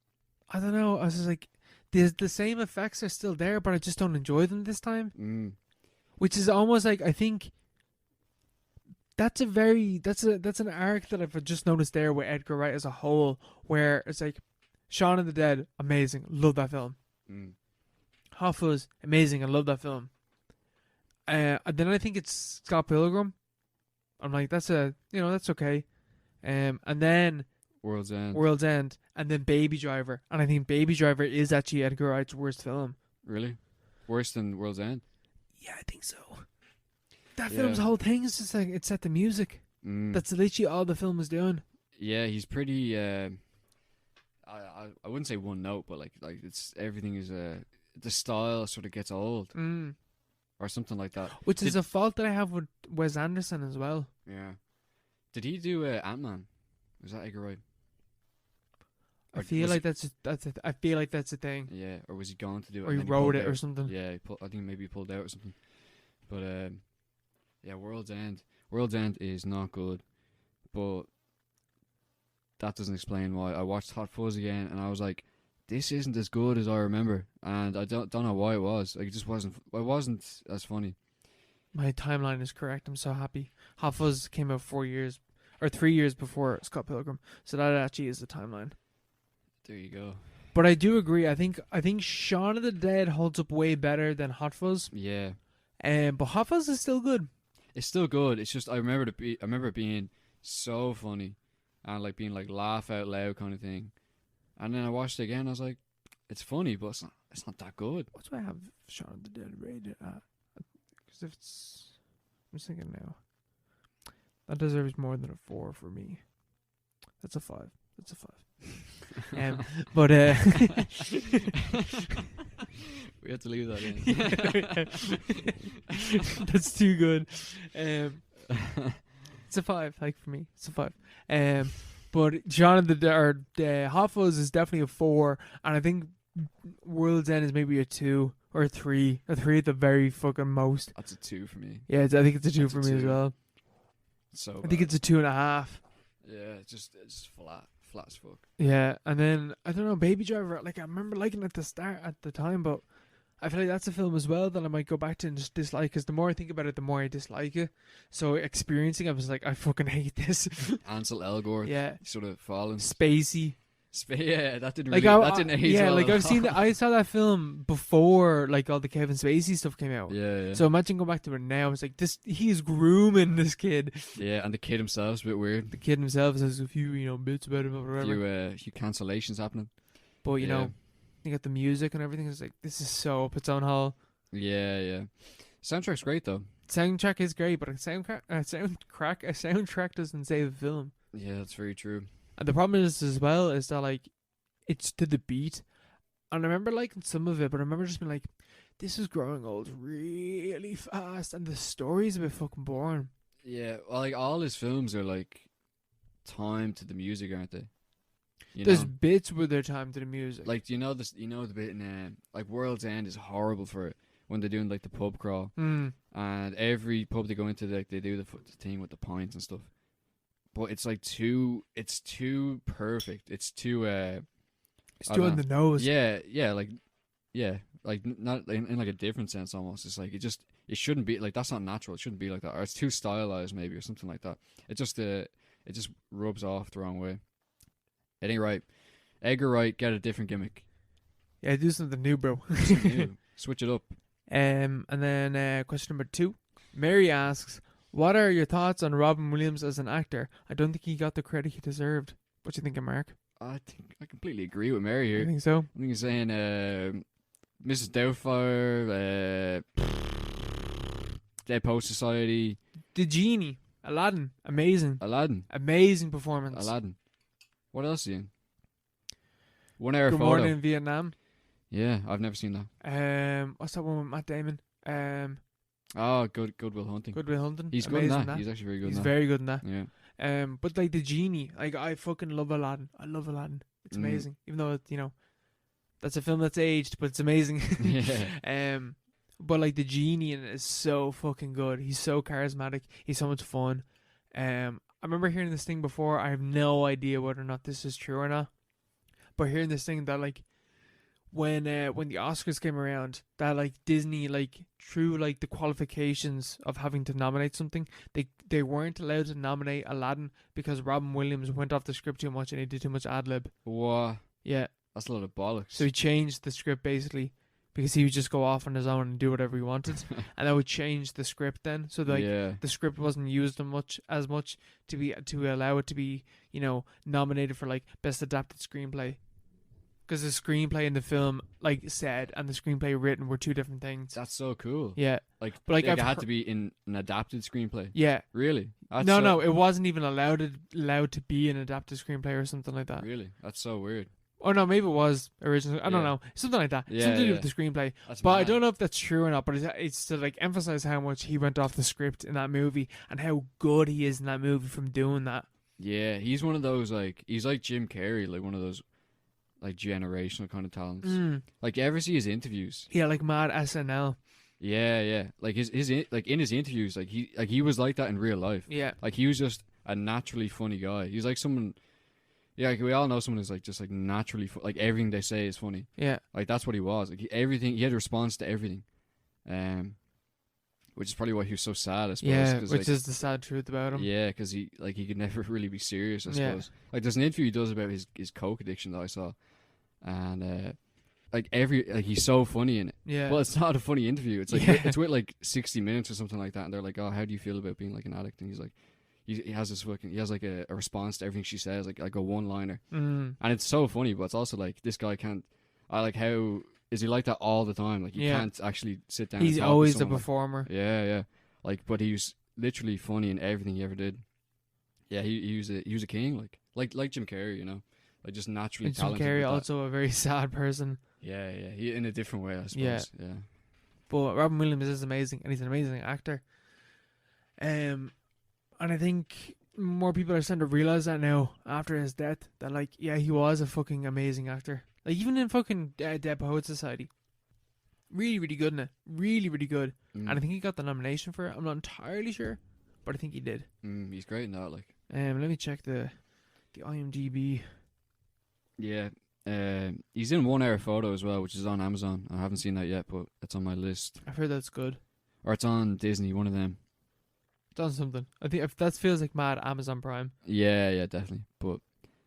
I don't know. I was just like, the same effects are still there, but I just don't enjoy them this time. Which is almost like, I think that's an arc that I've just noticed there with Edgar Wright as a whole, where it's like Shaun of the Dead, amazing, love that film. Hot Fuzz, amazing, I love that film. Then I think it's Scott Pilgrim. I'm like, that's okay. And then World's End. World's End, and then Baby Driver. And I think Baby Driver is actually Edgar Wright's worst film. Really? Worse than World's End? Yeah, I think so. That Yeah. film's whole thing is just like, it's set the music. Mm. That's literally all the film is doing. Yeah, he's pretty. I wouldn't say one note, but like it's everything is the style sort of gets old or something like that. Which is a fault that I have with Wes Anderson as well. Yeah. Did he do Ant-Man? Was that Edgar Wright? I Or feel was like I feel like that's a thing. Yeah, or was he going to do it? Or and he then wrote pulled it or out? something. Yeah, I think maybe he pulled out or something. But yeah, World's End. World's End is not good, but that doesn't explain why. I watched Hot Fuzz again, and I was like, "This isn't as good as I remember," and I don't know why it was. Like, it just wasn't. It wasn't as funny. My timeline is correct. I'm so happy. Hot Fuzz came out 3 years before Scott Pilgrim, so that actually is the timeline. There you go. But I do agree. I think Shaun of the Dead holds up way better than Hot Fuzz. Yeah, But Hot Fuzz is still good. it's still good. It's just I remember it being so funny, and like being like laugh out loud kind of thing. And then I watched it again. I was like, it's funny, but it's not that good. What do I have Shaun of the Dead rated at? Because if it's, I'm just thinking now. That deserves more than a 4 for me. That's a 5. That's a 5. But we have to leave that in. that's too good. It's a 5, like for me. It's a 5. But Shaun of the Dead, Hot Fuzz is definitely a 4, and I think World's End is maybe a 2 or a 3. A 3 at the very fucking most. That's a 2 for me. Yeah, I think it's a 2 That's for a me as 2. well. So I think it's a 2.5. yeah, it's flat as fuck. Yeah, and then I don't know, Baby Driver. Like I remember liking it at the time, but I feel like that's a film as well that I might go back to and just dislike. Because the more I think about it, the more I dislike it. So experiencing it, I was like, I fucking hate this. Ansel Elgort, Yeah, sort of falling. spacey. Yeah, that didn't Like really. That didn't age yeah, well like at I've seen all. that. I saw that film before, like all the Kevin Spacey stuff came out. Yeah. So imagine going back to it now. It's like this. He's grooming this kid. Yeah, and the kid himself's a bit weird. The kid himself says a few, bits about him or A whatever. few cancellations happening. But you yeah. know, you got the music and everything. It's like this is so up its own hole. Yeah. Soundtrack's great though. Soundtrack is great, but a soundtrack doesn't save a film. Yeah, that's very true. And the problem is as well is that like it's to the beat. And I remember liking some of it, but I remember just being like, this is growing old really fast, and the story's a bit fucking boring. Yeah, well, like all his films are like timed to the music, aren't they? There's bits with their time to the music. like this. You know the bit in like World's End is horrible for it when they're doing like the pub crawl, and every pub they go into, like they do the thing with the pints and stuff. But it's like it's too perfect. It's too it's too on the nose. Yeah, like not in like a different sense almost. It's like it shouldn't be like that's not natural. It shouldn't be like that, or it's too stylized maybe, or something like that. It just rubs off the wrong way. It ain't right. Edgar Wright, get a different gimmick. Yeah, do something new, bro. Something new. Switch it up. And then question number 2. Mary asks, what are your thoughts on Robin Williams as an actor? I don't think he got the credit he deserved. What do you think of Mark? I think I completely agree with Mary I here. think so. I think he's saying Mrs. Doubtfire, Dead Post Society, The Genie, Aladdin, amazing. Aladdin. Amazing performance. Aladdin. What else is he in? 1 Hour Good Photo. Morning in Vietnam. Yeah, I've never seen that. What's that one with Matt Damon? Oh, Good Will Hunting. Good Will Hunting. He's good in Amazing that. He's actually very good He's in that. very good in that. Yeah. But like The Genie, like I fucking love Aladdin. I love Aladdin. It's amazing. Even though it, that's a film that's aged, but it's amazing. Yeah. But like The Genie in it is so fucking good. He's so charismatic. He's so much fun. I remember hearing this thing before. I have no idea whether or not this is true or not. But hearing this thing that like when the Oscars came around, that like Disney like through like the qualifications of having to nominate something, they weren't allowed to nominate Aladdin because Robin Williams went off the script too much and he did too much ad lib. What? Yeah. That's a lot of bollocks. So he changed the script basically because he would just go off on his own and do whatever he wanted, and that would change the script then. So like yeah. the script wasn't used as much to allow it to be, you know, nominated for like best adapted screenplay, because the screenplay in the film, like said, and the screenplay written were two different things. That's so cool. Yeah, Like, but like it I've had heard- to be in an adapted screenplay. yeah. Really? That's No, so, no, it wasn't even allowed to be an adapted screenplay or something like that. Really? That's so weird. Or no, maybe it was originally. I don't Yeah. know, something like that. Yeah, Something to do yeah. with the screenplay. That's But I mad. don't know if that's true or not. But it's to like emphasize how much he went off the script in that movie and how good he is in that movie from doing that. Yeah, he's one of those, like, he's like Jim Carrey, like one of those, like, generational kind of talents. Like, you ever see his interviews? Yeah, like mad SNL. Yeah, yeah. Like like in his interviews, like he was like that in real life. Yeah, Like, he was just a naturally funny guy. He's like someone. Yeah, like we all know someone who's like just like naturally like everything they say is funny. yeah, Like that's what he was. Like he had a response to everything, which is probably why he was so sad. I suppose. yeah. 'cause, Which like, is the sad truth about him. yeah, because he could never really be serious. I Yeah. suppose. Like there's an interview he does about his coke addiction that I saw, and he's so funny in it. Yeah, Well, it's not a funny interview. It's like Yeah. it's with like 60 Minutes or something like that, and they're like, "Oh, how do you feel about being like an addict?" And he's like, he has this he has like a response to everything she says, like a one-liner, and it's so funny. But it's also like this guy can't. I like how is he like that all the time? Like you Yeah. can't actually sit down. he's and talk with always a someone like- performer. yeah, yeah. Like, but he was literally funny in everything he ever did. Yeah, he was a king, like Jim Carrey, you know, like just naturally And Jim talented. Carrey with that. also a very sad person. Yeah, yeah. He in a different way, I suppose. Yeah. Yeah. But Robin Williams is amazing, and he's an amazing actor. And I think more people are starting to realize that now after his death. That like, yeah, he was a fucking amazing actor. Like even in fucking Dead Poets Society, really, really good in it. Really, really good. And I think he got the nomination for it. I'm not entirely sure, but I think he did. He's great in that. Like, Let me check the IMDb. yeah. He's in 1 Hour Photo as well, which is on Amazon. I haven't seen that yet, but it's on my list. I've heard that's good. Or it's on Disney, one of them. Done something. I think if that feels like mad Amazon Prime. Yeah, yeah, definitely. But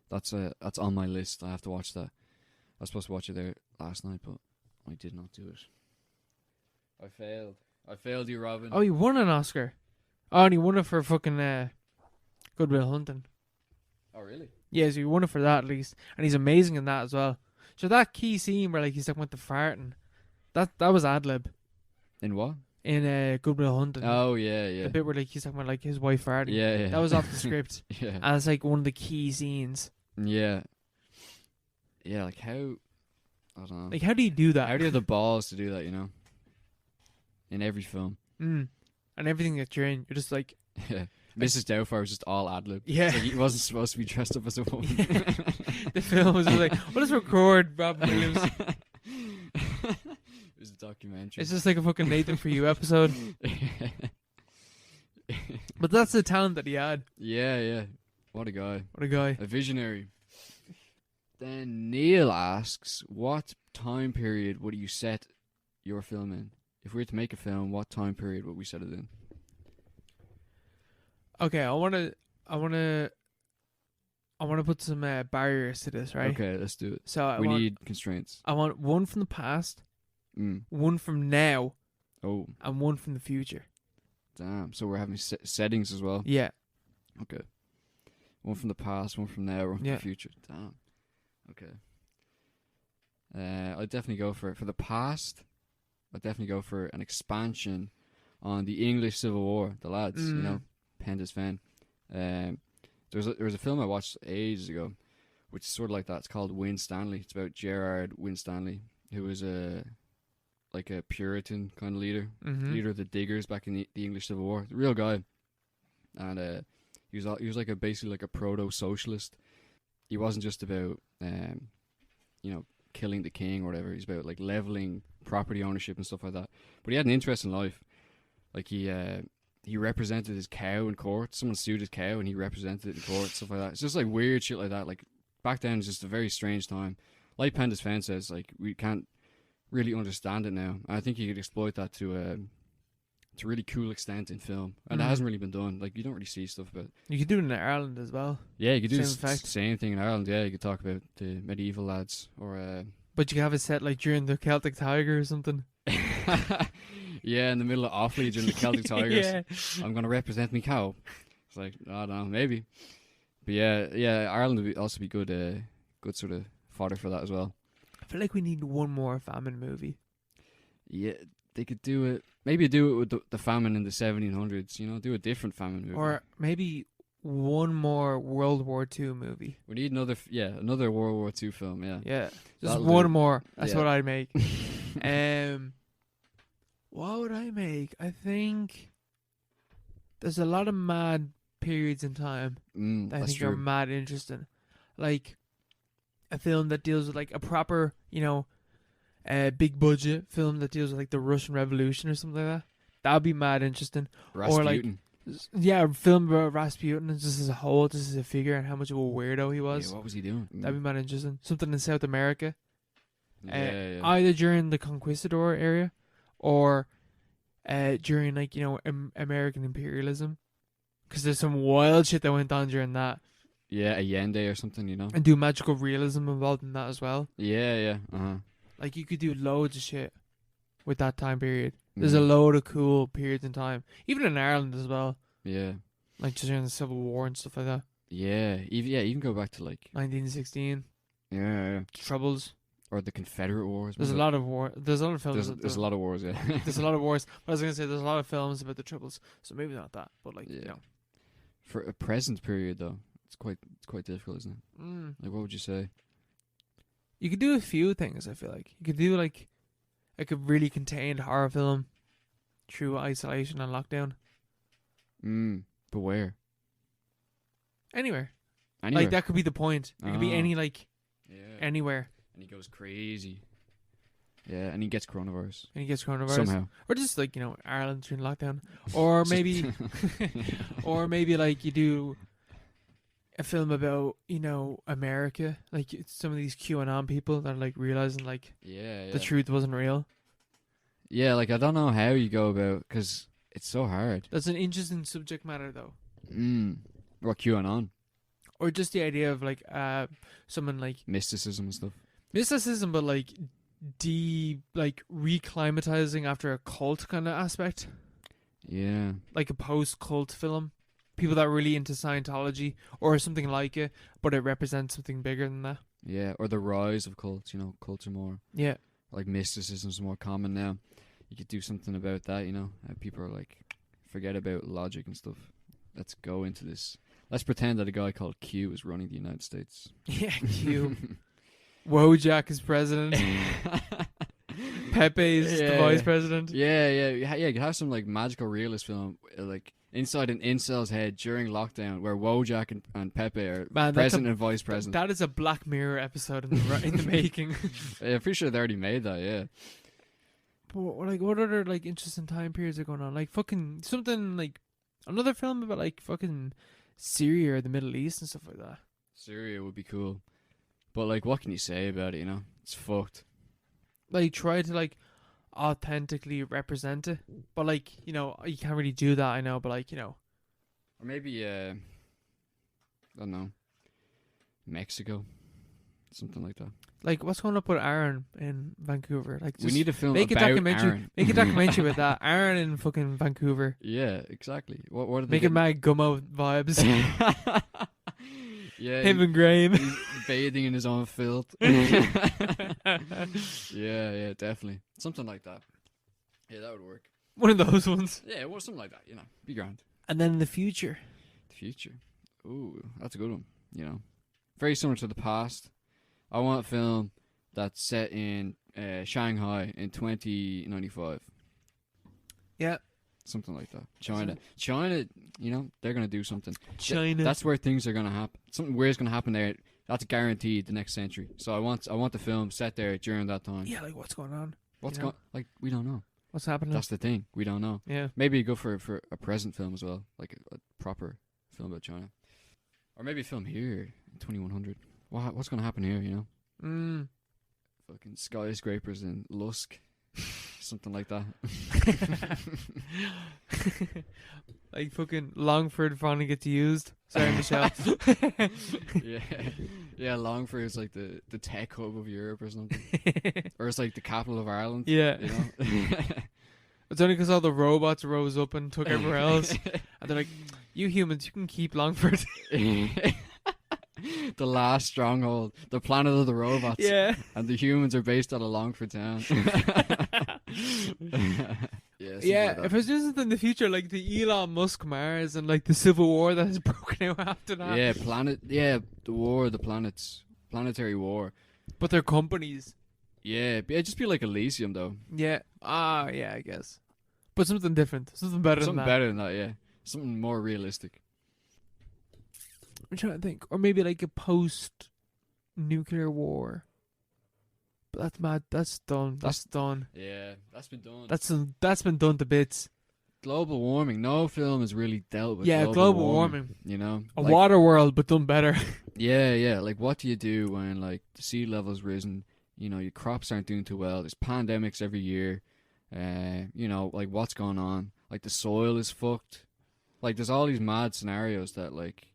that's on my list. I have to watch that. I was supposed to watch it there last night, but I did not do it. I failed you, Robin. Oh, he won an Oscar. Oh, and he won it for fucking Good Will Hunting. Oh, really? Yeah, so he won it for that at least, and he's amazing in that as well. So that key scene where like he's talking about the farting, that was ad lib In what? in Good Will Hunting. Oh, yeah, yeah. The bit where like he's talking about like his wife farting. Yeah, yeah. That was off the script, Yeah. and it's like one of the key scenes. Yeah. Yeah, like how... I don't know. Like, how do you do that? How do you have the balls to do that, you know? In every film. And everything that you're in, you're just like, Yeah. Mrs. Doubtfire was just all ad lib. yeah. Like, he wasn't supposed to be dressed up as a woman. The film was just like, well, let's record Robin Williams. It was a documentary. It's just like a fucking Nathan For You episode. But that's the talent that he had. Yeah, yeah. What a guy. What a guy. A visionary. Then Neil asks, what time period would you set your film in? If we were to make a film, what time period would we set it in? Okay, I wanna put some barriers to this, right? Okay, let's do it. So We need constraints. I want one from the past, Mm. one from now, Oh, and one from the future. damn. So we're having settings as well. Yeah. Okay. One from the past, one from now, one from Yeah. the future. Damn. Okay. I'd definitely go for the past. I'd definitely go for an expansion on the English Civil War. The lads, you know, Penda's fan. There was a film I watched ages ago, which is sort of like that. It's called Winstanley. It's about Gerard Winstanley, who was a Puritan kind of leader, leader of the Diggers back in the English Civil War. The real guy, and he was like basically like a proto-socialist. He wasn't just about killing the king or whatever. He's about like leveling property ownership and stuff like that. But he had an interest in life. Like he represented his cow in court. Someone sued his cow and he represented it in court, stuff like that. It's just like weird shit like that. Like back then, it's just a very strange time. Like Penda's fan says, like we can't really understand it now. And I think you could exploit that to a really cool extent in film, and that hasn't really been done. Like you don't really see stuff about. You could do it in Ireland as well. Yeah, you could do the Same effect. same thing in Ireland. Yeah, you could talk about the medieval lads, or But you can have it set like during the Celtic Tiger or something. Yeah, in the middle of Offaly during the Celtic Tigers. Yeah. I'm gonna represent me cow. It's like, I don't know, maybe. But yeah, Ireland would also be good, good sort of fodder for that as well. I feel like we need one more famine movie. Yeah, they could do it. Maybe do it with the famine in the 1700s. You know, do a different famine movie. Or maybe one more World War II movie. We need another World War II film. Yeah. Yeah. Just That'll one do. more. That's Yeah. what I'd make. What would I make? I think there's a lot of mad periods in time that I That's think are true. mad interesting. Like a film that deals with like a proper, big budget film that deals with like the Russian Revolution or something like that. That'd be mad interesting. Rasputin. Yeah, a film about Rasputin just as a whole, just as a figure and how much of a weirdo he was. Yeah, what was he doing? That'd be mad interesting. Something in South America. Yeah. Either during the conquistador era or during like American imperialism, because there's some wild shit that went on during that, Yeah, Allende or something, you know. and do magical realism involved in that as well. Yeah. Like you could do loads of shit with that time period. There's a load of cool periods in time, even in Ireland as well, Yeah. like just during the Civil War and stuff like that. Yeah. Even go back to like 1916 yeah. Troubles. Or the Confederate Wars. There's a lot of war. There's a lot of films. There's a lot of wars. Yeah. There's a lot of wars. But I was gonna say there's a lot of films about the Troubles. So maybe not that, but like Yeah. For a present period though, it's quite difficult, isn't it? Like, what would you say? You could do a few things. I feel like you could do like a really contained horror film through isolation and lockdown. But where? Anywhere. Anywhere. Like that could be the point. It could be Ah. any Yeah. anywhere. And he goes crazy. Yeah, and he gets coronavirus And he gets coronavirus. somehow. Or just like, Ireland during lockdown. Or Just- maybe or maybe like you do a film about, America. Like it's some of these QAnon people that are like realizing like Yeah. the truth wasn't real. Yeah, like I don't know how you go about because it's so hard. That's an interesting subject matter though. What QAnon, Or just the idea of like someone like mysticism and stuff. mysticism, but like reclimatizing after a cult kind of aspect, Yeah. like a post-cult film. People that are really into Scientology or something like it, but it represents something bigger than that. Yeah, or the rise of cults. Cults are more Yeah, like mysticism's more common now. You could do something about that. People are like, forget about logic and stuff. Let's go into this. Let's pretend that a guy called Q is running the United States. yeah. Q. Wojak is president. Pepe is the Yeah. vice president. Yeah. You could have some like magical realist film, like inside an incel's head during lockdown, where Wojak and Pepe are Man, president and vice president. That is a Black Mirror episode in the making. Yeah, I'm pretty sure they already made that. Yeah. But like, what other like interesting time periods are going on? Like fucking something like another film about like fucking Syria or the Middle East and stuff like that. Syria would be cool, but like, what can you say about it? It's fucked. Like try to like authentically represent it, but like you can't really do that. I know, but like Or maybe I don't know, Mexico, something like that. like what's going up with Aaron in Vancouver? Like We just need a film make a about documentary. Aaron. Make a documentary with that Aaron in fucking Vancouver. Yeah, exactly. What are they? Make it mad gummo vibes. Yeah, Him and Graham. he's bathing in his own filth. Yeah, definitely. Something like that. Yeah, that would work. One of those ones. Yeah, well, something like that, be grand. And then in the future. The future. Ooh, that's a good one, Very similar to the past. I want a film that's set in Shanghai in 2095. Yeah. Something like that. China, they're going to do something. China. That's where things are going to happen. Something weird's going to happen there. That's guaranteed the next century. So I want the film set there during that time. Yeah, like what's going on? What's you know? going? Like, we don't know. What's happening? That's the thing. We don't know. Yeah. Maybe you go for a present film as well, like a proper film about China, or maybe a film here in 2100. What's going to happen here? Fucking skyscrapers in Lusk, something like that. Like fucking Longford finally gets used. Sorry, Michelle. Yeah, yeah. Longford is like the tech hub of Europe or something, or it's like the capital of Ireland. Yeah. You know. It's only because all the robots rose up and took everywhere else. And they're like, you humans, you can keep Longford. The last stronghold, the planet of the robots. Yeah. And the humans are based out of Longford town. Yeah, like that. if it's just in the future, like the Elon Musk Mars and like the Civil War that has broken out after that. The planets, planetary war. But they're companies. Yeah, it'd just be like Elysium though. Yeah. Yeah, I guess. But something different. Something better Something than that. better than that, yeah. Something more realistic. I'm trying to think. Or maybe like a post-nuclear war. But that's mad. That's done. That's done. Yeah, that's been done. That's been done to bits. Global warming. No film has really dealt with global warming. You know? A water world, but done better. Yeah. Like, what do you do when, like, the sea level's risen? You know, your crops aren't doing too well. There's pandemics every year. You know, like, what's going on? Like, the soil is fucked. Like, there's all these mad scenarios that, like...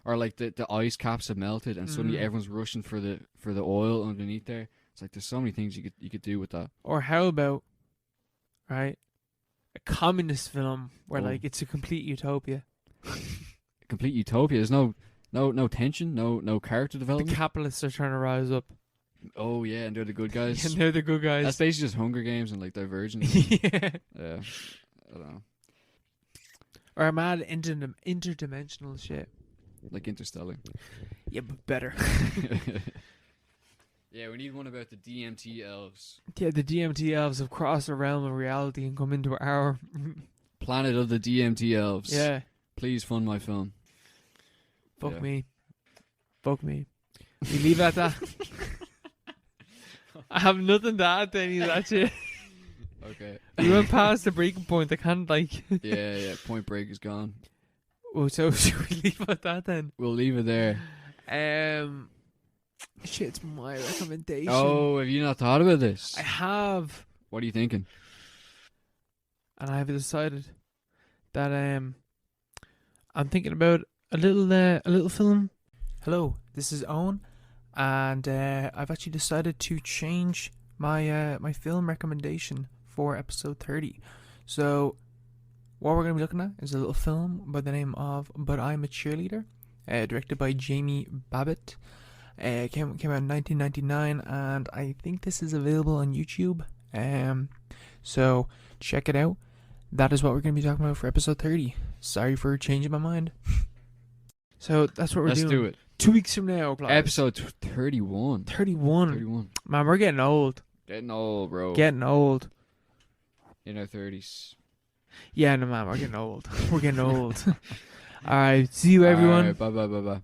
Or, like, the ice caps have melted and suddenly everyone's rushing for the oil underneath there. It's like, there's so many things you could do with that. Or how about, right, a communist film where, like, it's a complete utopia. A complete utopia. There's no tension, no character The development. capitalists are trying to rise up. Oh, yeah, and they're the good guys. And they're the good guys. That's basically just Hunger Games and, like, Divergent. Yeah. Yeah. I don't know. Or a mad interdimensional shit. Like Interstellar. Yeah, but better. Yeah, we need one about the DMT elves. Yeah, the DMT elves have crossed the realm of reality and come into our... Planet of the DMT elves. Yeah. Please fund my film. Fuck Yeah. me. Fuck me. We leave it at that. I have nothing to add to any of that shit. Okay. We went past the breaking point. I can't, like... Yeah. Point Break is gone. Oh, so should we leave it at that then? We'll leave it there. Shit's my recommendation. Oh, have you not thought about this? I have, What are you thinking? and I have decided that I'm thinking about a little film. Hello, this is Owen, and I've actually decided to change my my film recommendation for episode 30. So what we're going to be looking at is a little film by the name of But I'm a Cheerleader, directed by Jamie Babbitt. It came out in 1999, and I think this is available on YouTube. So check it out. That is what we're going to be talking about for episode 30. Sorry for changing my mind. So that's what we're Let's doing. do it. 2 weeks from now, class. Episode 31. 31. 31. Man, we're getting old. Getting old, bro. Getting old. In our 30s. Yeah, no, man, we're getting old. We're getting old. All right, see you, everyone. All right, bye.